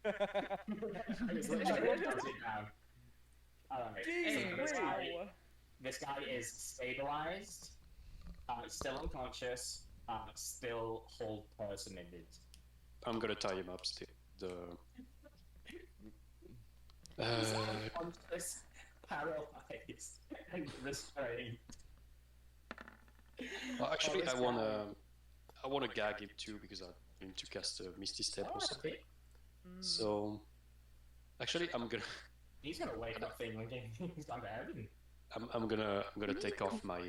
I was literally going to put it down. Alright, so Wow. this guy is stabilized, still unconscious, still hold person in it. I'm gonna tie him up still. He's unconscious, paralyzed, and restrained. Well, actually, this I wanna gag him too because I need to cast a Misty Step or something. So, actually, I'm He's gonna wake up thinking he's gone to heaven. I'm gonna take off my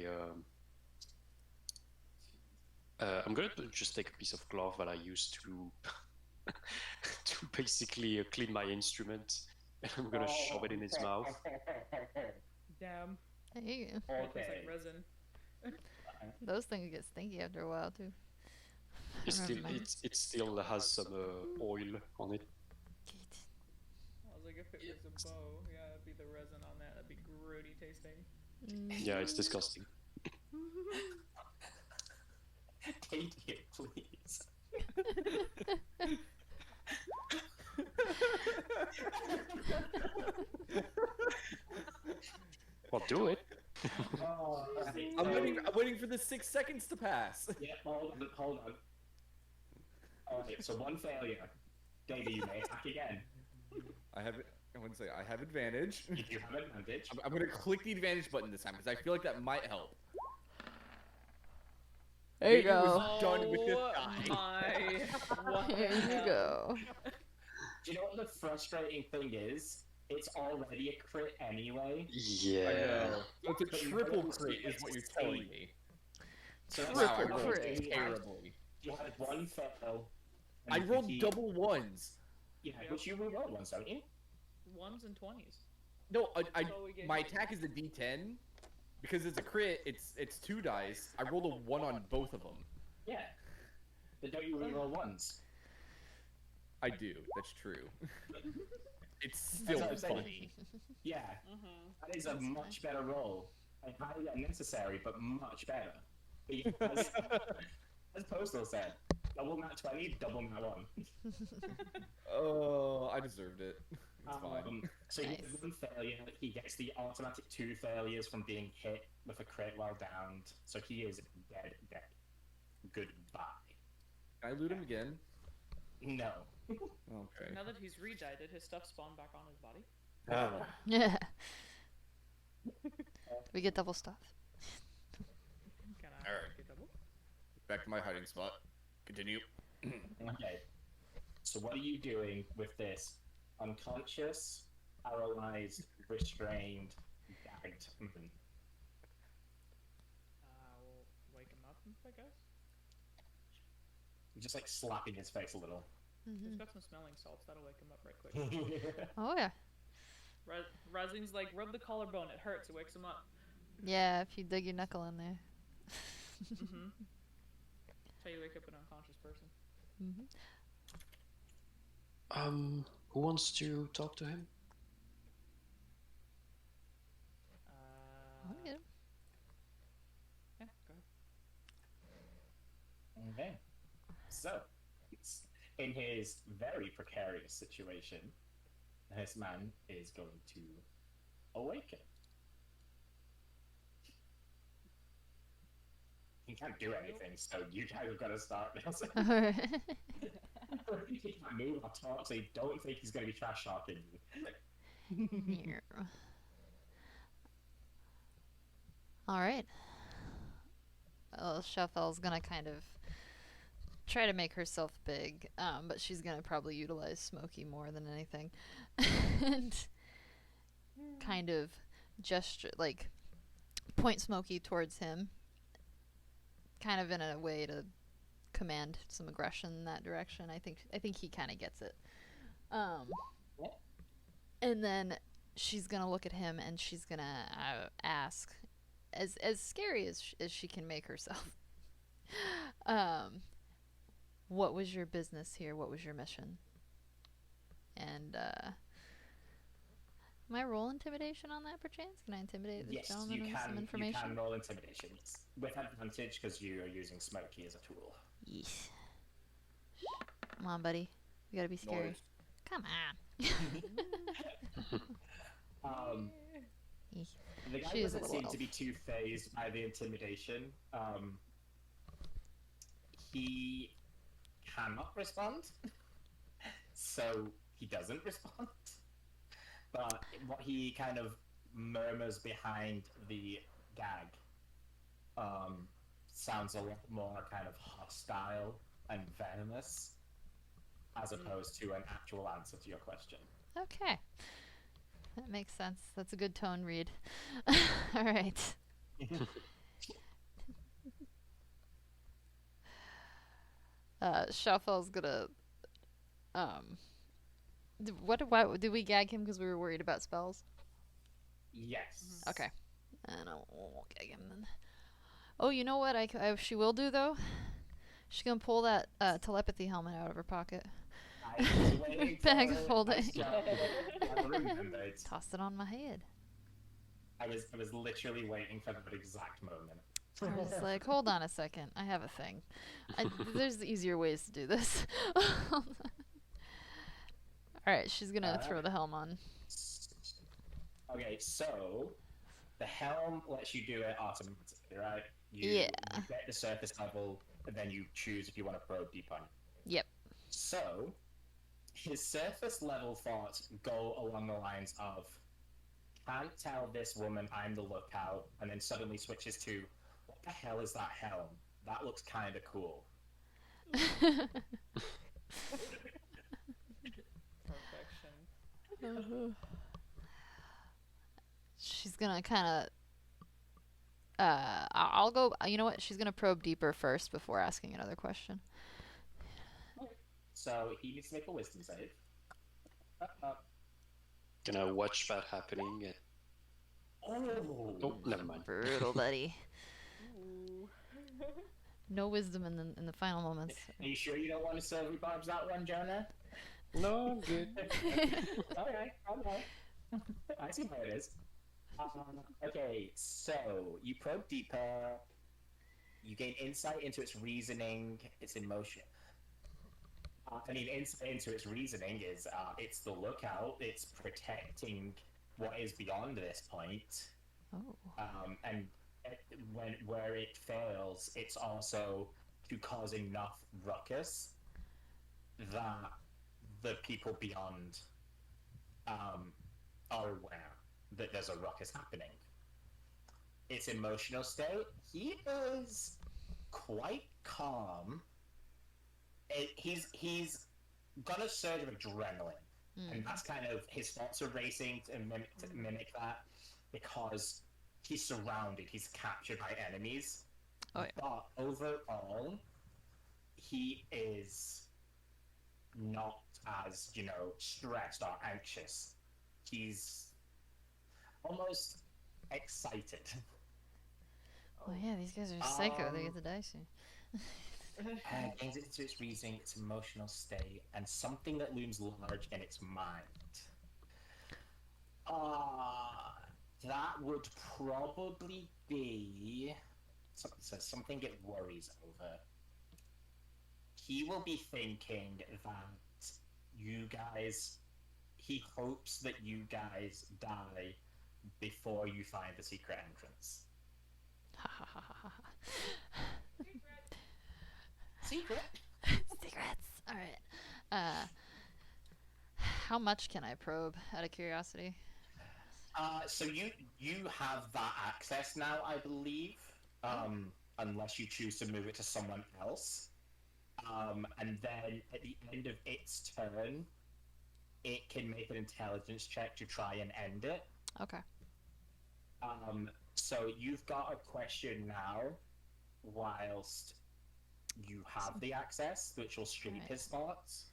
I'm gonna just take a piece of cloth that I used to to basically clean my instrument, and I'm gonna shove it in his mouth. Damn. There you go. It tastes Okay. like resin. Those things get stinky after a while too. Remember mine. It still has some oil on it. I was like, if it was a bow, yeah, it'd be the resin on that. That'd be grody tasting. Mm. Yeah, it's disgusting. take it, please. Well, do it. Oh, right, I'm waiting for the 6 seconds to pass. Yeah, hold on. Alright, so one failure. Davey, you may attack again. I want to say I have advantage. You do have advantage. I'm gonna click the advantage button this time because I feel like that might help. There you Davey go. was done with this Oh guy. my! What the Here you hell? go. Do you know what the frustrating thing is? It's already a crit anyway. Yeah. I know. So it's a But you triple don't crit see is it. what you're telling me. So that's Wow, I Triple rolled crit. terribly. You had one fail. and I you rolled keep- double ones. Yeah, but you rolled ones, don't you? Ones and 20s. No, That's all we get my here. attack is a D10 because it's a crit. It's 2 dice. I rolled a 1 on both of them. Yeah. But don't you reroll ones? I do. That's true. It's That's still what I'm saying. funny. Yeah, Mm-hmm. that is a That's much better roll. And highly unnecessary, but much better. As Postal said, double nat 20, double nat 1. Oh, I deserved it. It's fine. So he Nice. has one failure. He gets the automatic 2 failures from being hit with a crit while downed. So he is dead. Goodbye. Can I loot him again? No. Okay. Now that he's redied, did his stuff spawn back on his body? Ah. Yeah. We get double stuff. Can I Alright. get double? Back to my hiding spot. Continue. Okay. So what are you doing with this unconscious, paralyzed, restrained, gagged man? We'll wake him up, I guess. Just like slapping his face a little. He's got some smelling salts. That'll wake him up right quick. Oh yeah. Razin's like, rub the collarbone. It hurts. It wakes him up. Yeah, if you dig your knuckle in there. Mm-hmm. That's how you wake up an unconscious person. Who wants to talk to him? I'll get him. Yeah, go ahead. Okay. So, in his very precarious situation, this man is going to awaken. He can't do anything, so you guys have got to start this. Alright. He can't move or talk, so you don't think he's going to be trash talking you. Here. Alright. Well, Shuffle's gonna kind of try to make herself big, but she's gonna probably utilize Smokey more than anything. And kind of gesture, like, point Smokey towards him, kind of in a way to command some aggression in that direction. I think he kind of gets it. And then she's gonna look at him and she's gonna ask, as scary as she can make herself, what was your business here? What was your mission? And am I roll intimidation on that perchance? Can I intimidate this Yes, gentleman you with some can. You information? can roll intimidation with advantage because you are using Smokey as a tool. Yeesh. Come on, buddy. You gotta be scary. Noise. Come on. Eek. The guy She is a doesn't little seem elf. to be too phased by the intimidation. He cannot respond, so he doesn't respond. But what he kind of murmurs behind the gag sounds a lot more kind of hostile and venomous, as opposed to an actual answer to your question. Okay. That makes sense. That's a good tone read. All right. Shuffle's gonna. Why did we gag him because we were worried about spells? Yes. Okay. And I won't gag him then. Oh, you know what? She will do though. She's gonna pull that telepathy helmet out of her pocket. I was waiting Bag for of it. holding. Nice job. I remembered. Toss it on my head. I was literally waiting for that exact moment. I was like, hold on a second, I have a thing. There's easier ways to do this. Alright, she's gonna throw the helm on. Okay, so the helm lets you do it automatically, right? Yeah. You get the surface level, and then you choose if you want to probe deep on it. Yep. So, his surface level thoughts go along the lines of, can't tell this woman I'm the lookout, and then suddenly switches to, what the hell is that helm? That looks kind of cool. Perfection. She's gonna kind of. I'll go. You know what? She's gonna probe deeper first before asking another question. So he needs to make a wisdom save. Can I watch that happening? Oh, never mind. Brutal, buddy. Ooh. No wisdom in the final moments. Are you sure you don't want to serve Bob's that one, Jonah? No, I'm good. Okay. I see how it is. Okay, so you probe deeper. You gain insight into its reasoning, its emotion. Insight into its reasoning is it's the lookout. It's protecting what is beyond this point. Oh. And where it fails, it's also to cause enough ruckus that the people beyond are aware that there's a ruckus happening. Its emotional state, he is quite calm. He's got a surge of adrenaline, and that's kind of his thoughts are racing to mimic that because he's surrounded, he's captured by enemies. Oh, yeah. But overall, he is not as, stressed or anxious. He's almost excited. Oh yeah, these guys are psycho. They get the dice here. Gains into its reasoning, its emotional state, and something that looms large in its mind. That would probably be something it worries over. He will be thinking that he hopes that you guys die before you find the secret entrance. Secret? Secrets. All right. How much can I probe? Out of curiosity. So you have that access now, I believe, unless you choose to move it to someone else. And then at the end of its turn, it can make an intelligence check to try and end it. Okay. So you've got a question now, whilst you have the access, which will streak his thoughts.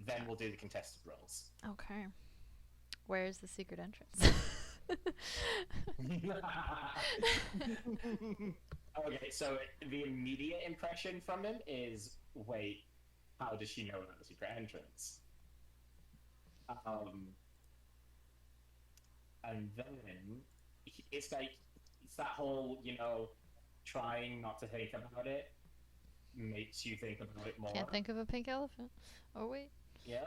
Then we'll do the contested rolls. Okay. Where's the secret entrance? Okay, so the immediate impression from him is, wait, how does she know about the secret entrance? And then it's that whole, trying not to think about it makes you think about it more. Can't think of a pink elephant. Oh wait. Yeah.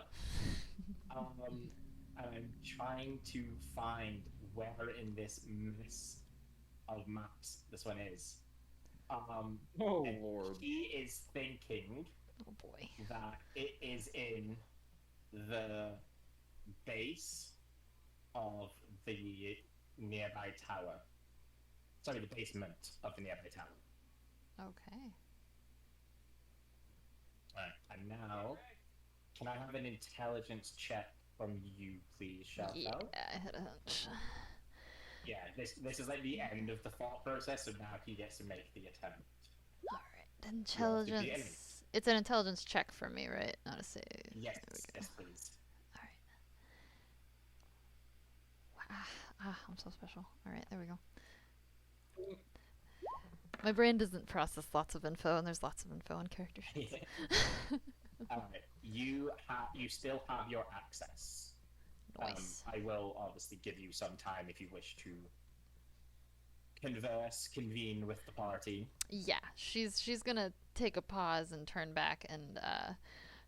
And I'm trying to find where in this mess of maps this one is. Oh and Lord. He is thinking Oh boy. that it is in the base of the nearby tower. Sorry, the basement of the nearby tower. Okay. Right, and now, can I have an intelligence check from you, please, Shao? Yeah, I had a hunch. Yeah, this is like the end of the thought process, so now he gets to make the attempt. All right. Intelligence. It's an intelligence check for me, right? Not a save. Yes, There we go. yes, please. All right. I'm so special. All right, there we go. My brain doesn't process lots of info, and there's lots of info on character sheets. Alright, you still have your access. Nice. I will obviously give you some time if you wish to convene with the party. Yeah, she's gonna take a pause and turn back, and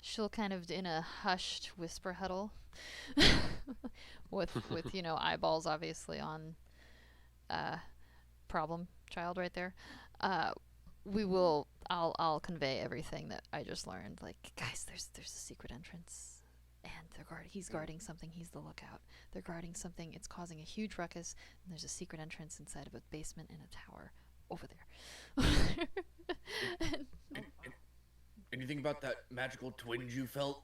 she'll kind of in a hushed whisper huddle, with eyeballs obviously on problem child right there. I'll convey everything that I just learned. Like, guys, there's a secret entrance, and he's guarding something. He's the lookout. They're guarding something. It's causing a huge ruckus, and there's a secret entrance inside of a basement in a tower over there. Anything about that magical twinge you felt?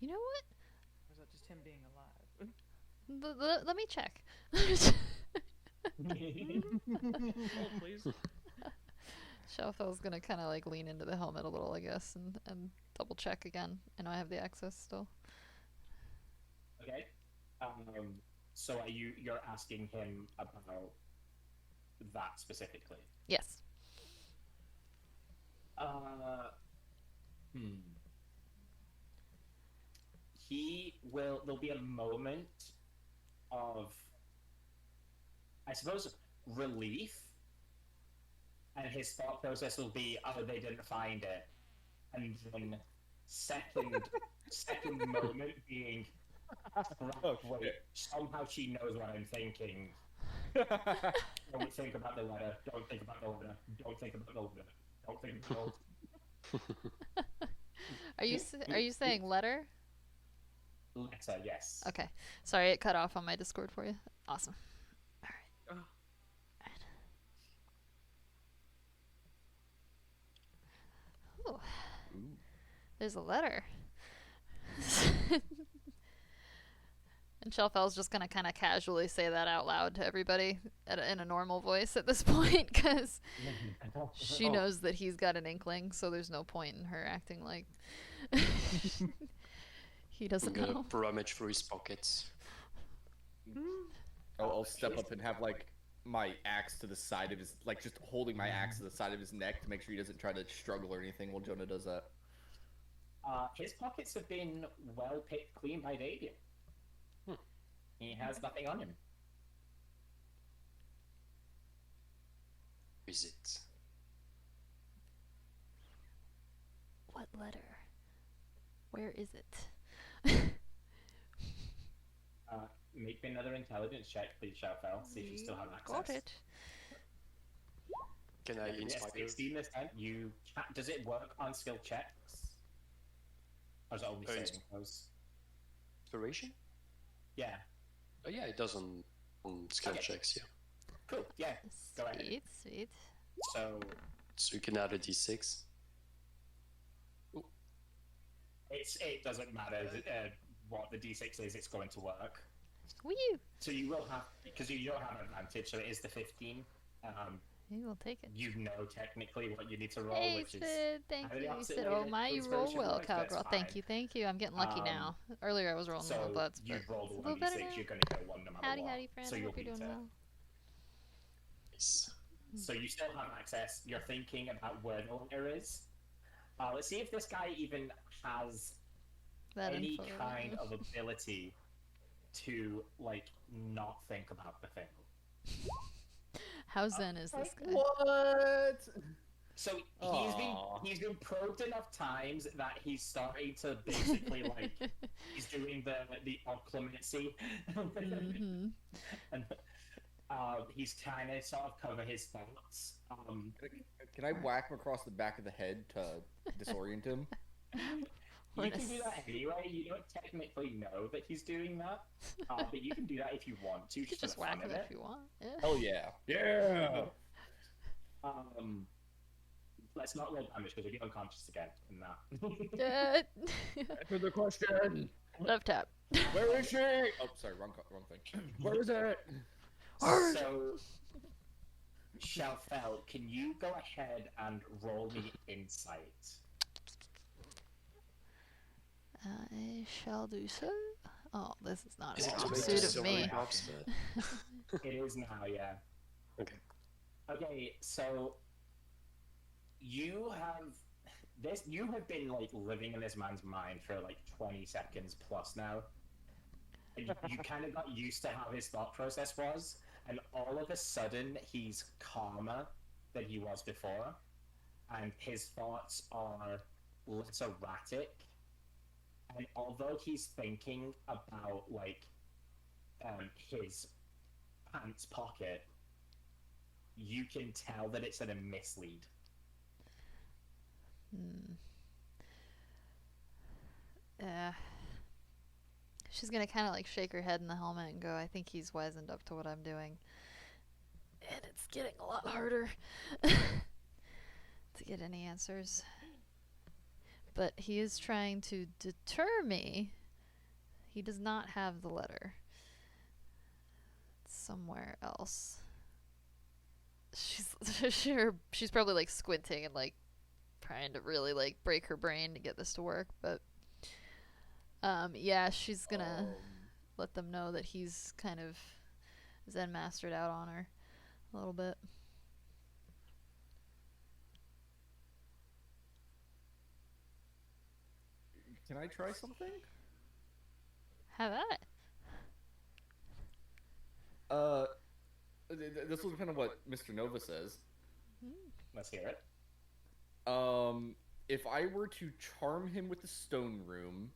You know what? Or is that just him being alive? Let me check. Oh, please. Shelfel's gonna kind of like lean into the helmet a little, I guess, and double check again. I know I have the access still. Okay. So you're asking him about that specifically? Yes. There'll be a moment of, I suppose, relief, and his thought process will be, oh, they didn't find it. And then second moment being, wait, somehow she knows what I'm thinking. Don't think about the letter. Don't think about the letter. Don't think about the letter. Don't think about the letter. Are you saying letter? Letter, yes. Okay. Sorry, it cut off on my Discord for you. Awesome. All right. Ooh. There's a letter. And Shelfel's just gonna kind of casually say that out loud to everybody in a normal voice at this point, because she knows that he's got an inkling, so there's no point in her acting like he doesn't I'm gonna know. rummage through his pockets. I'll step up and have like my axe to the side of his, like just holding my axe to the side of his neck to make sure he doesn't try to struggle or anything while Jonah does that. His pockets have been well picked clean by Davian. He has nothing on him. Is it? What letter? Where is it? Make me another intelligence check, please, Shelfel. See if you still have access. Got it. Can I Yes, inspire? 16 this time. Does it work on skill checks? Or is it only saving throws? Inspiration? Yeah. Oh yeah, it does on skill Okay. checks, yeah. Cool, yeah. Go ahead. Sweet. So, So you can add a d6. it doesn't matter what the d6 is, it's going to work. Woo! So you will have, because you don't have an advantage, so it is the 15. You will take it. You know technically what you need to roll, Hey, which is... Sid, thank how the you. opposite Sid, way oh that my, you roll inspiration well, works, that's cowgirl. fine. Thank you. I'm getting lucky now. Earlier I was rolling So little butts, but you've rolled a it's a little better 1d6, now. you're going to get 1 no matter Howdy, what. howdy, friend. So I you'll hope you're beat doing it. well. Nice. So you still have access. You're thinking about where the letter is. Let's see if this guy even has That any info. kind of ability to, like, not think about the thing. How zen is this guy? What? So Aw. he's been probed enough times that he's starting to basically like he's doing the occlumency, Mhm. and he's trying to sort of cover his thoughts. Can I whack him across the back of the head to disorient him? You can do that anyway. You don't technically know that he's doing that, but you can do that if you want to. You could just for the whack fun him of if it. you want. Yeah. Hell yeah. Yeah. Let's not roll damage because you'll be unconscious again in that. Answer the question. Left tap. Where is she? Oh, sorry, wrong thing. Where is it? So, Shelfel, can you go ahead and roll me insight? I shall do so. Oh, this is not a Is it too strong late to suit of still me. perhaps? It is now, yeah. Okay. Okay, so you have been like living in this man's mind for like 20 seconds plus now. and you kind of got used to how his thought process was, and all of a sudden he's calmer than he was before, and his thoughts are less erratic. And although he's thinking about like his pants pocket, you can tell that it's in a mislead. She's gonna kind of like shake her head in the helmet and go, I think he's wizened up to what I'm doing. And it's getting a lot harder to get any answers. But he is trying to deter me. He does not have the letter. It's somewhere else. She's probably like squinting and like trying to really like break her brain to get this to work, but yeah, she's gonna let them know that he's kind of Zen mastered out on her a little bit. Can I try something? Have at it. This will depend on what Mr. Nova says. Let's hear it. If I were to charm him with the stone room,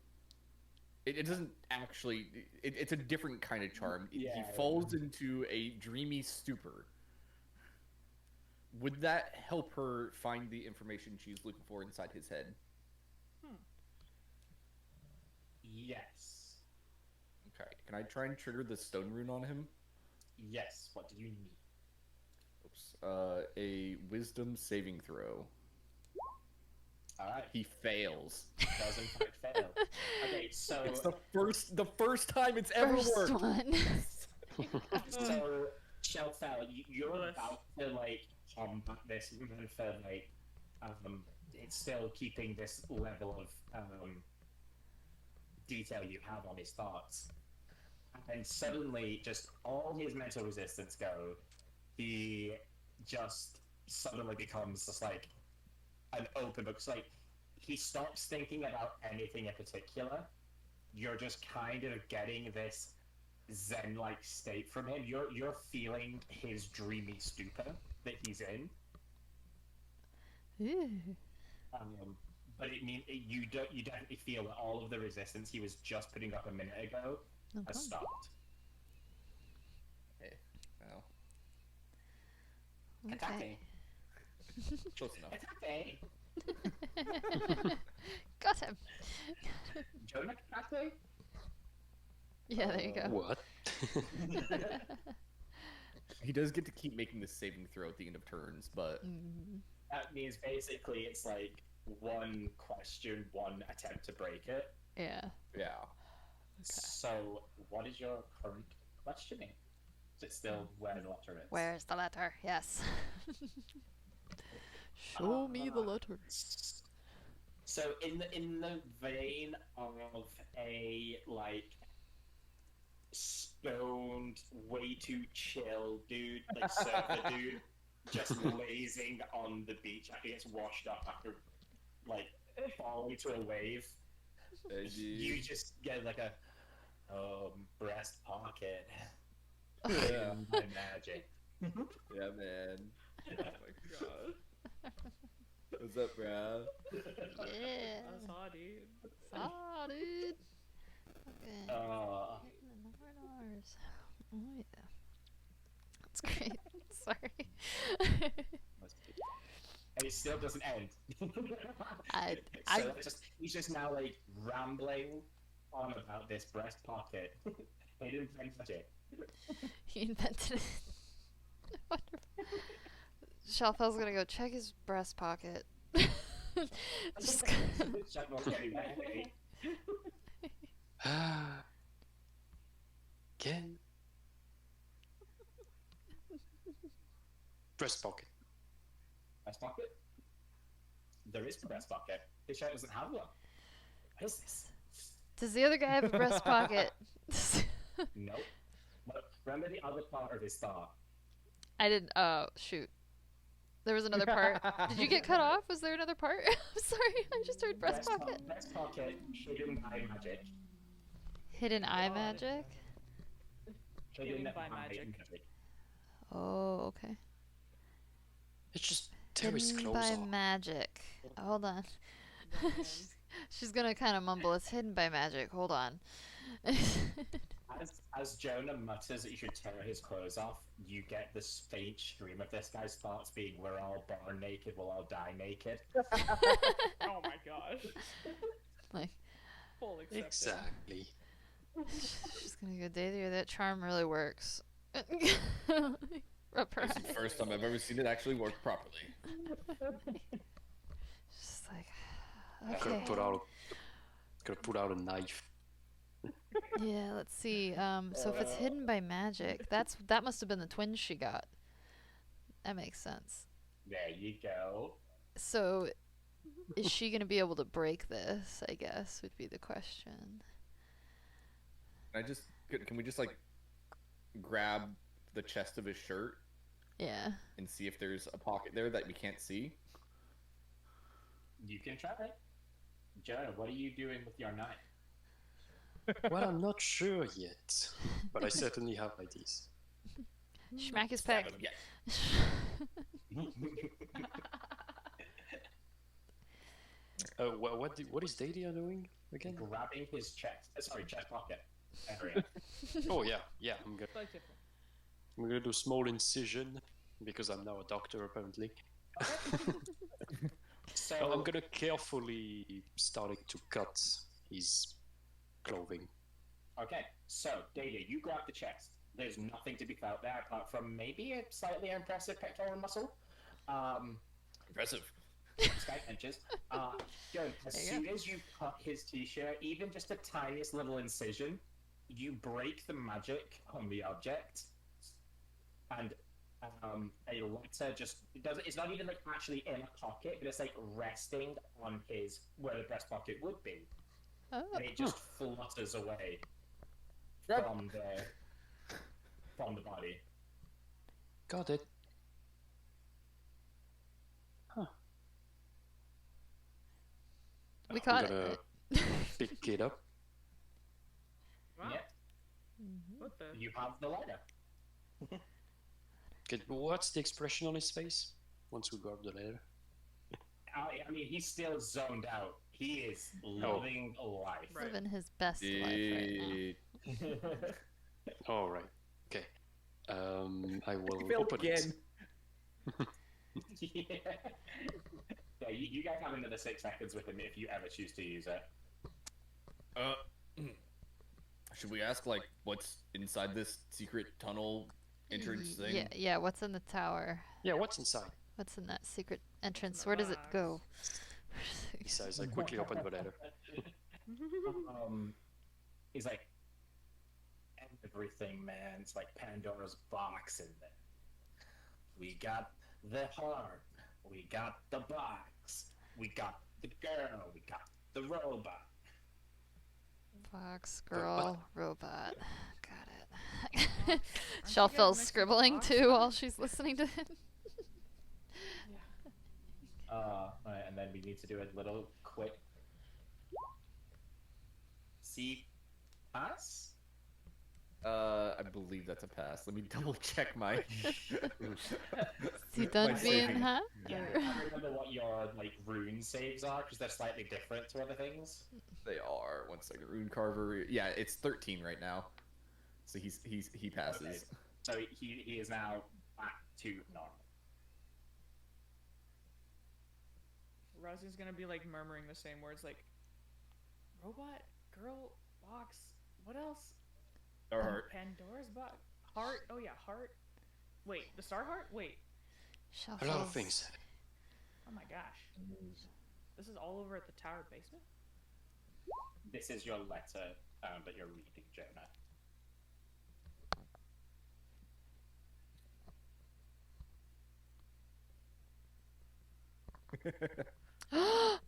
it doesn't actually. It's a different kind of charm. Yeah, he falls into a dreamy stupor. Would that help her find the information she's looking for inside his head? Yes. Okay. Can I try and trigger the stone rune on him? Yes. What do you need? Oops. A wisdom saving throw. Alright. He fails. Does in fact fail. Okay, so It's the first time it's ever first worked. one. so Shelfell, you're about to like combat this even for like it's still keeping this level of detail you have on his thoughts. And suddenly just all his mental resistance go, he just suddenly becomes just like an open book. It's like he stops thinking about anything in particular. You're just kind of getting this zen-like state from him. You're feeling his dreamy stupor that he's in. Ooh. But it means you definitely feel that all of the resistance he was just putting up a minute ago has stopped. Hey, well, Okay. close enough. Got him. Jonah Kate? Yeah, there you go. What? He does get to keep making this saving throw at the end of turns, but That means basically it's like one question, one attempt to break it. Yeah. yeah. So, what is your current questioning? Is it still where the letter is? Where's the letter? Yes. Show me the letter. So, in the vein of a like stoned, way too chill dude, like surfer dude, just lazing on the beach after he gets washed up after like falling to a wave. You just get like a breast pocket. Yeah. My magic. Yeah, man. Oh my god. What's up, bro? Yeah. That's hot, dude. Saw, dude. Okay. $9. Oh yeah. That's great. Sorry. And it still doesn't end. He's just now like rambling on about this breast pocket. He didn't invent it. He invented it. Wonderful. Shelfell's gonna go check his breast pocket. Just Again. Breast pocket. breast pocket? There is a breast pocket. His shirt doesn't have one. What is this? Does the other guy have a breast pocket? Nope. But remember the other part of his thought? I didn't. Oh, shoot. There was another part. Did you get cut off? Was there another part? I'm sorry. I just heard breast pocket. Breast pocket hidden by magic. Hidden eye God. magic? Hidden by eye magic. Oh, okay. It's just tear his Hidden clothes by off. magic. Hold on. Recommend. She's gonna kind of mumble, it's hidden by magic. Hold on. As Jonah mutters that you should tear his clothes off, you get this faint stream of this guy's thoughts being, we're all born naked, we'll all die naked. Oh my gosh. Like, Full acceptance. Exactly. she's gonna go, Daisy, that charm really works. Rub her It's the eye. first time I've ever seen it actually work properly. Just like, Gotta okay. put out a knife. Yeah, let's see. So if it's hidden by magic, that must have been the twins she got. That makes sense. There you go. So, is she gonna be able to break this? I guess would be the question. Can we just like grab the chest of his shirt Yeah. and see if there's a pocket there that we can't see? You can try it. Jonah, what are you doing with your knife? Well, I'm not sure yet, but I certainly have ideas. Schmack his Stab peck. him, yeah. What is Dalia doing again? Grabbing his chest, chest pocket area. Oh yeah, I'm Slight different. gonna do a small incision because I'm now a doctor apparently. So I'm gonna carefully starting to cut his clothing. Okay, so Dahlia, you grab the chest. There's nothing to be felt there apart from maybe a slightly impressive pectoral muscle. Impressive. Sky inches. Joan, as There you soon as you cut his t-shirt, even just the tiniest little incision, you break the magic on the object, and a letter it's not even like actually in a pocket, but it's like resting on his where the breast pocket would be, Oh. and it just flutters away Grab- from the body. Got it. We I'm caught gonna it. pick it up. Wow. Yep, What the? you have the letter. Okay, what's the expression on his face once we grab the letter? I mean, he's still zoned out. He is living life. Right. Living his best life right now. All right. Okay. I will Failed open again. it. Yeah, you guys have another 6 seconds with him if you ever choose to use it. Should we ask like what's inside this secret tunnel entrance thing? Yeah, what's in the tower? Yeah, what's inside? What's in that secret entrance? Where does it go? He says. I quickly open the letter. He's like, everything, man. It's like Pandora's box in there. We got the heart. We got the box. We got the girl. We got the robot. Fox, girl, robot. Got it. Aren't you Shelfell's guys mixing scribbling box? too while she's listening to him. Right, and then we need to do a little quick. See, pass. I believe that's a pass. Let me double check my. He done My being, saving. huh? Yeah, Or- I can't remember what your like rune saves are because they're slightly different to other things. They are. One second. Rune Carver. Yeah, it's 13 right now. So he passes. Okay. So he is now back to normal. Rosie's gonna be like murmuring the same words like robot, girl, box, what else? Our heart. Pandora's box. Heart. Oh yeah, heart. Wait, the star heart? Wait. A lot of Shelfell's- things. Oh my gosh. This is all over at the tower basement? This is your letter that you're reading, Jonah.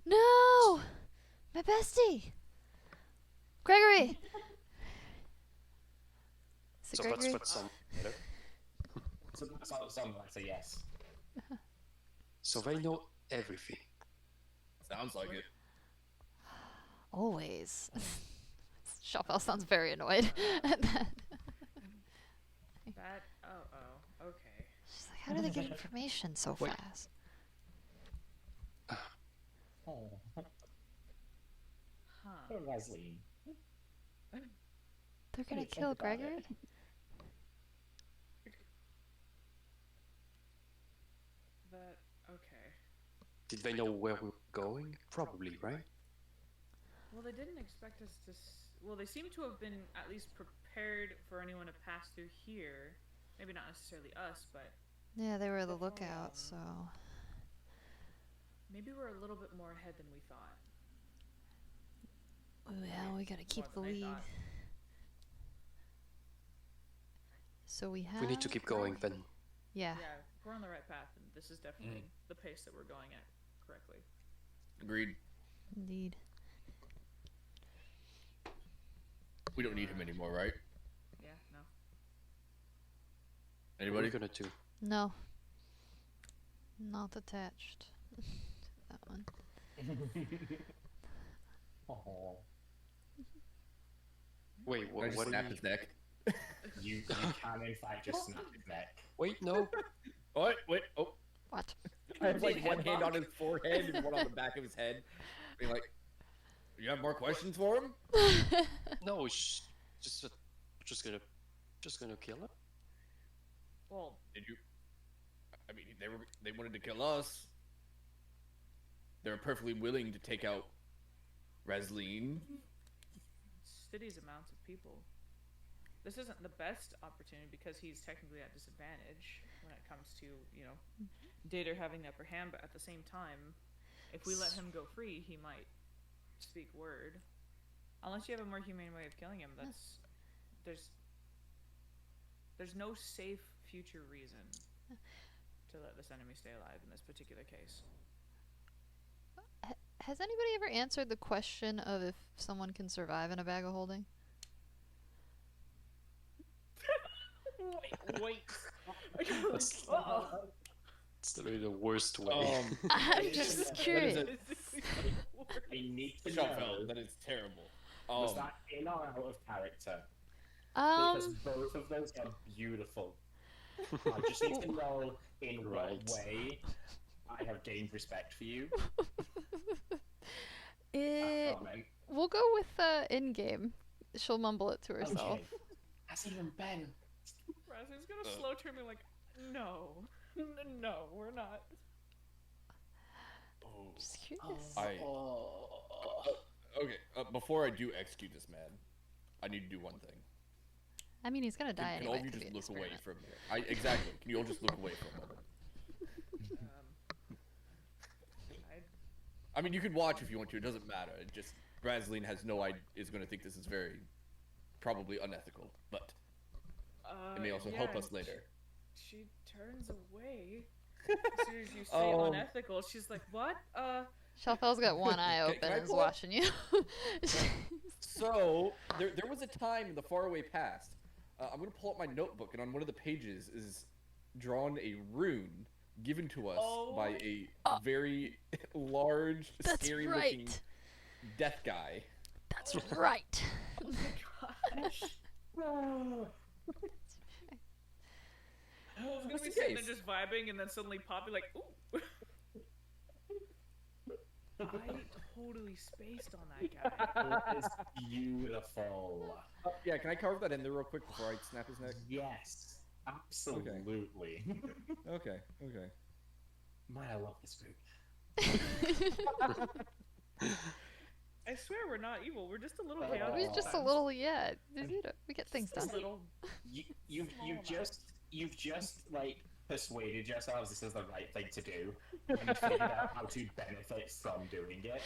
No! My bestie! Gregory! Is it So that's Gregory? what's on the letter. So that's all it's on the letter, yes. So they know everything. Sounds like it. Always. Shopwell sounds very annoyed at that. That. Oh. Okay. She's like, how do they get information so Wait. fast? Oh, Huh. poor Vaseline. They're gonna Think kill about it. Gregory? That. Okay. Did they know where we're going? Probably, right? Well, they didn't expect us to. Well, they seem to have been at least prepared for anyone to pass through here. Maybe not necessarily us, but Yeah, they were the Before, lookout, so. maybe we're a little bit more ahead than we thought. Oh, yeah, we gotta keep the More than they lead. thought. So we have. We need to keep going then. Yeah. Yeah, we're on the right path, and this is definitely the pace that we're going at correctly. Agreed. Indeed. We don't need him anymore, right? Yeah, no. What are Anybody? we gonna do? No. Not attached to that one. Oh, Wait, Can I just what are snap you... his neck? you can in fact just snap his neck. Wait, no. What? Wait. Oh. What? I have like one hand on his forehead and one on the back of his head. Being like, you have more questions for him? No, just gonna kill him? Well, Did you? I mean, they wanted to kill us. They're perfectly willing to take out Razleen. cities amounts of people. This isn't the best opportunity because he's technically at disadvantage when it comes to, you know, Dater having the upper hand, but at the same time, if we let him go free, he might speak word. Unless you have a more humane way of killing him, there's no safe future reason to let this enemy stay alive in this particular case. Has anybody ever answered the question of if someone can survive in a bag of holding? Wait. That's literally the worst way. I'm just curious. I need to Shut know, up, that is terrible. was that in or out of character? Because both of those are beautiful. I just need to know in what Right. way I have gained respect for you. Comment. We'll go with in-game. She'll mumble it to herself. Okay. That's even better. Razzin's gonna slow turn me like, no, we're not. Oh. Just curious. Okay, before I do execute this man, I need to do one thing. I mean, he's gonna die Can anyway. all of you it could just be an look away experiment. from me? Exactly. Can you all just look away for a moment? I mean, you could watch if you want to. It doesn't matter. It just Razleen has no idea. Is going to think this is very, probably unethical, but it may also help us later. She turns away as soon as you say unethical. She's like, what? Shelfell's got one eye open can I and is pull up- watching you. So there was a time in the faraway past. I'm going to pull up my notebook, and on one of the pages is drawn a rune given to us by a very large, That's scary-looking right. death guy. That's right. Gosh. I was gonna What's be the sitting there case? just vibing and then suddenly popping like, ooh. I totally spaced on that guy. It is beautiful. Yeah, can I carve that in there real quick before I snap his neck? Yes, absolutely. Okay. Man, I love this group. I swear we're not evil. We're just a little We're chaotic. We're just a sometimes. little, yeah. You know, we get things Just done. a little. You've just like persuaded yourselves this is the right thing to do, and you figured out how to benefit from doing it.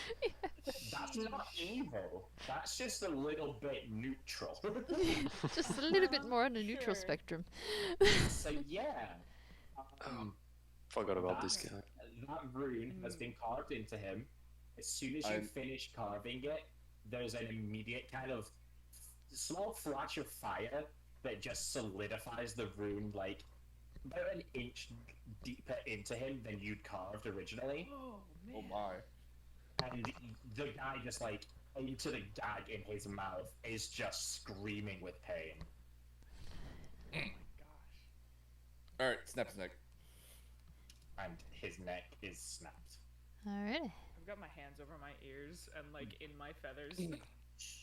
That's not evil. That's just a little bit neutral. Just a little bit more on the neutral Sure. spectrum. So yeah, Forgot about this guy. that rune has been carved into him. As soon as you I'm- finish carving it, there's an immediate kind of small flash of fire that just solidifies the rune like about an inch deeper into him than you'd carved originally. Oh man. Oh my. And the guy just like into the gag in his mouth, is just screaming with pain. Oh my gosh. All right, snap his neck. And his neck is snapped. Alrighty. I've got my hands over my ears and like in my feathers.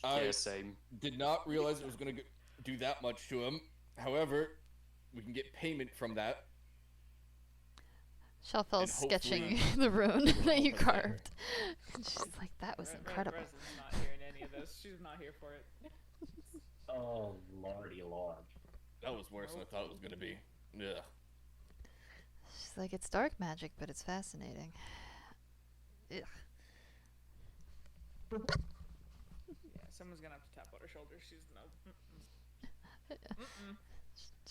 I Yeah, same. did not realize it was going to do that much to him. However, we can get payment from that. Shelfel's And sketching hopefully- the rune that you Well, okay. carved. And she's like, that was incredible. Resin's not hearing any of this. She's not here for it. Oh, lordy lord. That was worse than I thought it was going to be. Yeah. She's like, it's dark magic, but it's fascinating. Ugh. Yeah, someone's gonna have to tap on her shoulder. She's no.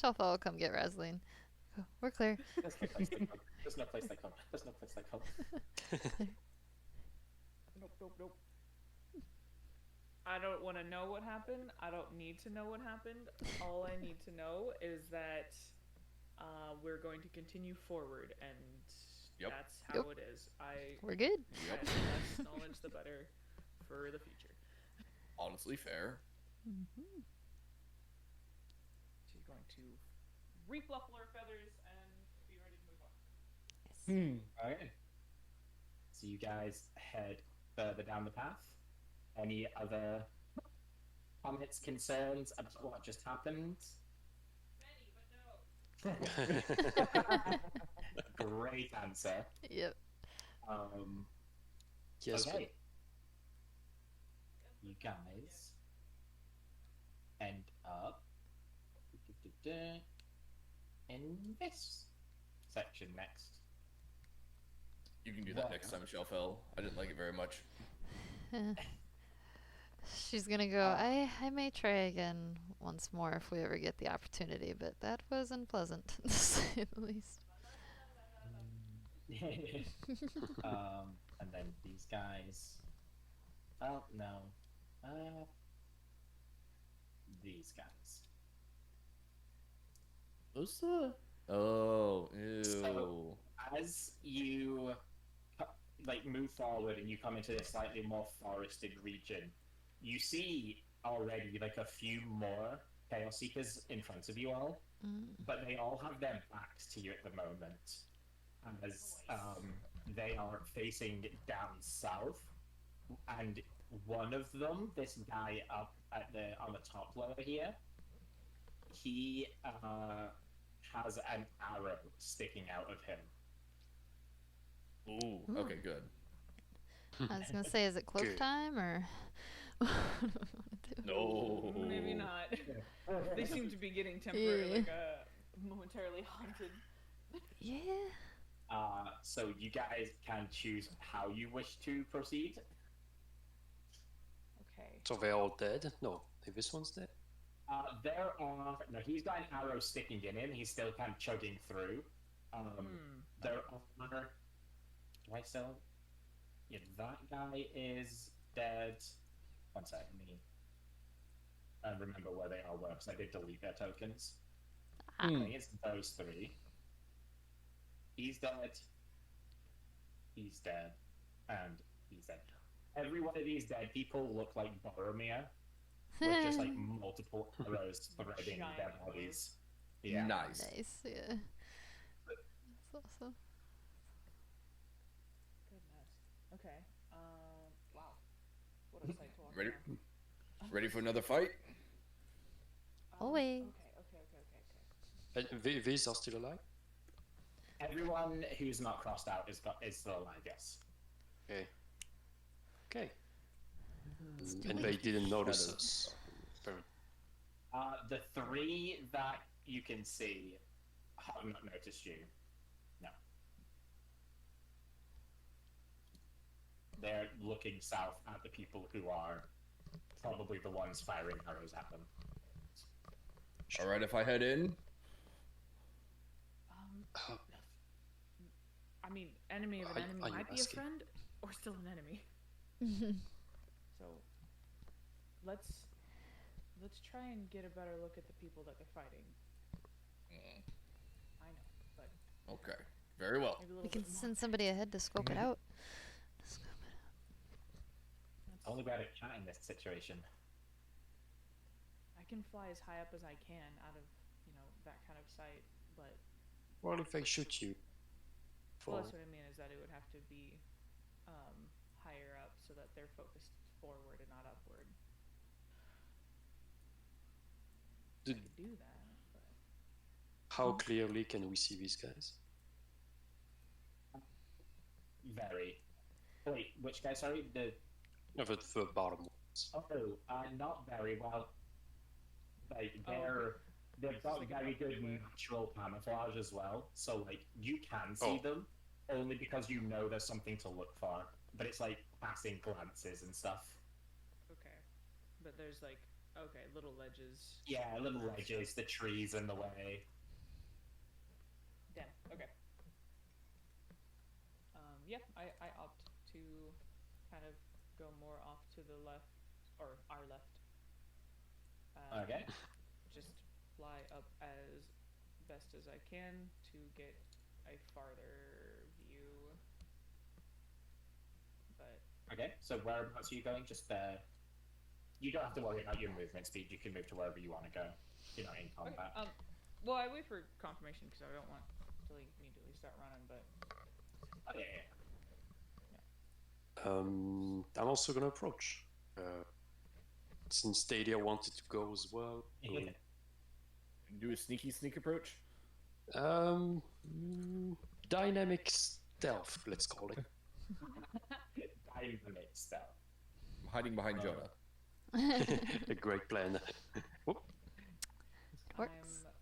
Shelfel will come get Razzling. Oh, we're clear. There's no place they come. There's no place they come. There's no place they come. Nope. I don't want to know what happened. I don't need to know what happened. All I need to know is that we're going to continue forward, and Yep. that's how it is. We're good. Yep. The less knowledge, the better for the future. Honestly, fair. She's going to refluffle her feathers and be ready to move on. Okay. So you guys head further down the path. Any other comments, concerns about what just happened? Many, but no. Great answer. Yep. Yes, Okay. You guys end up in this section next. You can do that Wow. next time, Shelfel. I didn't like it very much. She's gonna go, I may try again once more if we ever get the opportunity, but that was unpleasant, to say the least. And then these guys. Oh no. These guys. Those Oh, ew. So, as you like move forward and you come into this slightly more forested region, you see already like a few more Chaos Seekers in front of you all, but they all have their backs to you at the moment, as they are facing down south, and one of them, this guy up at on the top layer here, he has an arrow sticking out of him. Ooh, okay, good. I was gonna say, is it cloak Good. time, or? No. Maybe not. They seem to be getting temporary, Yeah. like momentarily haunted. Yeah. So you guys can choose how you wish to proceed. Okay. So they're all dead? No, this one's dead. There are no. He's got an arrow sticking in him. He's still kind of chugging through. There are. Do I still? Yeah, that guy is dead. One second. Let me remember where they all were because I did delete their tokens. I think it's those three. He's dead. He's dead. And he's dead. Every one of these dead people look like Boromir, with just like multiple arrows threading Giant their arrows. bodies. Yeah. Nice. Nice, yeah. That's awesome. Goodness. Okay. Wow. What a sight to watch. Ready? now. Ready for another fight? Always. Okay. These are still alive? Everyone who's not crossed out is still alive. Yes. Okay. Okay. And they didn't notice us. The three that you can see have not noticed you. No. They're looking south at the people who are probably the ones firing arrows at them. All right, if I head in. I mean, enemy of an Are enemy you might be a asking? friend, or still an enemy. So, let's try and get a better look at the people that they're fighting. I know, but Okay, very well. maybe a little We can bit more. send somebody ahead to scope it out. only way to chat in this situation. I can fly as high up as I can out of, that kind of sight, but What if I shoot you? well, For that's what I mean is that it would have to be higher up so that they're focused forward and not upward. I the, could do that, but how clearly can we see these guys? Very. Wait, which guy? Sorry, the No, the bottom ones. not very well. Like okay. they've got like an very good upward way. natural camouflage as well. So like you can see them only because you know there's something to look for. But it's like passing glances and stuff. Okay, but there's like little ledges. Yeah, little ledges, the trees in the way. Damn. Okay. Yeah, I opt to kind of go more off to the left, or our left. Okay. Just fly up as best as I can to get a farther view. But Okay. So whereabouts are you going? Just you don't have to worry about your movement speed. You can move to wherever you want to go. You're not in combat. okay, well, I wait for confirmation because I don't want to immediately start running. But Oh, yeah. I'm also gonna approach. Since Stadia wanted to go as well. Do a sneak approach. Dynamic stealth, let's call it. Dynamic stealth. I'm hiding behind Jonah. A great plan. Whoop. Works. I'm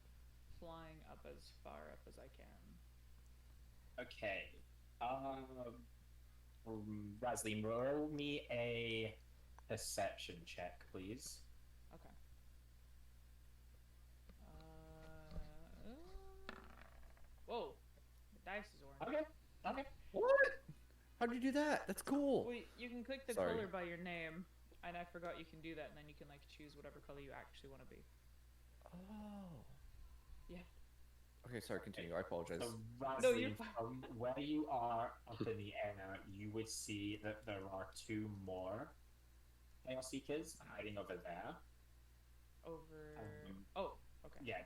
flying up as far up as I can. Okay. Rasley, roll me a perception check, please. Okay. Whoa, the dice is orange. Okay. What? How'd you do that? That's cool. Well, you can click the Sorry. color by your name, and I forgot you can do that, and then you can like choose whatever color you actually want to be. Oh. Yeah. Okay, sorry. Continue. I apologize. So, Rasley, No, you're fine. from where you are up in the air, you would see that there are two more Chaos Seekers hiding over there. Over. Um, Okay. Yeah,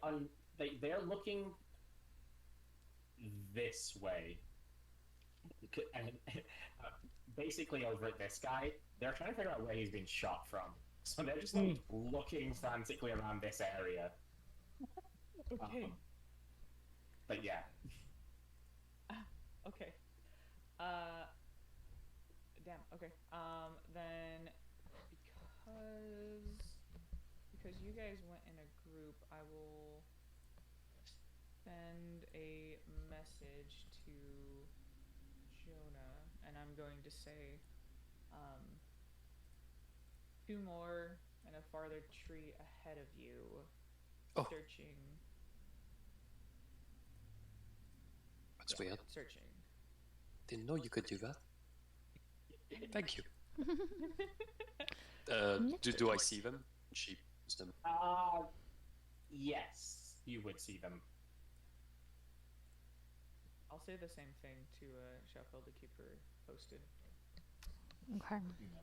and they're looking this way, and basically over at this guy, they're trying to figure out where he's been shot from. So they're just like looking frantically around this area. Okay. But yeah. Okay. Damn. Okay. Then because you guys went in a group, I will send a message to Jonah, and I'm going to say, two more and a farther tree ahead of you, Oh. searching. That's Yeah, weird. searching. Didn't know you could do that. Thank you. Do I see them? She puts them. Yes, you would see them. I'll say the same thing to Sheffield to keep her posted. Okay.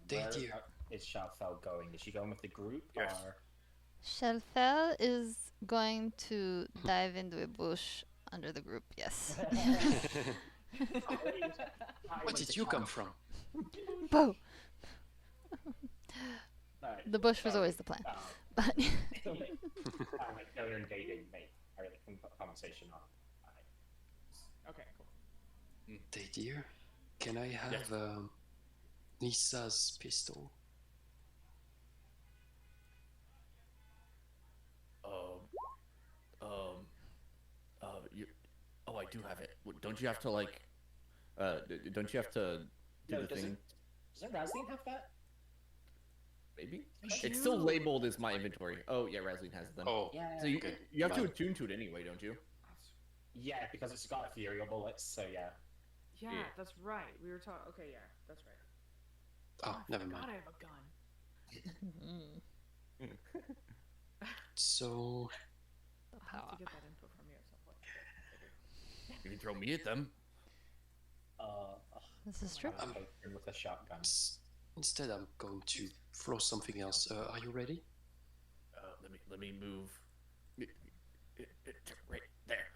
Thank you. Where is Shalfel going? Is she going with the group? Yes. Or... Shelfel is going to dive into a bush under the group, yes. Where did you come from? Boo! Alright, The bush was sorry. always the plan. But Donor and dating mate. Alright, we can put conversation on. Okay, cool. Dear, can I have Nisa's pistol? I do have it. Don't you have to like? Don't you have to do No, the does thing? Doesn't Razleen have that? Maybe. Okay. It's still labeled as my inventory. Oh yeah, Razleen has it then. Oh, Yeah. So you okay. you have to Mine. attune to it anyway, don't you? Yeah, because it's got ethereal bullets, so yeah. Yeah, Yeah. that's right. We were talking. Okay, yeah, that's right. Oh, never God, mind. I have a gun. So, I'll have to get that info from you at some point. You can throw me at them. This is true. I'm with a shotgun. Instead, I'm going to throw something else. Are you ready? Let me move. Right there.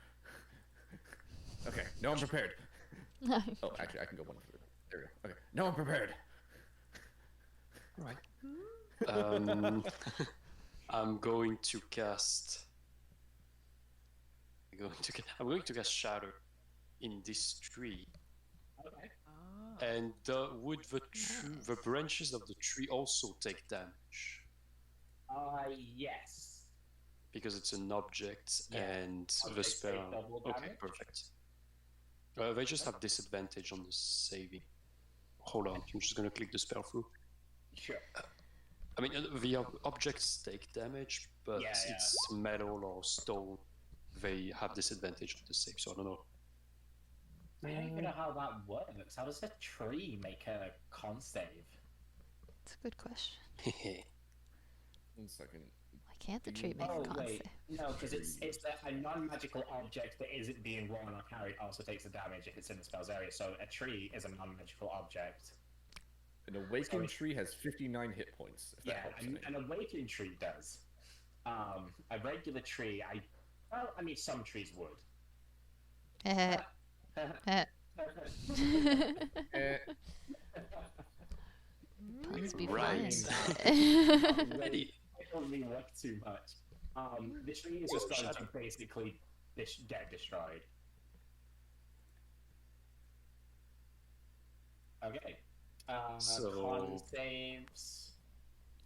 Okay, now I'm prepared. Oh, actually, I can go one further. There we go. Okay, now I'm prepared. All right. I'm going to cast. I'm going to cast Shatter in this tree, Okay. Ah. and would the branches of the tree also take damage? Yes. Because it's an object, Yeah. and the Objects take spell. double Okay, damage? perfect. They just have disadvantage on the saving. Hold on, I'm just gonna click the spell through. Sure. I mean, the objects take damage, but Yeah, yeah. it's metal or stone. They have disadvantage on the save, so I don't know. I don't even know how that works. How does a tree make a con save? It's a good question. 1 second. Why can't the tree make a Oh con wait, save? no, because it's that a non-magical object that isn't being worn or carried also takes the damage if it's in the spell's area. So a tree is a non-magical object. An awakened Sorry. tree has 59 hit points. If that Yeah, helps any. an awakened tree does. A regular tree, I mean, some trees would. Eh, eh. Eh, Puns be Right. flying. Ready? It doesn't really work too much. The tree is just going to basically get destroyed. Okay. So- Con saves.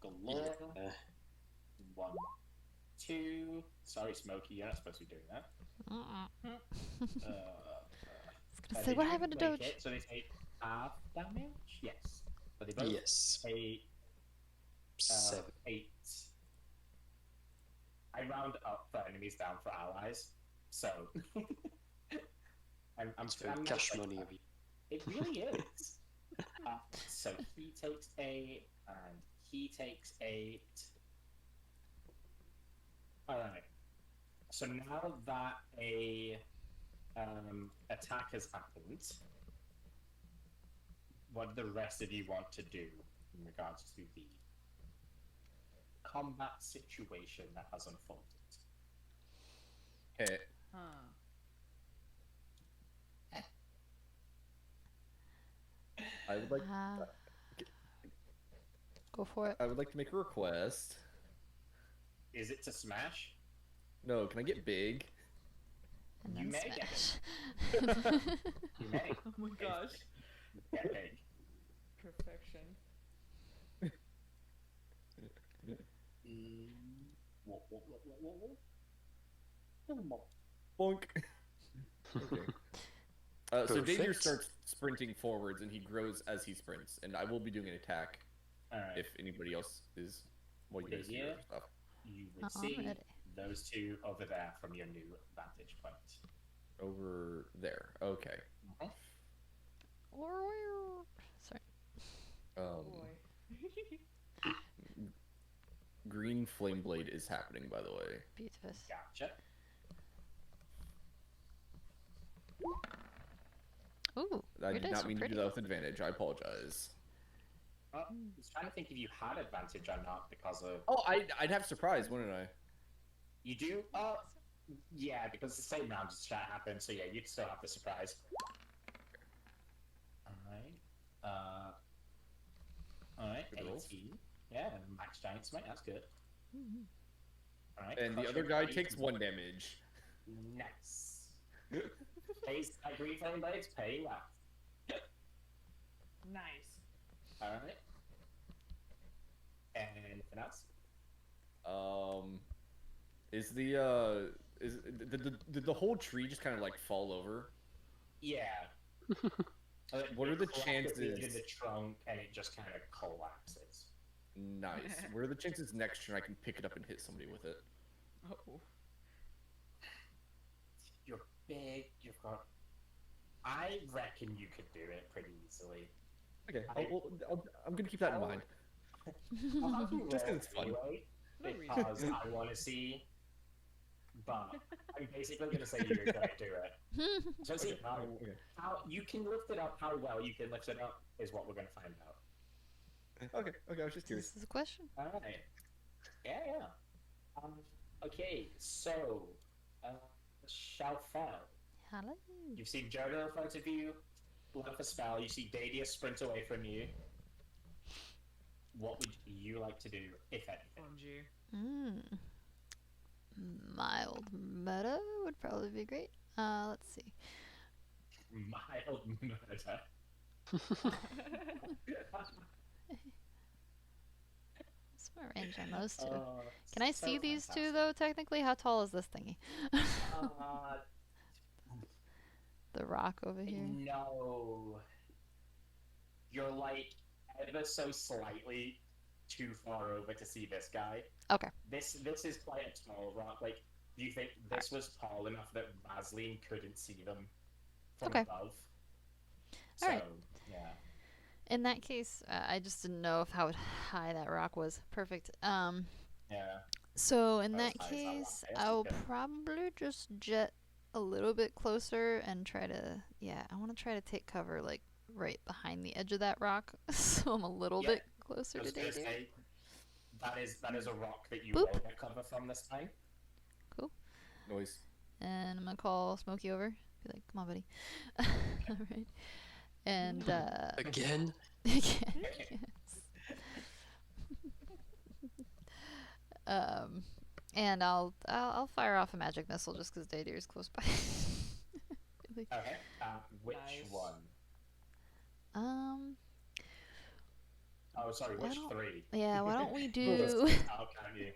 Galore. Yeah. 1, 2. Sorry, Smokey, you're not supposed to be doing that. I Uh, was gonna say, what happened to Doge? So they take half damage? Yes. But they both Yes. take 7. 8. I round up for enemies, down for allies. So I'm It's very I'm cash like money that. of you. It really is. So he takes 8, and he takes 8. Alright. So now that a attack has happened, what do the rest of you want to do in regards to the combat situation that has unfolded? eh. Huh. I would like. Go for it. I would like to make a request. Is it to smash? No, can I get big? And You then may get smash. You may. Oh my gosh. Get big. Perfection. Bonk. Okay. So Davier Perfect. starts sprinting forwards, and he grows as he sprints. And I will be doing an attack Alright. if anybody else is. Well, you guys do your Davier? stuff. You would see Already. those two over there from your new vantage point. Over there. Okay. Sorry. Um, green flame blade is happening, by the way. Beautiful. Gotcha. Ooh, I your did dice not were mean to pretty. do that with advantage. I apologize. I was trying to think if you had advantage or not because of. Oh, I'd have surprise, wouldn't I? You do? Yeah, because the same round just chat happened, so yeah, you'd still have the surprise. Alright, Good rolls. 18. Yeah, max giant smite, that's good. Alright. And the crush other your guy body. takes 1 damage. Nice. Pays that green flame blades, pay left. Nice. Alright. Anything else? Is did the whole tree just kind of like fall over? Yeah. What are the Collectively chances? in the trunk, and it just kind of collapses. Nice. What are the chances next turn I can pick it up and hit somebody with it? Oh. You're big. You've got. I reckon you could do it pretty easily. Okay, I'm gonna keep that in mind. I'll have you Just 'cause roll it's fun. anyway, No reason. because I want to see but I'm basically going to say you're going to do it. So see how you can lift it up, how well you can lift it up is what we're going to find out. Okay, I was just curious. This is a question. All right. Yeah. Okay, so Shalfel. Hello. You've seen Jodo in front of you. Blow up a spell. You see Dadia sprint away from you. What would you like to do, if anything? OMG. Mild meta would probably be great. Let's see. Mild murder. What's my range on those two? Oh, Can I so see these two fantastic. though? Technically, how tall is this thingy? The rock over here. No. You're like ever so slightly too far over to see this guy. Okay. This is quite a tall rock. Like, do you think this was tall enough that Vaseline couldn't see them from Okay. above? So, Alright. yeah. In that case, I just didn't know how high that rock was. Perfect. Yeah. So in About that as high as that case, rock is, I'll okay. probably just jet a little bit closer and try to, I want to try to take cover like right behind the edge of that rock, so I'm a little Yeah. bit closer I to was gonna Daydream. say, that is a rock that you Boop. will get cover from this time. Noise. And I'm gonna call Smokey over. Be like, "Come on, buddy." All right. And Again? yes. And I'll fire off a magic missile just because Daydeer is close by. Really. Okay. Which Nice. one? Oh, sorry. Why Which don't- three? Yeah, why don't we Those do? three, I'll count you.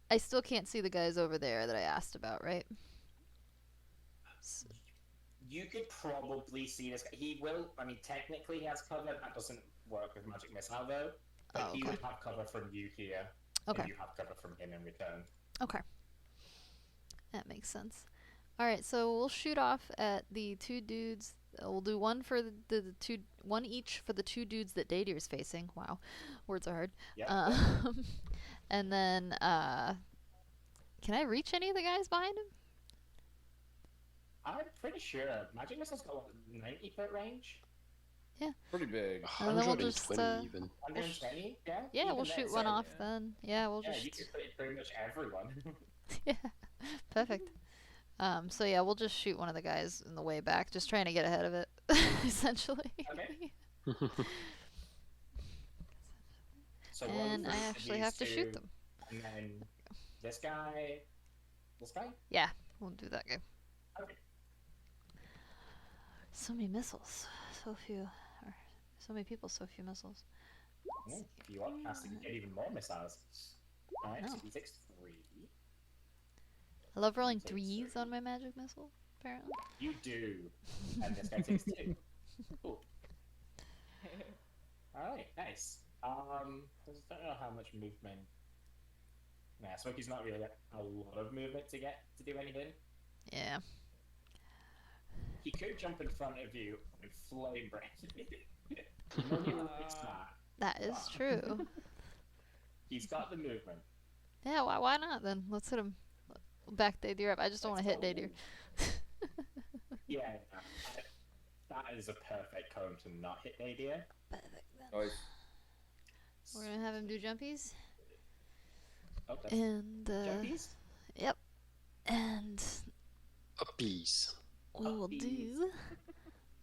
I still can't see the guys over there that I asked about, right? You could probably see this. He will. I mean, technically, he has cover. That doesn't work with magic missile, though. But Oh, he okay. would have cover from you here. Okay. And you have cover from him in return. Okay. That makes sense. All right, so we'll shoot off at the two dudes. We'll do one for one each for the two dudes that Daydeer's facing. Wow, words are hard. Yep. And then, can I reach any of the guys behind him? I'm pretty sure magic missile's got what, 90-foot range. Pretty big. And then we'll just, 120 even. 120. Yeah. Yeah, even we'll then, shoot so- one off yeah. then. Yeah, we'll Yeah, just. you could hit pretty much everyone. Yeah, perfect. So yeah, we'll just shoot one of the guys in the way back, just trying to get ahead of it, essentially. Okay. So one And for I each of actually these have to shoot two, them. And then this guy. This guy. Yeah, we'll do that guy. Okay. So many missiles, so few, or so many people, so few missiles. Yeah, if you want casting, you get even more missiles. Alright, so No. he takes 3. I love rolling Takes threes 3. on my magic missile, apparently. You do. And this guy takes 2. Cool. Alright, nice. I don't know how much movement. Nah, Smokey's not really got a lot of movement to get to do anything. Yeah. He could jump in front of you and flame break you. None of you likes that. That is Wow. true. He's got the movement. Yeah, why not then? Let's hit him. Back Daydeer up. I just don't want to hit Let's Daydeer. Yeah, that is a perfect cone to not hit Nadia. Perfect then. Noise. We're gonna have him do jumpies. Oh, that's And, jumpies? yep. And A piece. we will do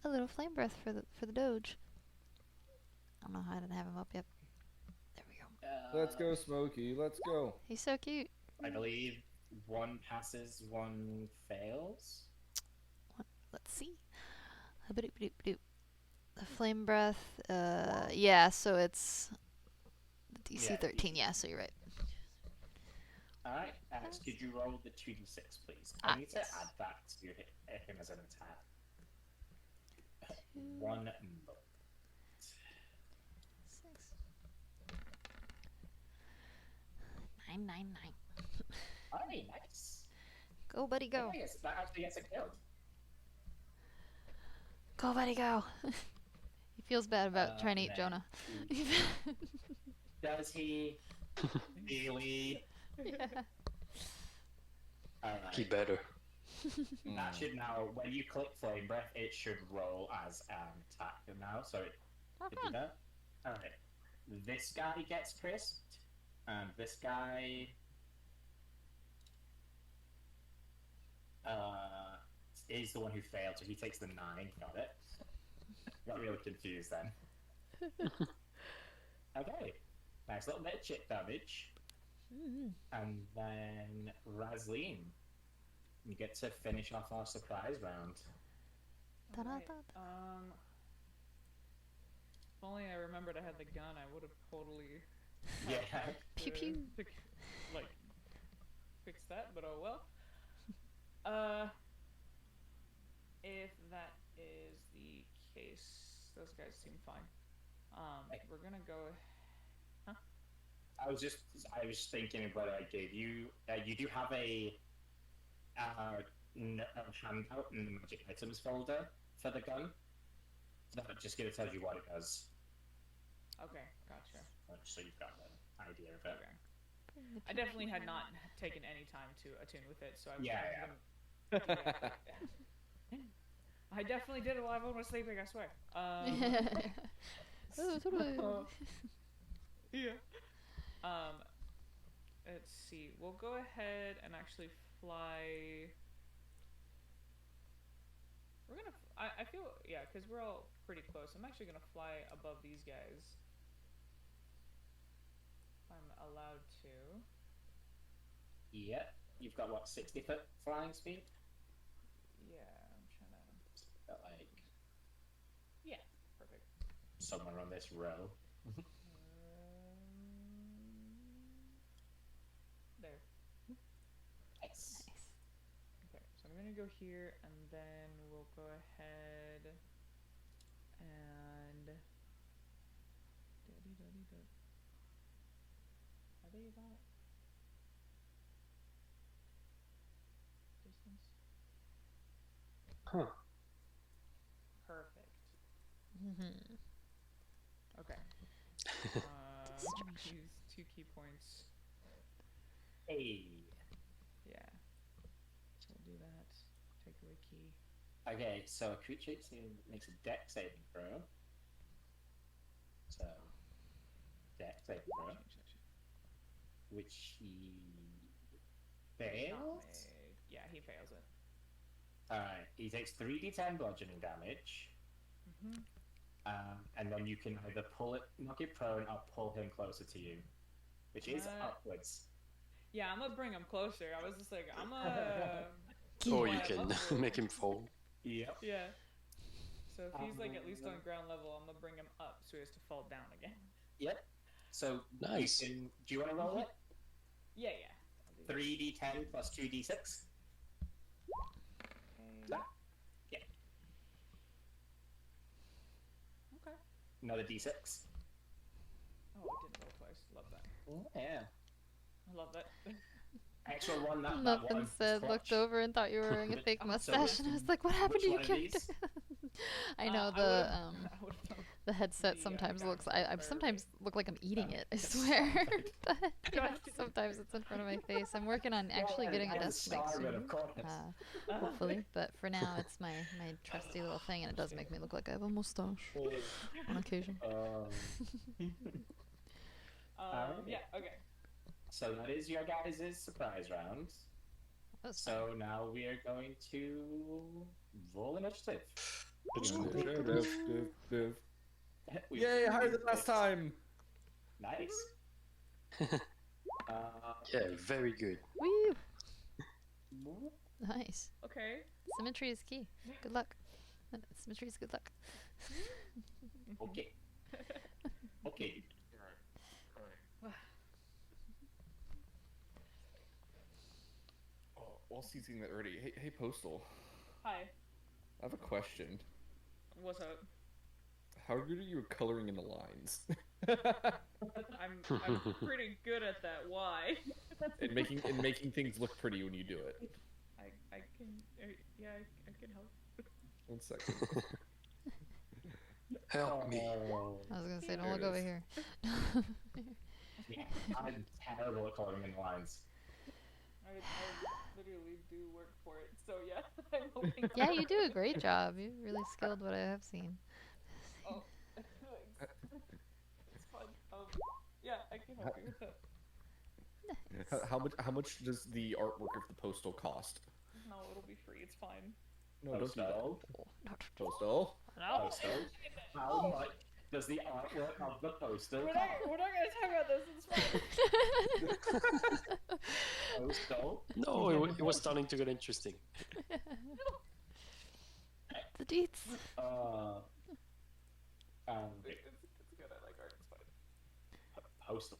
a little flame breath for the Doge. I don't know how I didn't have him up yet. There we go. Let's go, Smokey. Let's go. He's so cute. I believe one passes, one fails. Let's see. Habadoop-doop-doop. The flame breath. Yeah. So it's DC Yeah, 13. Yeah. So you're right. Alright, Alex, could you roll the 2d6, please? Ah, I need to yes. add that to him as an attack. 2, One moment. 6. 999. Alright, nice. Go, buddy, go. Yes, that actually gets a kill. Go, buddy, go. He feels bad about trying to eat then Jonah. Does he really? Yeah. Alright. He better. That should now, when you click Flame Breath, it should roll as an attack now, so it should do that. Alright. This guy gets crisped, and this guy is the one who failed, so he takes the 9. Got it. Got really confused then. Okay. Nice little bit of chip damage. And then Razleen, you get to finish off our surprise round. Alright, if only I remembered I had the gun, I would have totally Yeah. Pew pew. like fixed that, but oh well. If that is the case, those guys seem fine. We're gonna go. I was thinking of whether I gave you. You do have a handout in the magic items folder for the gun. That just gonna tell you what it does, Okay, gotcha. so you've got an idea of it. Okay. I definitely had not taken any time to attune with it, so I Yeah, I definitely did it while everyone was sleeping, I swear. Oh, totally. Yeah. Let's see. We'll go ahead and actually fly. We're gonna. I feel, yeah, because we're all pretty close. I'm actually gonna fly above these guys. If I'm allowed to. Yep. You've got what, 60-foot flying speed? Yeah, I'm trying to. Got like Yeah, perfect. somewhere on this row. There. Nice. Okay, so I'm gonna go here, and then we'll go ahead and. Are they about distance? Huh. Perfect. Mhm. Okay. Use 2 key points. Hey. Yeah. So we'll do that. Take away key. Okay, so a creature makes a dex saving throw. So, dex saving throw, Change that shit. which he Not fails. made. Yeah, he fails it. Alright, he takes 3d10 bludgeoning damage, Mm-hmm. and then you can either knock it prone, or pull him closer to you, which is upwards. Yeah, I'm gonna bring him closer. I was just like, I'm gonna. Or you Yeah, can upward. make him fall. Yep. Yeah. So if he's like at least on ground level, I'm gonna bring him up so he has to fall down again. Yep. So, Nice. do you want to roll it? Yeah, yeah. I'll do that. 3d10 plus 2d6? Okay. Yeah. Okay. Another d6. Oh, it didn't roll twice. Love that. Yeah. I love that. Extra one, that Nothing one. said, looked over and thought you were wearing a fake So mustache, and I was like, what happened which to your one of character? these? I know I would've done the headset the, sometimes guy looks, I very sometimes look like I'm eating Oh, it, I yes. swear. But, yeah, sometimes it's in front of my face. I'm working on actually Well, getting a as desk mic Starman, soon. of course. Hopefully, but for now it's my trusty little thing, and it does make me look like I have a mustache on occasion. Yeah, okay. So that is your guys' surprise round. That was So now we are going to roll initiative. We- Yay, higher than last time. Nice. Yeah, very good. Woo! Nice. Okay. Symmetry is key. Good luck. Symmetry is good luck. Okay. Okay. Oh, while seizing that already, hey, Postal, Hi. I have a question. What's up? How good are you at coloring in the lines? I'm pretty good at that. Why? and making things look pretty when you do it. I can yeah I can help. 1 second. Help me. Oh. I was gonna say, don't There look it over is. here. Yeah, I'm terrible at coloring in the lines. I literally do work for it, so yeah, I'm hoping. Yeah, you do a great job. You're really skilled, what I have seen. Oh, thanks. It's fun. Yeah, I can help you with that. How much does the artwork of the postal cost? No, it'll be free. It's fine. No, don't do that. Postal? Postal. No. Postal? How much does the artwork of the postal We're cost? not gonna talk about this. It's fine. Postal? No, it was starting to get interesting. The deets. It's good. I like art. It's fine. Postal.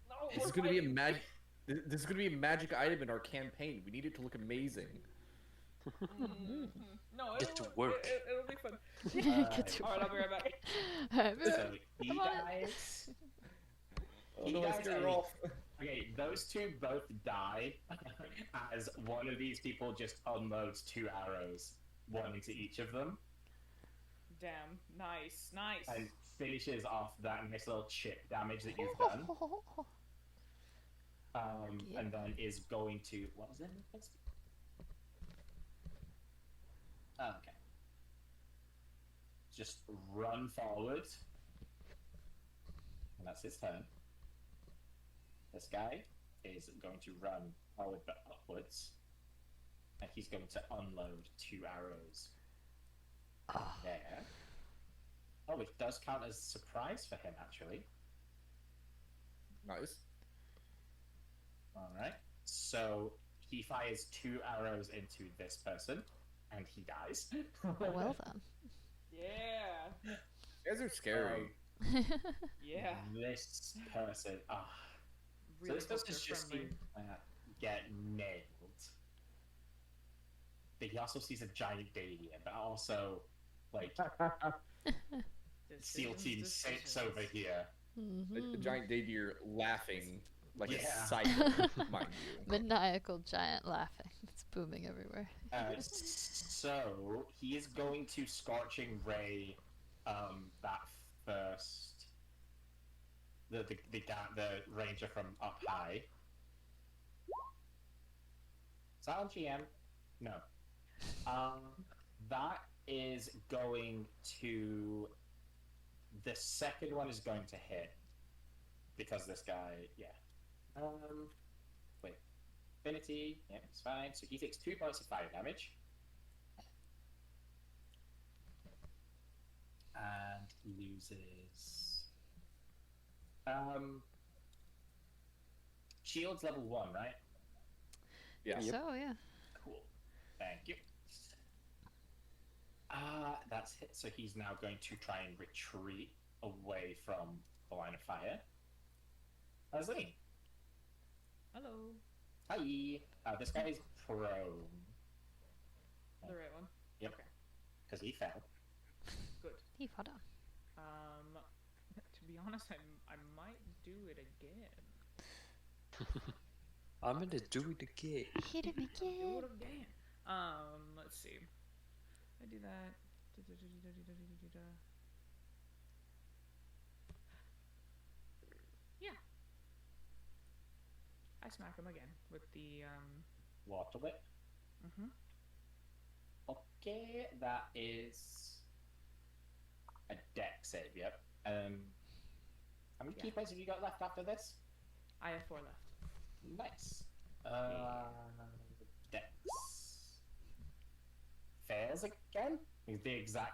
No, This we're is gonna be a fighting. This is gonna be a magic item in our campaign. We need it to look amazing. No, Get to work. It'll be fun. Get to Alright, I'll be right back. So, he Come on. dies. Oh He no, I dies scared and- her off. Okay, those two both die as one of these people just unloads 2 arrows, one into each of them, Damn. Nice. and finishes off that nice little chip damage that you've done. Yeah. And then is going to what is it? Okay. Just run forward, and that's his turn. This guy is going to run forward but upwards, and he's going to unload 2 arrows there. Oh, it does count as surprise for him, actually. Nice. Alright. So he fires 2 arrows into this person, and he dies. Well done. Yeah. You guys are scary. Yeah. This person. So Really this person's poster just friendly. get nailed. But he also sees a giant baby, but also, like, SEAL Team sits over here. A giant deer laughing like Yeah. a psycho, mind you. Maniacal giant laughing. It's booming everywhere. So he is going to Scorching Ray that first. The ranger from up high. Is that on GM? No. That is going to. The second one is going to hit because this guy, yeah. Wait. Affinity, yeah, it's fine. So he takes 2 points of fire damage. And loses. Shield's level 1, right? Yeah. So, yeah. Cool. Thank you. That's hit. So he's now going to try and retreat away from the line of fire. Leslie. Hello. Hi. This guy is prone. The right one. Yep. Okay. Because he fell. Good. He fought on. To be honest, I might do it again. I'm gonna do it again. Hit him Do again. it again. Let's see. I do that. Yeah. I smack him again with the Water whip. Mhm. Okay, that is a deck save, yep. How many key points have you got left after this? I have 4 left. Nice. Dex. Fails again? The exact